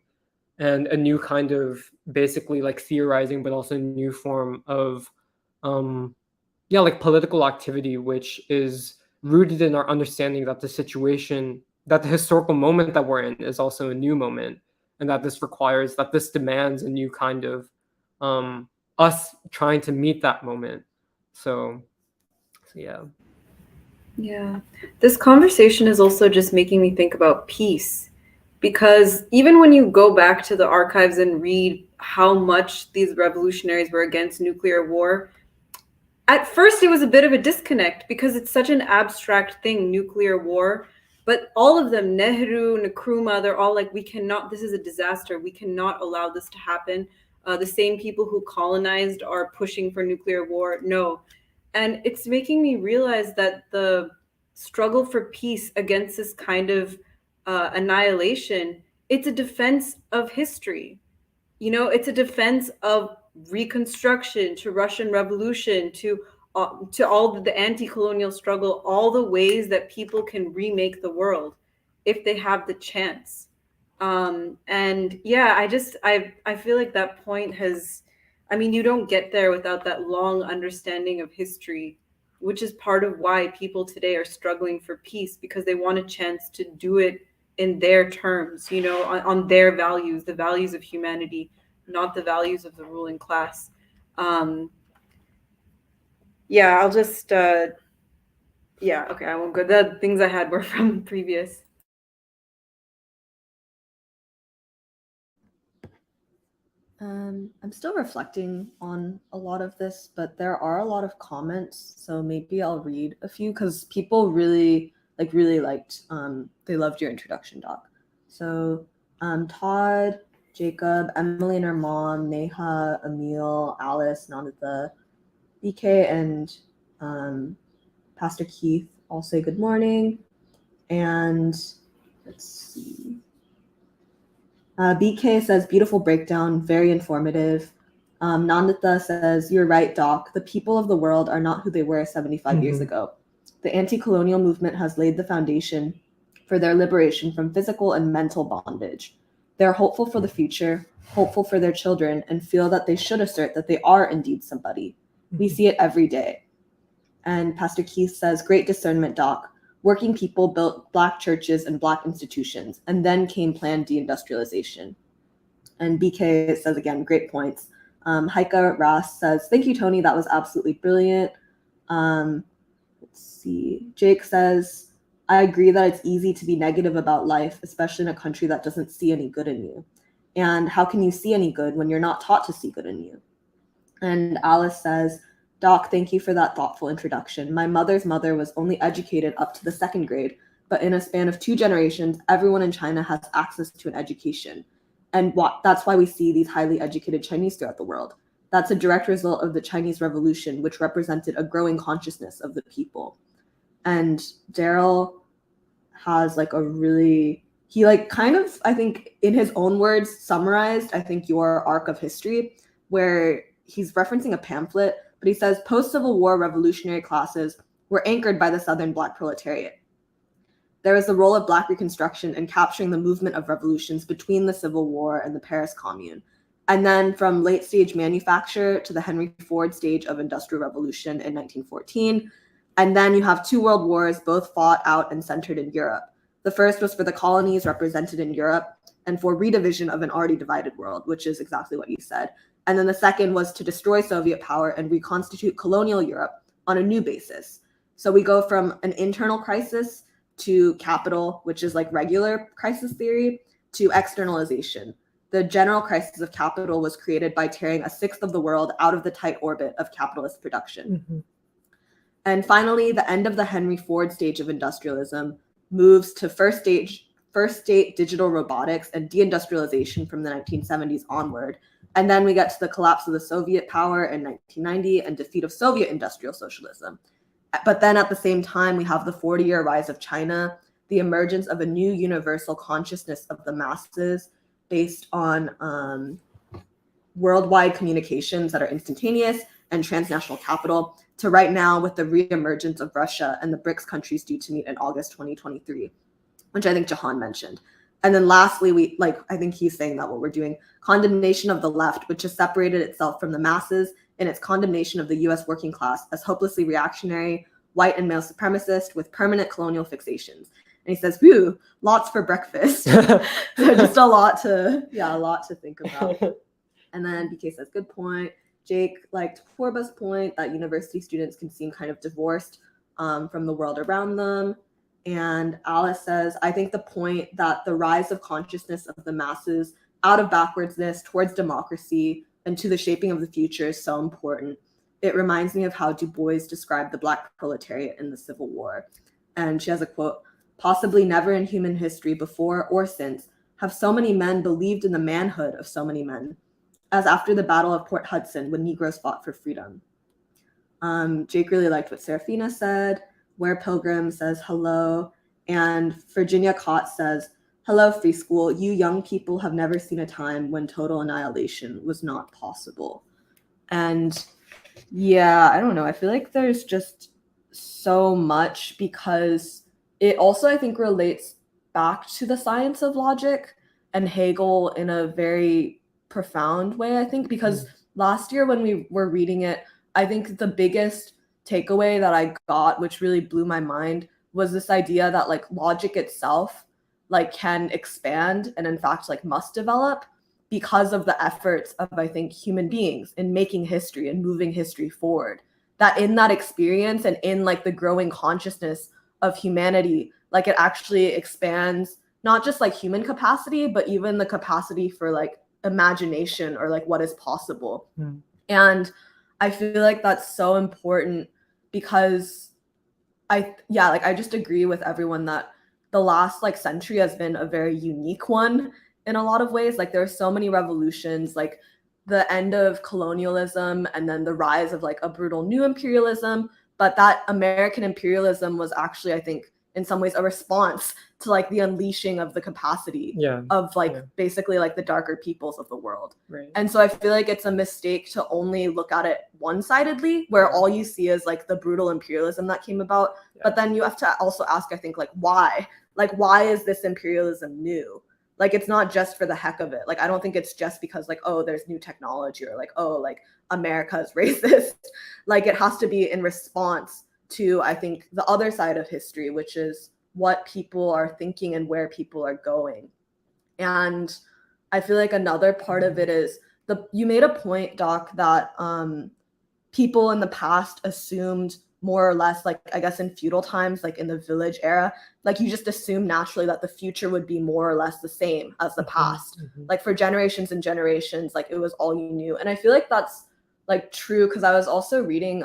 [SPEAKER 1] and a new kind of basically like theorizing, but also a new form of like political activity, which is rooted in our understanding that the situation, that the historical moment that we're in is also a new moment, and that this demands a new kind of us trying to meet that moment. So yeah.
[SPEAKER 2] Yeah. This conversation is also just making me think about peace, because even when you go back to the archives and read how much these revolutionaries were against nuclear war, at first it was a bit of a disconnect because it's such an abstract thing, nuclear war. But all of them, Nehru, Nkrumah, they're all like, this is a disaster. We cannot allow this to happen. The same people who colonized are pushing for nuclear war. No. And it's making me realize that the struggle for peace against this kind of annihilation, it's a defense of history. You know, it's a defense of Reconstruction, to Russian Revolution, to all the anti-colonial struggle, all the ways that people can remake the world if they have the chance. And yeah, I feel like that point has I mean, you don't get there without that long understanding of history, which is part of why people today are struggling for peace, because they want a chance to do it in their terms, you know, on their values, the values of humanity, not the values of the ruling class. Yeah, I'll just, yeah, okay, I won't go. The things I had were from previous.
[SPEAKER 12] I'm still reflecting on a lot of this, but there are a lot of comments, so maybe I'll read a few because people really liked, they loved your introduction, Doc. So Todd, Jacob, Emily and her mom, Neha, Emil, Alice, Nanitha, BK, and Pastor Keith all say good morning. And let's see. BK says, beautiful breakdown, very informative. Nandita says, you're right, Doc. The people of the world are not who they were 75 years ago. The anti-colonial movement has laid the foundation for their liberation from physical and mental bondage. They're hopeful for the future, hopeful for their children, and feel that they should assert that they are indeed somebody. We see it every day. And Pastor Keith says, great discernment, Doc. Working people built Black churches and Black institutions, and then came planned de-industrialization. And BK says, again, great points. Heike Ras says, thank you, Tony. That was absolutely brilliant. Let's see. Jake says, I agree that it's easy to be negative about life, especially in a country that doesn't see any good in you. And how can you see any good when you're not taught to see good in you? And Alice says, Doc, thank you for that thoughtful introduction. My mother's mother was only educated up to the 2nd grade, but in a span of 2 generations, everyone in China has access to an education. And that's why we see these highly educated Chinese throughout the world. That's a direct result of the Chinese Revolution, which represented a growing consciousness of the people. And Daryl has like a really, he like kind of, I think in his own words, summarized, I think, your arc of history, where he's referencing a pamphlet, but he says post-Civil War revolutionary classes were anchored by the Southern Black proletariat. There was the role of Black Reconstruction in capturing the movement of revolutions between the Civil War and the Paris Commune. And then from late stage manufacture to the Henry Ford stage of Industrial Revolution in 1914. And then you have 2 world wars, both fought out and centered in Europe. The first was for the colonies represented in Europe and for redivision of an already divided world, which is exactly what you said. And then the second was to destroy Soviet power and reconstitute colonial Europe on a new basis. So we go from an internal crisis to capital, which is like regular crisis theory, to externalization. The general crisis of capital was created by tearing 1/6 of the world out of the tight orbit of capitalist production. And finally, the end of the Henry Ford stage of industrialism moves to first state digital robotics and deindustrialization from the 1970s onward. And then we get to the collapse of the Soviet power in 1990 and defeat of Soviet industrial socialism. But then at the same time, we have the 40-year rise of China, the emergence of a new universal consciousness of the masses based on worldwide communications that are instantaneous and transnational capital, to right now with the reemergence of Russia and the BRICS countries due to meet in August 2023, which I think Jahan mentioned. And then lastly, I think he's saying that what we're doing, condemnation of the left, which has separated itself from the masses in its condemnation of the US working class as hopelessly reactionary, white and male supremacist with permanent colonial fixations. And he says, whew, lots for breakfast. So just a lot to think about. And then BK says, good point. Jake liked Forba's point that university students can seem kind of divorced from the world around them. And Alice says, I think the point that the rise of consciousness of the masses out of backwardsness towards democracy and to the shaping of the future is so important. It reminds me of how Du Bois described the Black proletariat in the Civil War. And she has a quote, possibly never in human history before or since have so many men believed in the manhood of so many men, as after the Battle of Port Hudson when Negroes fought for freedom. Jake really liked what Serafina said. Where Pilgrim says hello. And Virginia Cott says, hello, Free School. You young people have never seen a time when total annihilation was not possible. And yeah, I don't know. I feel like there's just so much because it also, I think, relates back to the science of logic and Hegel in a very profound way, I think, because last year when we were reading it, I think the biggest takeaway that I got, which really blew my mind, was this idea that like logic itself like can expand and in fact like must develop because of the efforts of, I think, human beings in making history and moving history forward. That in that experience and in like the growing consciousness of humanity, like it actually expands not just like human capacity, but even the capacity for like imagination or like what is possible. And I feel like that's so important because I just agree with everyone that the last like century has been a very unique one in a lot of ways. Like there are so many revolutions, like the end of colonialism and then the rise of like a brutal new imperialism. But that American imperialism was actually, I think, in some ways a response to like the unleashing of the capacity of like basically like the darker peoples of the world.
[SPEAKER 1] Right.
[SPEAKER 12] And so I feel like it's a mistake to only look at it one-sidedly, where all you see is like the brutal imperialism that came about. But then you have to also ask, I think, like why? Like why is this imperialism new? Like it's not just for the heck of it. Like I don't think it's just because like, oh, there's new technology or like, oh, like America is racist. Like it has to be in response to, I think, the other side of history, which is what people are thinking and where people are going. And I feel like another part of it is you made a point, Doc, that people in the past assumed more or less, like I guess in feudal times, like in the village era, like you just assume naturally that the future would be more or less the same as the past. Like for generations and generations, like it was all you knew. And I feel like that's like true because I was also reading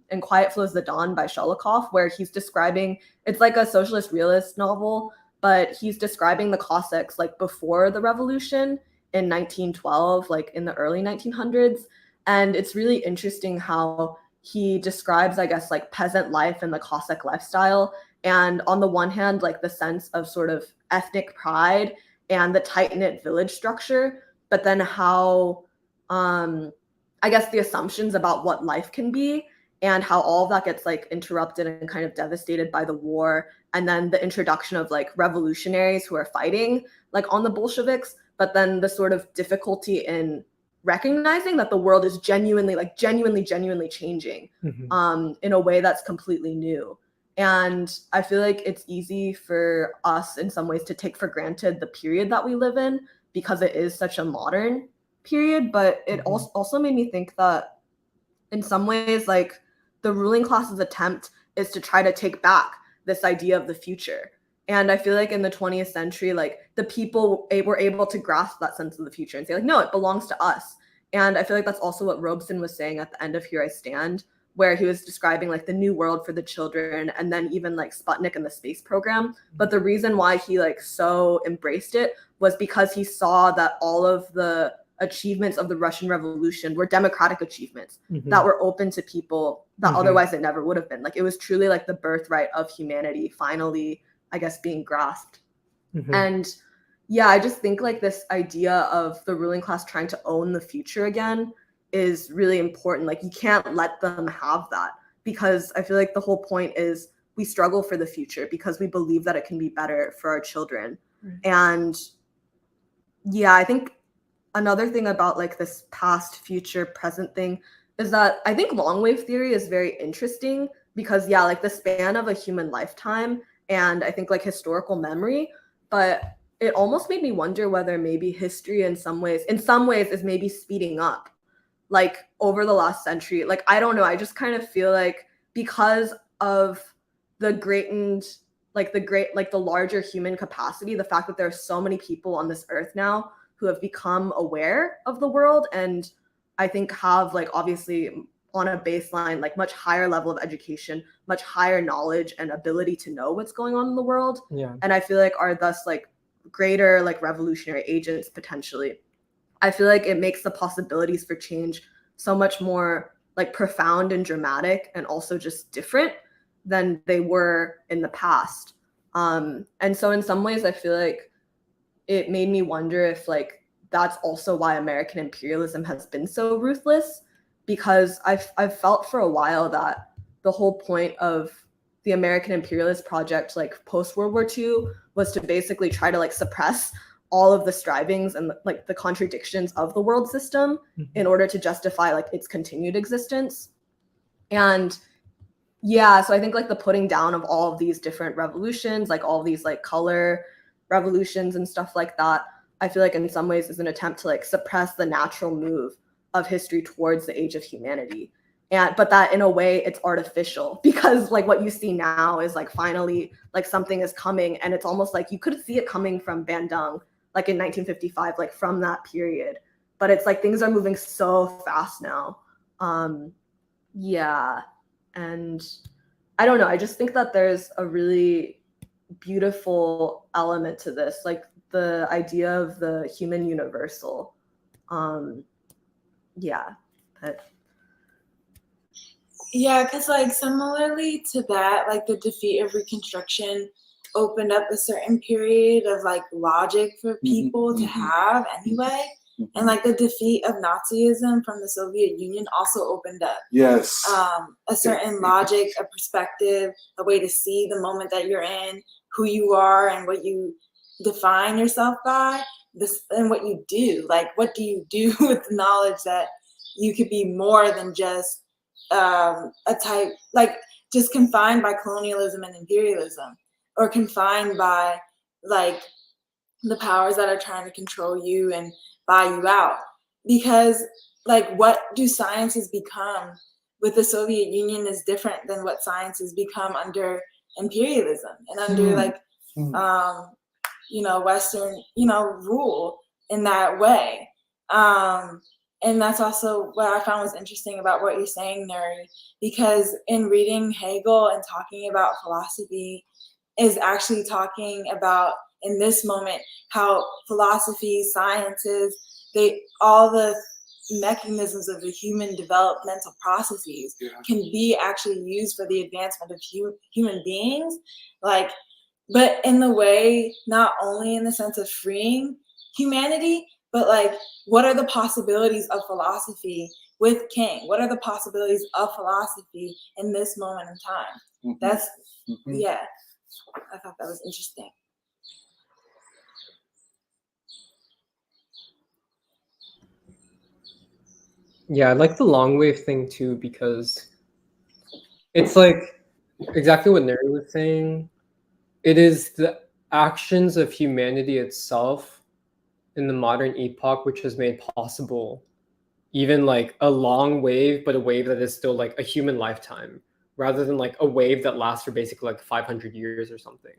[SPEAKER 12] In Quiet Flows the Dawn by Sholokov, where he's describing, it's like a socialist realist novel, but he's describing the Cossacks like before the revolution in 1912, like in the early 1900s. And it's really interesting how he describes, I guess, like peasant life and the Cossack lifestyle. And on the one hand, like the sense of sort of ethnic pride and the tight-knit village structure, but then how, I guess, the assumptions about what life can be and how all of that gets like interrupted and kind of devastated by the war. And then the introduction of like revolutionaries who are fighting like on the Bolsheviks, but then the sort of difficulty in recognizing that the world is genuinely changing in a way that's completely new. And I feel like it's easy for us in some ways to take for granted the period that we live in because it is such a modern period, but it also made me think that in some ways, like the ruling class's attempt is to try to take back this idea of the future. And I feel like in the 20th century, like the people were able to grasp that sense of the future and say like, no, it belongs to us. And I feel like that's also what Robeson was saying at the end of Here I Stand, where he was describing like the new world for the children and then even like Sputnik and the space program. But the reason why he like so embraced it was because he saw that all of the achievements of the Russian Revolution were democratic achievements that were open to people that otherwise it never would have been. Like it was truly like the birthright of humanity finally, I guess, being grasped. And yeah, I just think like this idea of the ruling class trying to own the future again is really important. Like you can't let them have that because I feel like the whole point is we struggle for the future because we believe that it can be better for our children. And yeah, I think another thing about like this past, future, present thing is that I think long wave theory is very interesting because yeah, like the span of a human lifetime and I think like historical memory, but it almost made me wonder whether maybe history in some ways is maybe speeding up like over the last century. Like, I don't know. I just kind of feel like because of the the larger human capacity, the fact that there are so many people on this earth now who have become aware of the world and I think have like obviously on a baseline, like much higher level of education, much higher knowledge and ability to know what's going on in the world. And I feel like are thus like greater like revolutionary agents potentially. I feel like it makes the possibilities for change so much more like profound and dramatic and also just different than they were in the past. And so in some ways I feel like it made me wonder if like that's also why American imperialism has been so ruthless, because I've felt for a while that the whole point of the American imperialist project like post World War II was to basically try to like suppress all of the strivings and like the contradictions of the world system in order to justify like its continued existence. And yeah, so I think like the putting down of all of these different revolutions, like all of these like color revolutions and stuff like that, I feel like in some ways is an attempt to like suppress the natural move of history towards the age of humanity. But that in a way it's artificial, because like what you see now is like finally like something is coming, and it's almost like you could see it coming from Bandung, like in 1955, like from that period. But it's like things are moving so fast now. Yeah. And I don't know, I just think that there's a really beautiful element to this, like the idea of the human universal. Yeah. But
[SPEAKER 11] Yeah, because like similarly to that, like the defeat of Reconstruction opened up a certain period of like logic for people to have anyway. And like the defeat of Nazism from the Soviet Union also opened up a certain logic, a perspective, a way to see the moment that you're in, who you are and what you define yourself by, this and what you do. Like, what do you do with the knowledge that you could be more than just a type, like just confined by colonialism and imperialism, or confined by like the powers that are trying to control you and buy you out. Because like what do sciences become with the Soviet Union is different than what science has become under imperialism and under like Western rule in that way. And that's also what I found was interesting about what you're saying, Nuri, because in reading Hegel and talking about philosophy is actually talking about in this moment how philosophy, sciences, all the mechanisms of the human developmental processes can be actually used for the advancement of human beings, like, but in the way not only in the sense of freeing humanity, but like what are the possibilities of philosophy with King? What are the possibilities of philosophy in this moment in time? That's yeah, I thought that was interesting.
[SPEAKER 1] Yeah, I like the long wave thing too, because it's like exactly what Neri was saying. It is the actions of humanity itself in the modern epoch which has made possible even like a long wave, but a wave that is still like a human lifetime, rather than like a wave that lasts for basically like 500 years or something.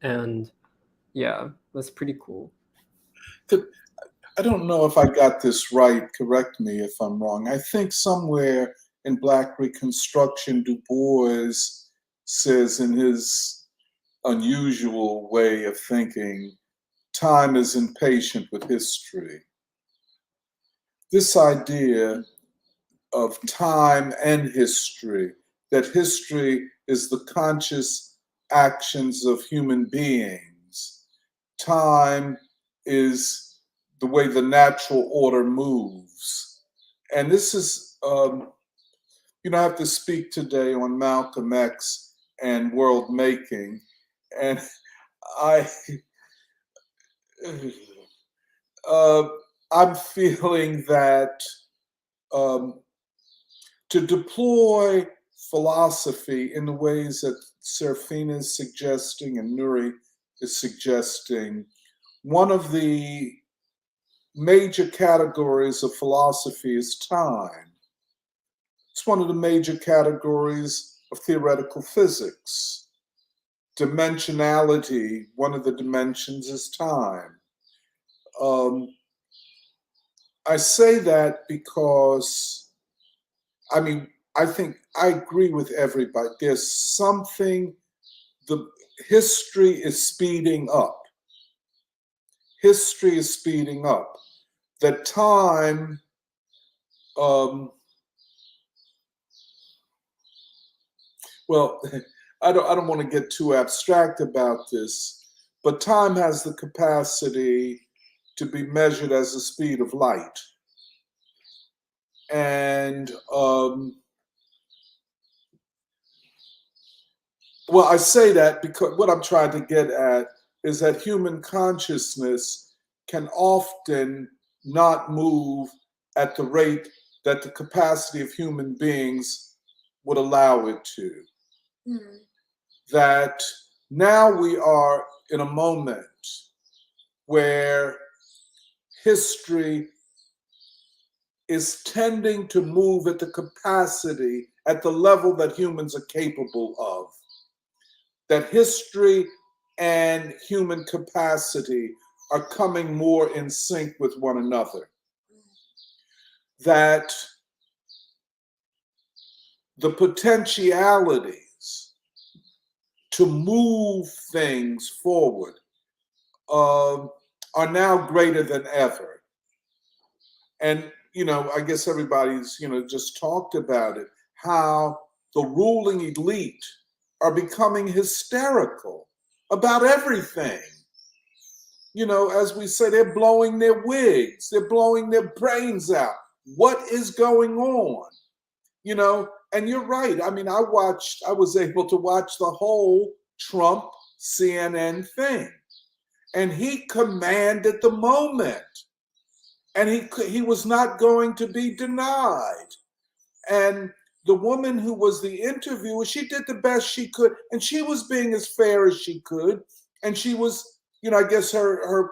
[SPEAKER 1] And yeah, that's pretty cool.
[SPEAKER 4] I don't know if I got this right. Correct me if I'm wrong. I think somewhere in Black Reconstruction, Du Bois says in his unusual way of thinking, time is impatient with history. This idea of time and history, that history is the conscious actions of human beings. Time is the way the natural order moves. And this is, I have to speak today on Malcolm X and world making. And I'm feeling that to deploy philosophy in the ways that Serafina is suggesting and Nuri is suggesting, one of the major categories of philosophy is time. It's one of the major categories of theoretical physics. Dimensionality, one of the dimensions is time. I say that because, I think I agree with everybody. There's something, the history is speeding up. History is speeding up. That time, well, I don't want to get too abstract about this, but time has the capacity to be measured as the speed of light. And well, I say that because what I'm trying to get at is that human consciousness can often not move at the rate that the capacity of human beings would allow it to.
[SPEAKER 11] Mm.
[SPEAKER 4] That now we are in a moment where history is tending to move at the capacity, at the level that humans are capable of. That history and human capacity are coming more in sync with one another. That the potentialities to move things forward are now greater than ever. And, I guess everybody's, just talked about it, how the ruling elite are becoming hysterical about everything. As we say, they're blowing their wigs, they're blowing their brains out. What is going on? And you're right. I mean, I was able to watch the whole Trump CNN thing. And he commanded the moment. And he was not going to be denied. And the woman who was the interviewer, she did the best she could. And she was being as fair as she could. And she was, I guess her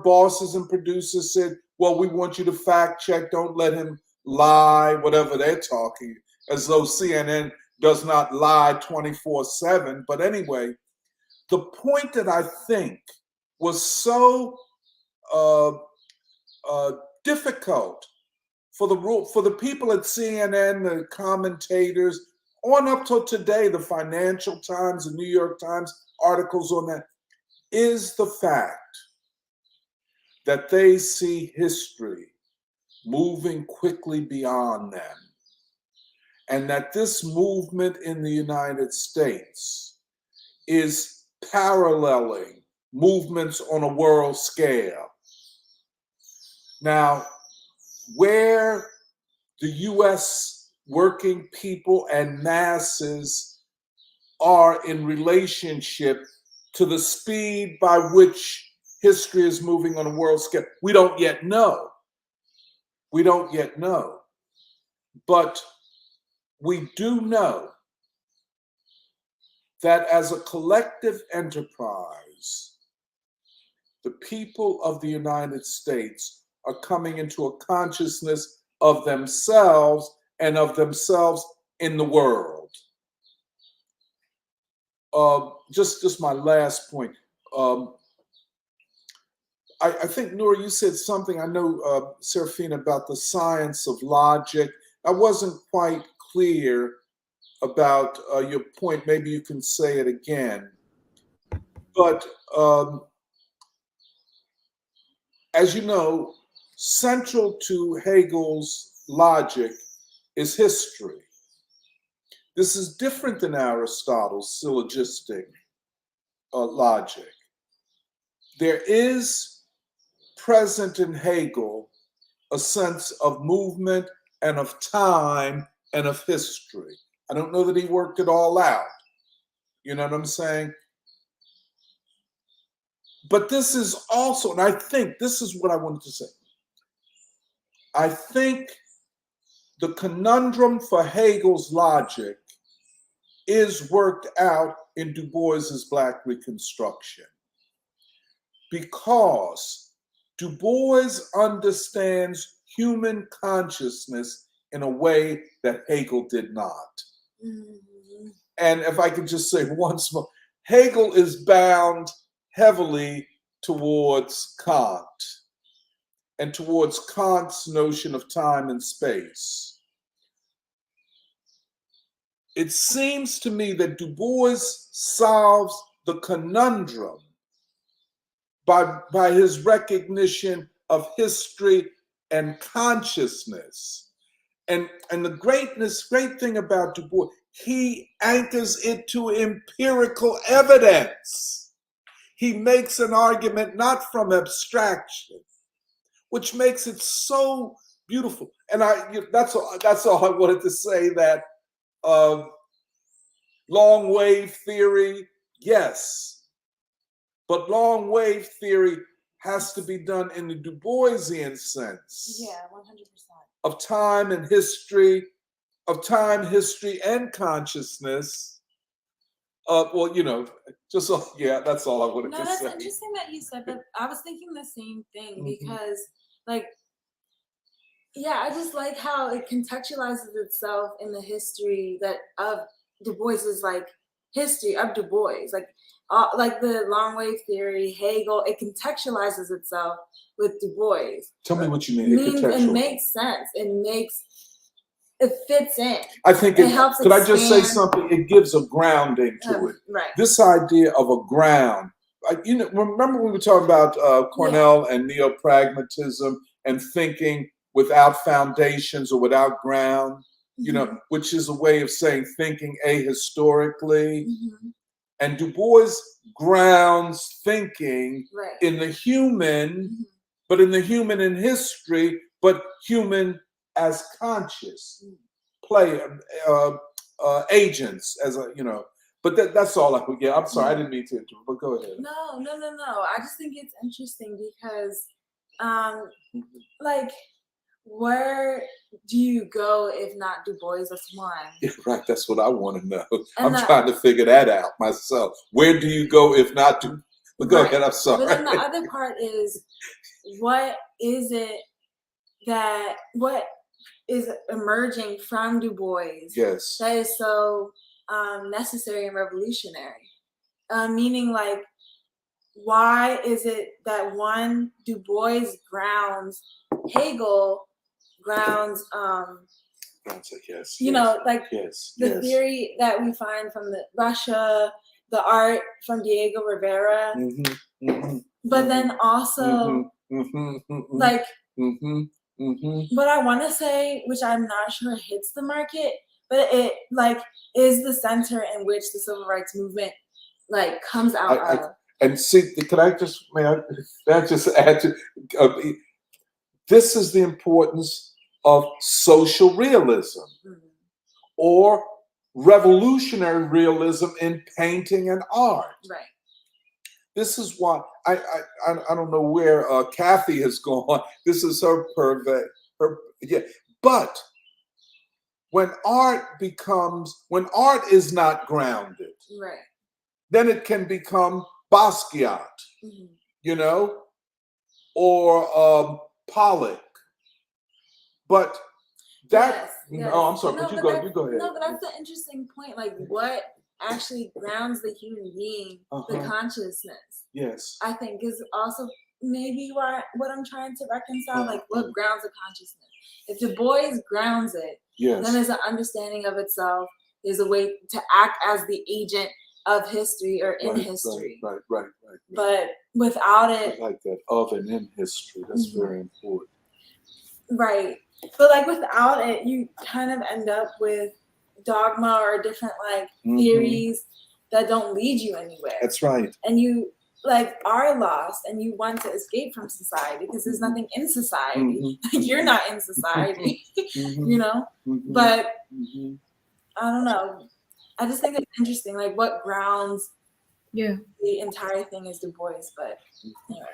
[SPEAKER 4] bosses and producers said, well, we want you to fact check. Don't let him lie, whatever they're talking, as though CNN does not lie 24/7. But anyway, the point that I think was so difficult for the people at CNN, the commentators, on up till today, the Financial Times, the New York Times articles on that, is the fact that they see history moving quickly beyond them. And that this movement in the United States is paralleling movements on a world scale. Now, where the US working people and masses are in relationship to the speed by which history is moving on a world scale, we don't yet know. We don't yet know. But we do know that as a collective enterprise, the people of the United States are coming into a consciousness of themselves and of themselves in the world. Just my last point. I think, Noura, you said something, I know, Serafina, about the science of logic. I wasn't quite clear about your point. Maybe you can say it again. But as you know, central to Hegel's logic is history. This is different than Aristotle's syllogistic logic. There is present in Hegel a sense of movement and of time and of history. I don't know that he worked it all out. You know what I'm saying? But this is also, and I think this is what I wanted to say. I think the conundrum for Hegel's logic is worked out in Du Bois's Black Reconstruction, because Du Bois understands human consciousness in a way that Hegel did not. Mm-hmm. And if I could just say once more, Hegel is bound heavily towards Kant and towards Kant's notion of time and space. It seems to me that Du Bois solves the conundrum by his recognition of history and consciousness. And the great thing about Du Bois, he anchors it to empirical evidence. He makes an argument not from abstraction, which makes it so beautiful. And that's all I wanted to say, that long wave theory, yes, But long wave theory has to be done in the Du Boisian sense.
[SPEAKER 11] Yeah, 100%.
[SPEAKER 4] Of time, history, and consciousness. Well, just that's all I wanted
[SPEAKER 11] No,
[SPEAKER 4] to
[SPEAKER 11] that's
[SPEAKER 4] say.
[SPEAKER 11] interesting that you said that. I was thinking the same thing
[SPEAKER 4] Mhm.
[SPEAKER 11] because, like, I just like how it contextualizes itself in the history of Du Bois's history of Du Bois, like the long wave theory, Hegel. It contextualizes itself with Du Bois.
[SPEAKER 4] Tell me what you mean.
[SPEAKER 11] It makes sense. It fits in.
[SPEAKER 4] I think
[SPEAKER 11] it helps.
[SPEAKER 4] Could I just say something? It gives a grounding to it.
[SPEAKER 11] Right.
[SPEAKER 4] This idea of a ground. Remember we were talking about Cornell and neo-pragmatism and thinking without foundations or without ground, which is a way of saying thinking ahistorically.
[SPEAKER 11] Mm-hmm.
[SPEAKER 4] And Du Bois grounds thinking in the human, but in the human in history, but human as conscious agents, But that's all I could get. I'm sorry, I didn't mean to interrupt, but go ahead.
[SPEAKER 11] No. I just think it's interesting because, where do you go if not Du Bois as one?
[SPEAKER 4] Yeah, right. That's what I want to know. I'm trying to figure that out myself. Where do you go if not Du? But go ahead. I'm sorry.
[SPEAKER 11] But then the other part is, what is emerging from Du Bois?
[SPEAKER 4] Yes.
[SPEAKER 11] That is so necessary and revolutionary. Meaning, why is it that one Du Bois grounds Hegel, grounds
[SPEAKER 4] yes,
[SPEAKER 11] the theory that we find from Russia, the art from Diego Rivera, but then also what I want to say, which I'm not sure hits the market, but it is the center in which the civil rights movement comes out of.
[SPEAKER 4] And see, may I just add to this is the importance of social realism or revolutionary realism in painting and art.
[SPEAKER 11] Right.
[SPEAKER 4] This is why I don't know where Kathy has gone. This is her purvey. But when art is not grounded, then it can become Basquiat, or Pollock. But that I'm sorry, but you go ahead.
[SPEAKER 11] No, but that's the interesting point. What actually grounds the human being, the consciousness.
[SPEAKER 4] Yes.
[SPEAKER 11] I think is also maybe what I'm trying to reconcile, what grounds the consciousness. If Du Bois grounds it, then there's an understanding of itself. There's a way to act as the agent of history or in history.
[SPEAKER 4] Right.
[SPEAKER 11] But without it,
[SPEAKER 4] I like that, of and in history. That's very important.
[SPEAKER 11] Right. But without it, you kind of end up with dogma or different theories that don't lead you anywhere.
[SPEAKER 4] That's right.
[SPEAKER 11] And you are lost and you want to escape from society because there's nothing in society. You're not in society, But I don't know. I just think it's interesting, what grounds the entire thing is Du Bois, but anyway.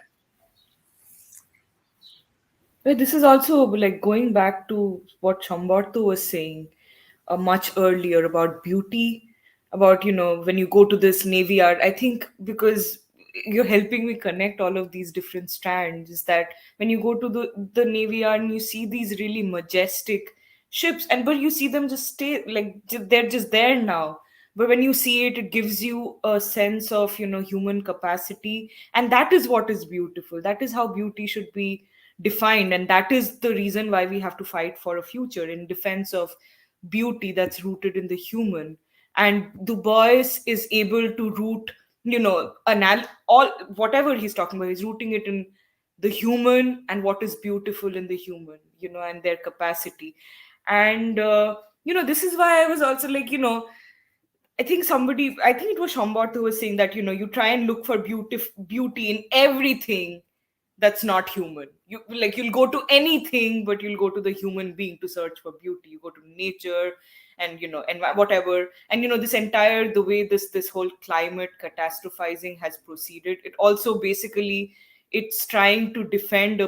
[SPEAKER 3] But this is also going back to what Chamborto was saying much earlier about beauty, about when you go to this Navy art. I think because you're helping me connect all of these different strands, is that when you go to the Navy art and you see these really majestic ships, but you see them just stay they're just there now. But when you see it, it gives you a sense of human capacity, and that is what is beautiful. That is how beauty should be defined, and that is the reason why we have to fight for a future in defense of beauty that's rooted in the human. And Du Bois is able to root all whatever he's talking about, he's rooting it in the human and what is beautiful in the human, and their capacity. And this is why I was also I think it was Shambhat who was saying that you try and look for beauty in everything, that's not human. You'll go to anything, but you'll go to the human being to search for beauty. You go to nature and and whatever. And this entire, the way this whole climate catastrophizing has proceeded, it also basically, it's trying to defend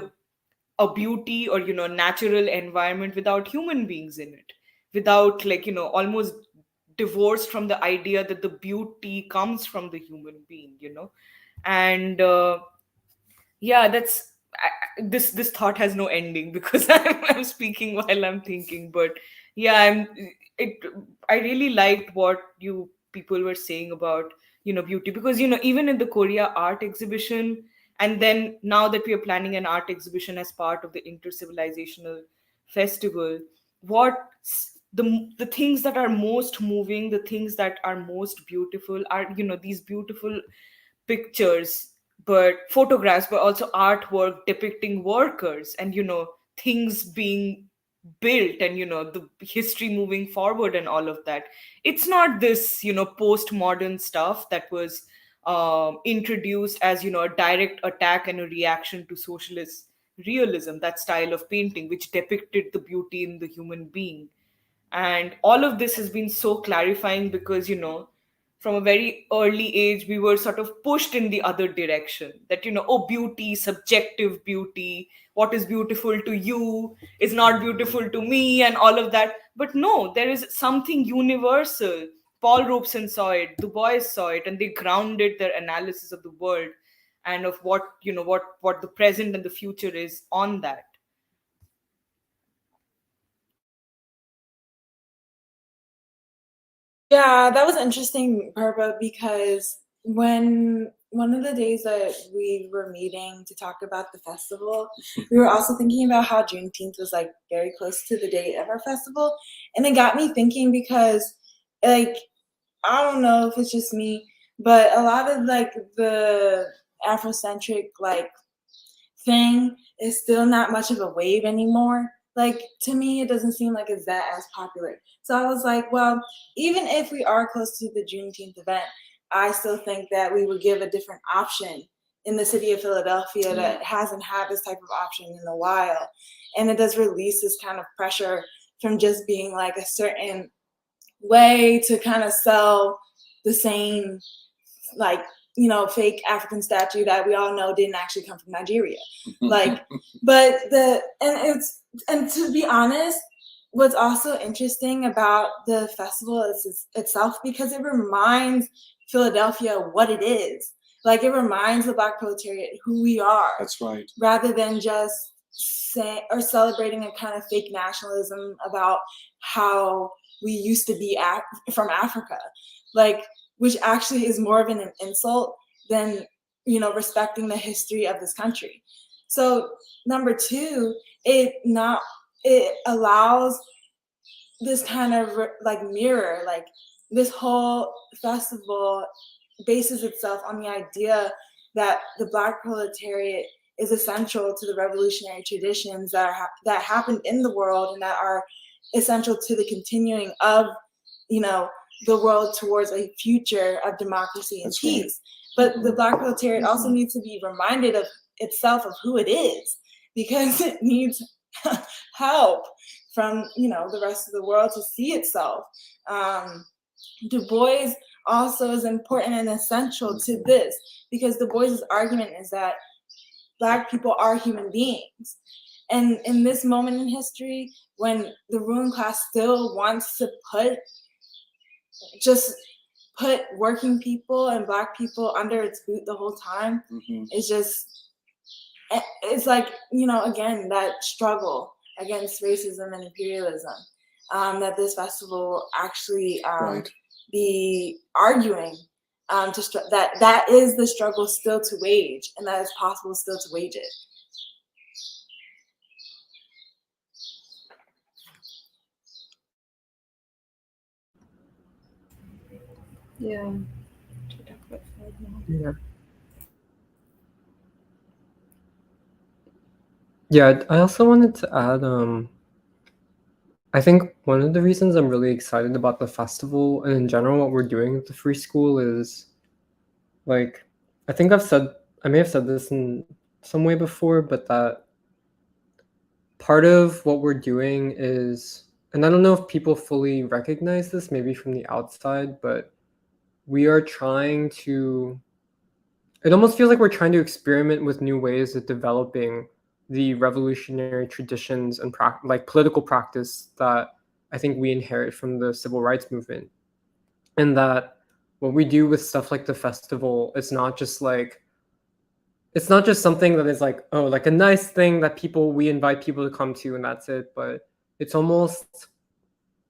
[SPEAKER 3] a beauty or natural environment without human beings in it, without almost divorced from the idea that the beauty comes from the human being. And yeah, this thought has no ending because I'm speaking while I'm thinking. But yeah, it I really liked what you people were saying about beauty, because even in the Korea art exhibition, and then now that we are planning an art exhibition as part of the intercivilizational festival, the things that are most moving, the things that are most beautiful are these beautiful pictures, but photographs, but also artwork depicting workers and things being built, and the history moving forward and all of that. It's not this postmodern stuff that was introduced as a direct attack and a reaction to socialist realism, that style of painting which depicted the beauty in the human being. And all of this has been so clarifying because from a very early age we were sort of pushed in the other direction, that oh, beauty, subjective beauty, what is beautiful to you is not beautiful to me, and all of that. But no, there is something universal. Paul Robeson saw it, Du Bois saw it, and they grounded their analysis of the world and of what what the present and the future is on that.
[SPEAKER 11] Yeah, that was interesting, Purva, because when one of the days that we were meeting to talk about the festival, we were also thinking about how Juneteenth was like very close to the date of our festival. And it got me thinking because like, I don't know if it's just me, but a lot of like the Afrocentric like thing is still not much of a wave anymore. Like, to me, it doesn't seem like it's that as popular. So I was like, well, even if we are close to the Juneteenth event, I still think that we would give a different option in the city of Philadelphia that hasn't had this type of option in a while. And it does release this kind of pressure from just being like a certain way to kind of sell the same, like, fake African statue that we all know didn't actually come from Nigeria. Like, but and to be honest, what's also interesting about the festival is itself, because it reminds Philadelphia what it is. Like, it reminds the Black proletariat who we are.
[SPEAKER 4] That's right.
[SPEAKER 11] Rather than just celebrating a kind of fake nationalism about how we used to be from Africa. Like, which actually is more of an insult than, respecting the history of this country. So number two, it allows this kind of like mirror, like this whole festival bases itself on the idea that the Black proletariat is essential to the revolutionary traditions that happened in the world and that are essential to the continuing of, the world towards a future of democracy and peace. But the Black proletariat also needs to be reminded of itself, of who it is, because it needs help from, the rest of the world to see itself. Du Bois also is important and essential to this, because Du Bois's argument is that Black people are human beings. And in this moment in history, when the ruling class still wants to put working people and Black people under its boot the whole time, it's like, again, that struggle against racism and imperialism, that this festival actually be arguing that is the struggle still to wage, and that it's possible still to wage it.
[SPEAKER 2] Yeah.
[SPEAKER 1] Yeah, I also wanted to add, I think one of the reasons I'm really excited about the festival and in general what we're doing at the Free School is, like, I may have said this in some way before, but that part of what we're doing is, and I don't know if people fully recognize this, maybe from the outside, but we are trying to, it almost feels like we're trying to experiment with new ways of developing the revolutionary traditions and like political practice that I think we inherit from the civil rights movement. And that what we do with stuff like the festival, it's not just something that is like, oh, like a nice thing that we invite people to come to and that's it. But it's almost,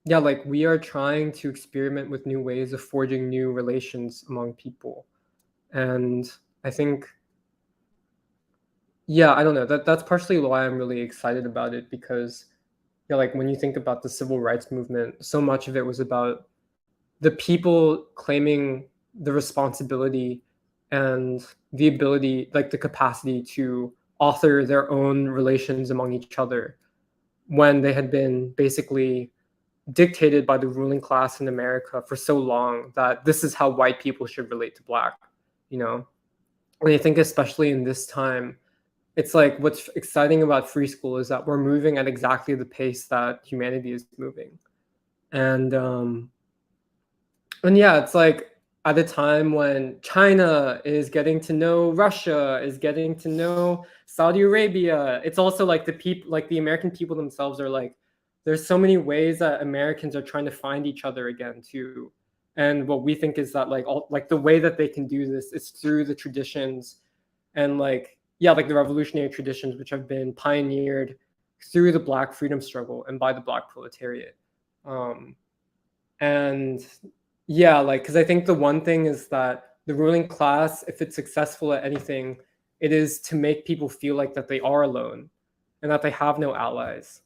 [SPEAKER 1] yeah, like we are trying to experiment with new ways of forging new relations among people. And I think, yeah, I don't know, that's partially why I'm really excited about it, because yeah, like when you think about the civil rights movement, so much of it was about the people claiming the responsibility and the ability, like the capacity to author their own relations among each other when they had been basically dictated by the ruling class in America for so long that this is how white people should relate to Black, you know? And I think especially in this time, it's like what's exciting about free school is that we're moving at exactly the pace that humanity is moving. And yeah, it's like at a time when China is getting to know Russia, is getting to know Saudi Arabia. It's also like the American people themselves are like, there's so many ways that Americans are trying to find each other again too. And what we think is that like the way that they can do this is through the traditions and like the revolutionary traditions which have been pioneered through the Black freedom struggle and by the Black proletariat. And yeah, like, because I think the one thing is that the ruling class, if it's successful at anything, it is to make people feel like that they are alone and that they have no allies.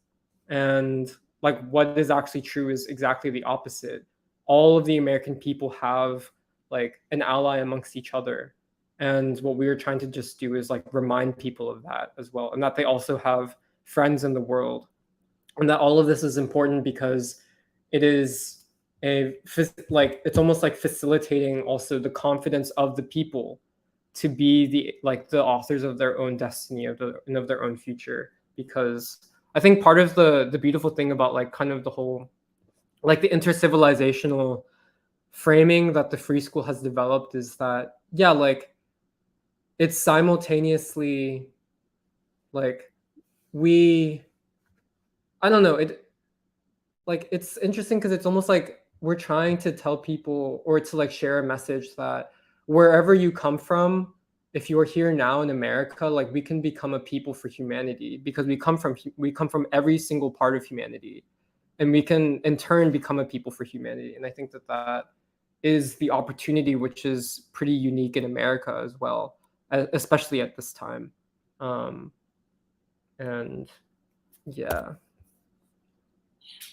[SPEAKER 1] And like what is actually true is exactly the opposite. All of the American people have like an ally amongst each other. And what we were trying to just do is like remind people of that as well. And that they also have friends in the world. And that all of this is important because it is it's almost like facilitating also the confidence of the people to be the authors of their own destiny and of their own future. Because I think part of the beautiful thing about like kind of the whole like the intercivilizational framing that the free school has developed is that like it's simultaneously like I don't know, it's interesting because it's almost like we're trying to tell people or to like share a message that wherever you come from, if you're here now in America, like we can become a people for humanity because we come from every single part of humanity, and we can in turn become a people for humanity. And I think that is the opportunity, which is pretty unique in America as well, especially at this time. And yeah.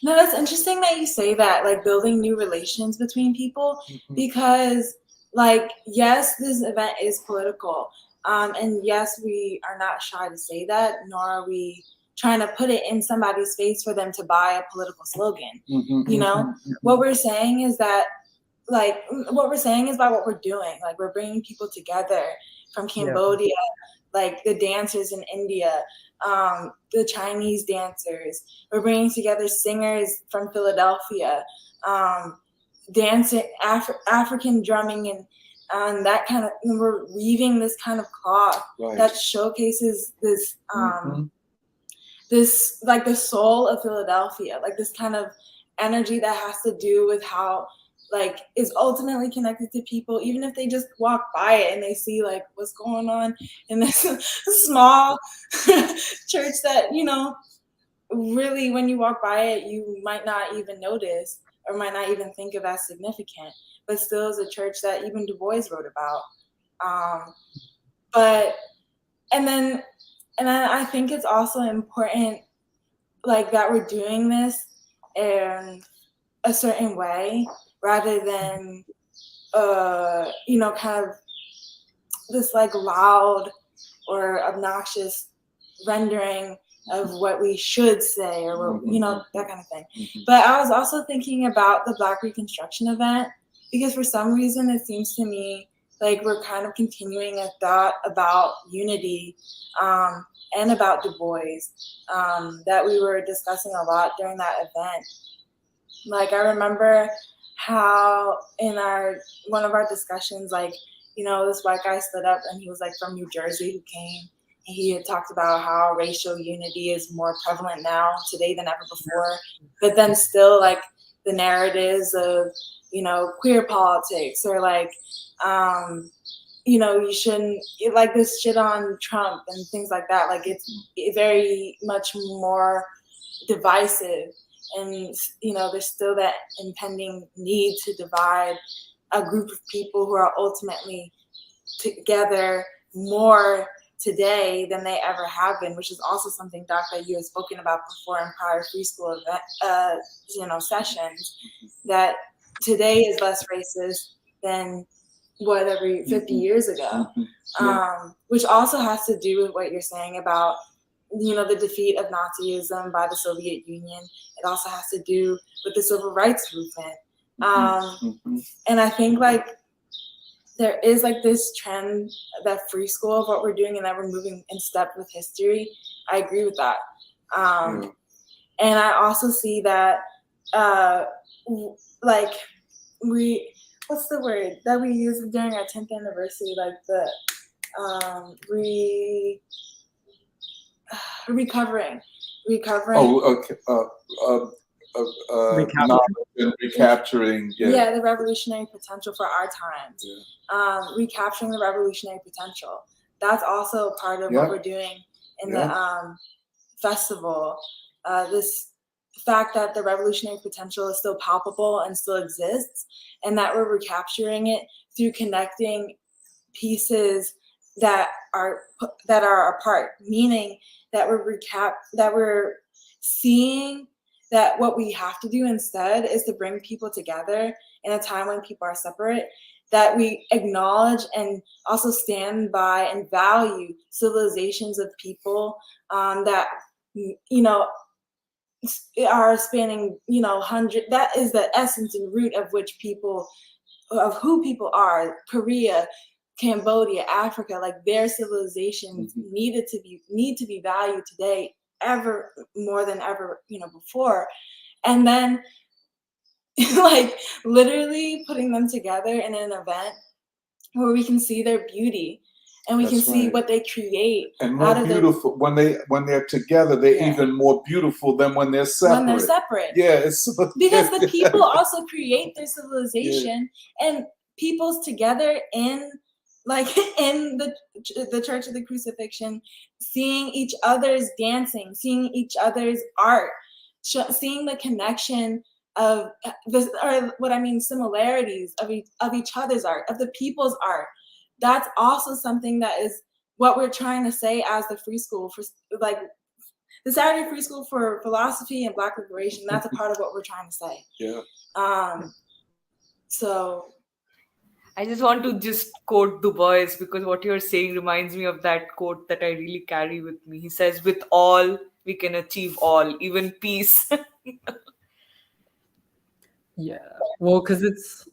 [SPEAKER 11] No, it's interesting that you say that, like building new relations between people, because like, yes, this event is political. And yes, we are not shy to say that, nor are we trying to put it in somebody's face for them to buy a political slogan. You know, what we're saying is that, like, what we're saying is about what we're doing. Like, we're bringing people together from Cambodia, like the dancers in India, the Chinese dancers. We're bringing together singers from Philadelphia, dancing, African drumming, and that kind of. And we're weaving this kind of cloth that showcases this, this like the soul of Philadelphia, like this kind of energy that has to do with how like is ultimately connected to people, even if they just walk by it and they see like what's going on in this small church that, you know, really when you walk by it, you might not even notice or might not even think of as significant, but still is a church that even Du Bois wrote about. And then I think it's also important like that we're doing this in a certain way, rather than, you know, kind of this like loud or obnoxious rendering of what we should say or, what, you know, that kind of thing. But I was also thinking about the Black Reconstruction event, because for some reason it seems to me like we're kind of continuing a thought about unity and about Du Bois that we were discussing a lot during that event. Like I remember how in one of our discussions, like, you know, this white guy stood up and he was like from New Jersey who came. And he had talked about how racial unity is more prevalent now today than ever before. But then still like the narratives of, you know, queer politics or like, you know, you shouldn't like this shit on Trump and things like that. Like it's very much more divisive. And, you know, there's still that impending need to divide a group of people who are ultimately together more today than they ever have been, which is also something, Doc, that you have spoken about before in prior free school event, you know, sessions, that today is less racist than what every 50 years ago, which also has to do with what you're saying about, you know, the defeat of Nazism by the Soviet Union. It also has to do with the civil rights movement. And I think like there is like this trend that free school of what we're doing and that we're moving in step with history. I agree with that. And I also see that like what's the word that we use during our 10th anniversary, like the recovering.
[SPEAKER 4] Oh, okay. Recapturing.
[SPEAKER 11] Yeah, the revolutionary potential for our times. Recapturing the revolutionary potential. That's also a part of what we're doing in the festival. This fact that the revolutionary potential is still palpable and still exists, and that we're recapturing it through connecting pieces that are apart, meaning that we're seeing that what we have to do instead is to bring people together in a time when people are separate, that we acknowledge and also stand by and value civilizations of people that, you know, are spanning, you know, that is the essence and root of who people are. Korea, Cambodia, Africa, like their civilizations need to be valued today ever more than ever, you know, before. And then like literally putting them together in an event where we can see their beauty and we can see what they create.
[SPEAKER 4] And more beautiful when they're together, they're even more beautiful than when they're separate.
[SPEAKER 11] When they're separate.
[SPEAKER 4] Yeah, it's
[SPEAKER 11] because the people also create their civilization and peoples together in the Church of the Crucifixion, seeing each other's dancing, seeing each other's art, seeing the connection of similarities of each other's art, of the people's art. That's also something that is what we're trying to say as the free school for like the Saturday Free School for Philosophy and Black Liberation. That's a part of what we're trying to say. So
[SPEAKER 3] I just want to just quote Du Bois because what you're saying reminds me of that quote that I really carry with me. He says, "With all, we can achieve all, even peace."
[SPEAKER 1] Yeah, well, because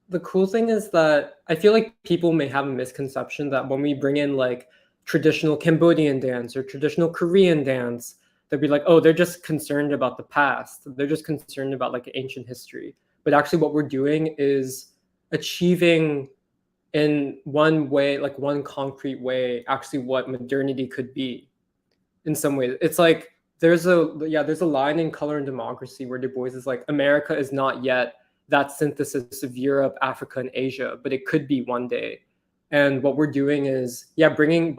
[SPEAKER 1] the cool thing is that I feel like people may have a misconception that when we bring in like traditional Cambodian dance or traditional Korean dance, they'll be like, oh, they're just concerned about the past. They're just concerned about like ancient history. But actually what we're doing is achieving in one way, like one concrete way, actually what modernity could be in some ways. It's like there's a line in Color and Democracy where Du Bois is like, America is not yet that synthesis of Europe, Africa, and Asia, but it could be one day. And what we're doing is, by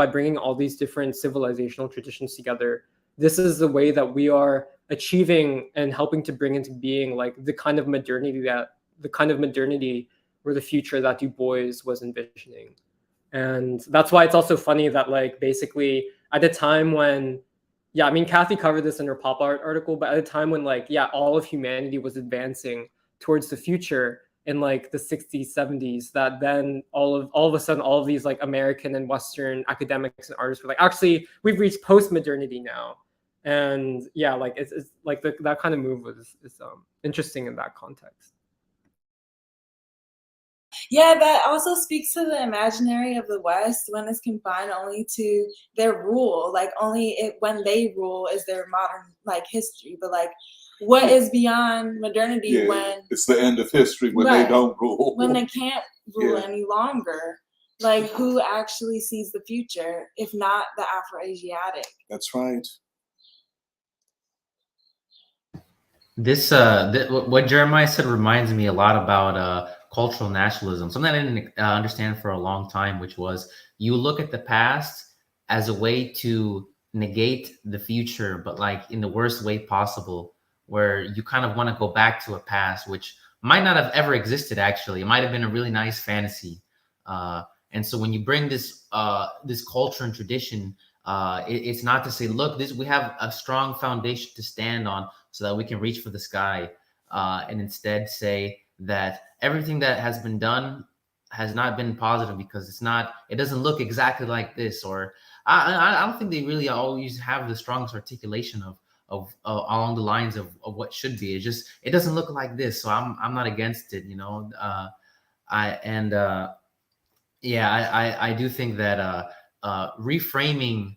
[SPEAKER 1] bringing all these different civilizational traditions together, this is the way that we are achieving and helping to bring into being like the kind of modernity or the future that Du Bois was envisioning. And that's why it's also funny that like basically at a time when, Kathy covered this in her pop art article, but at a time when like, all of humanity was advancing towards the future in like the 60s, 70s, that then all of a sudden, all of these like American and Western academics and artists were like, actually, we've reached post-modernity now. And like it's like that kind of move is interesting in that context.
[SPEAKER 11] Yeah, that also speaks to the imaginary of the West when it's confined only to their rule. Like when they rule is their modern like history. But like what is beyond modernity when
[SPEAKER 4] it's the end of history when they don't rule.
[SPEAKER 11] When they can't rule any longer. Like who actually sees the future if not the Afro-Asiatic?
[SPEAKER 4] That's right.
[SPEAKER 7] This what Jeremiah said reminds me a lot about cultural nationalism, something I didn't understand for a long time, which was you look at the past as a way to negate the future, but like in the worst way possible, where you kind of want to go back to a past which might not have ever existed. Actually, it might have been a really nice fantasy. And so when you bring this this culture and tradition, it's not to say, look, we have a strong foundation to stand on so that we can reach for the sky, and instead say that everything that has been done has not been positive because it doesn't look exactly like this. Or I don't think they really always have the strongest articulation of along the lines of what should be. It's just, it doesn't look like this, so I'm not against it, you know. I do think that reframing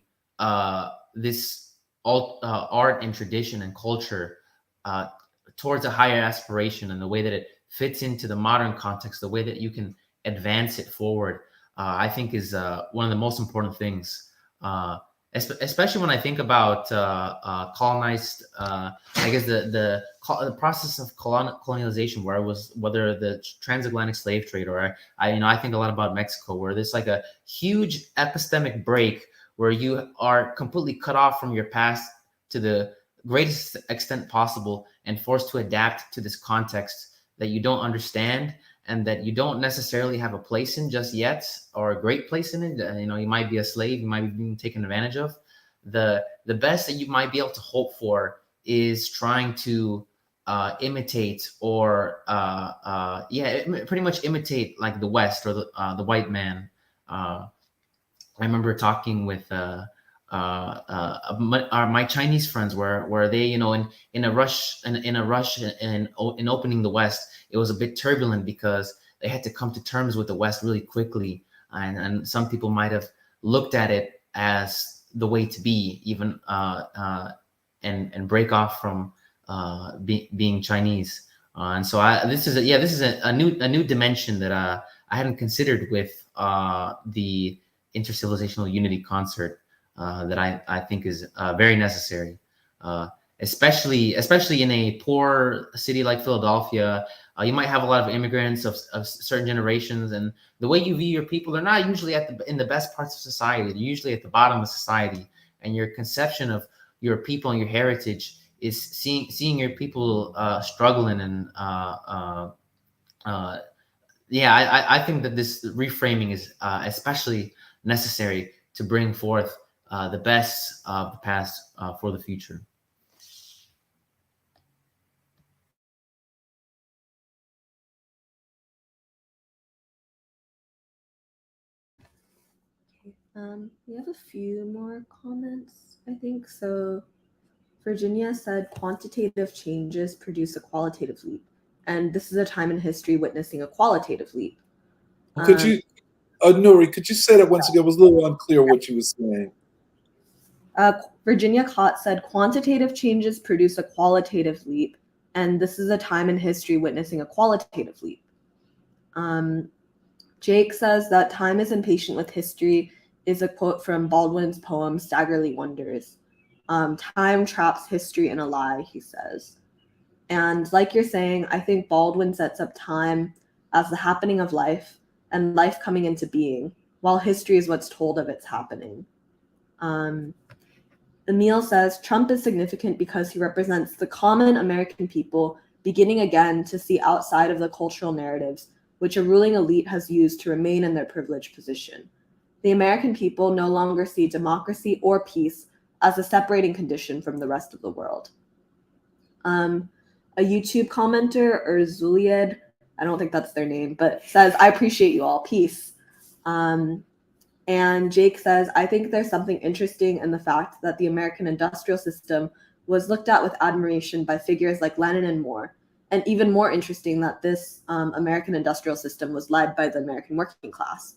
[SPEAKER 7] this art and tradition and culture towards a higher aspiration and the way that it fits into the modern context, the way that you can advance it forward, I think is one of the most important things. Especially when I think about colonized, I guess the process of colonialization, whether the transatlantic slave trade, or I think a lot about Mexico, where there's like a huge epistemic break where you are completely cut off from your past to the greatest extent possible and forced to adapt to this context that you don't understand and that you don't necessarily have a place in just yet, or a great place in it. You know, you might be a slave, you might be being taken advantage of. The best that you might be able to hope for is trying to imitate or pretty much imitate like the West or the white man. I remember talking with my Chinese friends where they, you know, in a rush in opening the West, it was a bit turbulent because they had to come to terms with the West really quickly, and some people might have looked at it as the way to be, even and break off from being Chinese. And so this is a new dimension that I hadn't considered with the intercivilizational unity concert that I think is very necessary, especially in a poor city like Philadelphia. You might have a lot of immigrants of certain generations, and the way you view your people, they're not usually in the best parts of society. They're usually at the bottom of society, and your conception of your people and your heritage is seeing your people struggling. And I think that this reframing is especially necessary to bring forth the best of the past for the future.
[SPEAKER 12] We have a few more comments, I think. So Virginia said quantitative changes produce a qualitative leap, and this is a time in history witnessing a qualitative leap.
[SPEAKER 4] Could you, Nuri, could you say that once again? It was a little unclear what you were saying.
[SPEAKER 12] Virginia Cott said quantitative changes produce a qualitative leap, and this is a time in history witnessing a qualitative leap. Jake says that time is impatient with history is a quote from Baldwin's poem Staggerly Wonders. Time traps history in a lie, he says. And like you're saying, I think Baldwin sets up time as the happening of life and life coming into being, while history is what's told of its happening. Emil says Trump is significant because he represents the common American people beginning again to see outside of the cultural narratives which a ruling elite has used to remain in their privileged position. The American people no longer see democracy or peace as a separating condition from the rest of the world. A YouTube commenter, or Zuliad, I don't think that's their name, but says, I appreciate you all, peace. And Jake says, I think there's something interesting in the fact that the American industrial system was looked at with admiration by figures like Lenin and Moore, And even more interesting that this American industrial system was led by the American working class.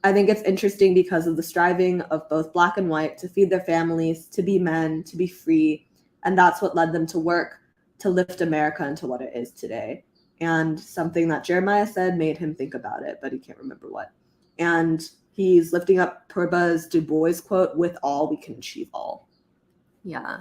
[SPEAKER 12] I think it's interesting because of the striving of both Black and white to feed their families, to be men, to be free. And that's what led them to work to lift America into what it is today. And something that Jeremiah said made him think about it, but he can't remember what. And he's lifting up Purba's Du Bois quote, "With all we can achieve all." Yeah.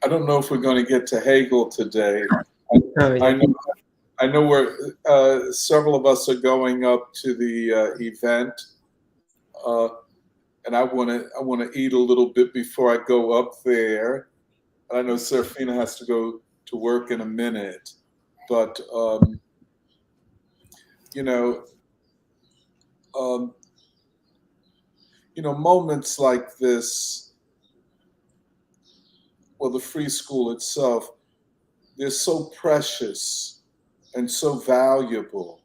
[SPEAKER 4] I don't know if we're going to get to Hegel today. I know we're several of us are going up to the event, and I want to eat a little bit before I go up there. I know Serafina has to go to work in a minute, but moments like this, well, the free school itself, they're so precious and so valuable.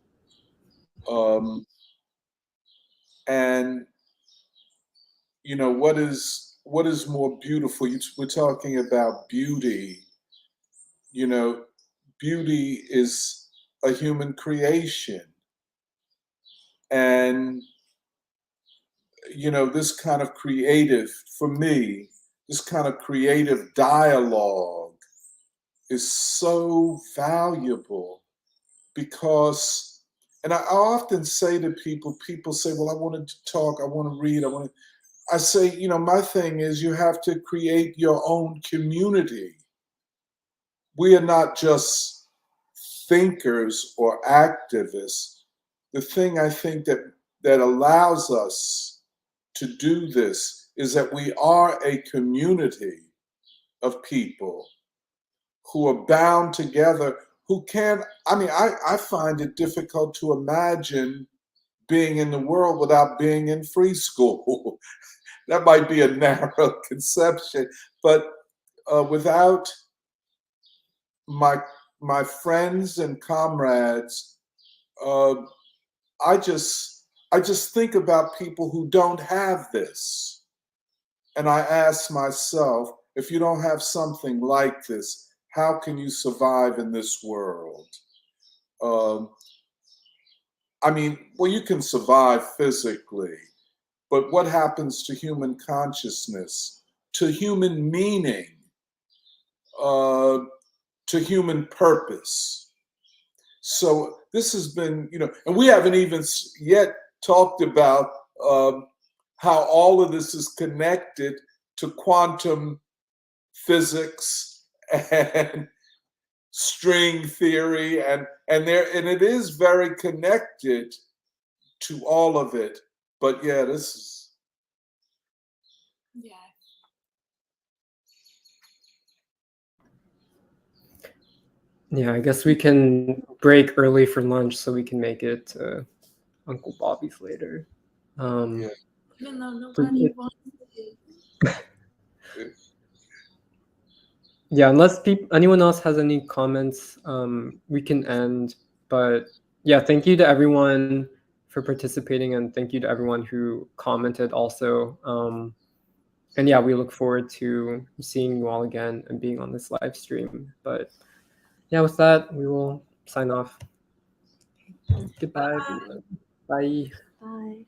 [SPEAKER 4] And what is more beautiful? We're talking about beauty. Beauty is a human creation. And this kind of creative, for me, this kind of creative dialogue is so valuable because, and I often say to people say, well, I wanted to talk, I want to read, I say, my thing is you have to create your own community. We are not just thinkers or activists. The thing I think that allows us to do this is that we are a community of people who are bound together, who can, I find it difficult to imagine being in the world without being in free school. That might be a narrow conception, but without my friends and comrades, I just think about people who don't have this. And I ask myself, if you don't have something like this, how can you survive in this world? Well, you can survive physically, but what happens to human consciousness, to human meaning, to human purpose? So this has been, and we haven't even yet talked about how all of this is connected to quantum physics and string theory, and it is very connected to all of it. But yeah, this is.
[SPEAKER 1] Yeah, I guess we can break early for lunch so we can make it to Uncle Bobby's later.
[SPEAKER 11] Even though nobody wants to.
[SPEAKER 1] Yeah, unless anyone else has any comments, we can end. But yeah, thank you to everyone for participating, and thank you to everyone who commented also. And yeah, we look forward to seeing you all again and being on this live stream. But yeah, with that, we will sign off. Goodbye, everyone. Bye.
[SPEAKER 12] Bye.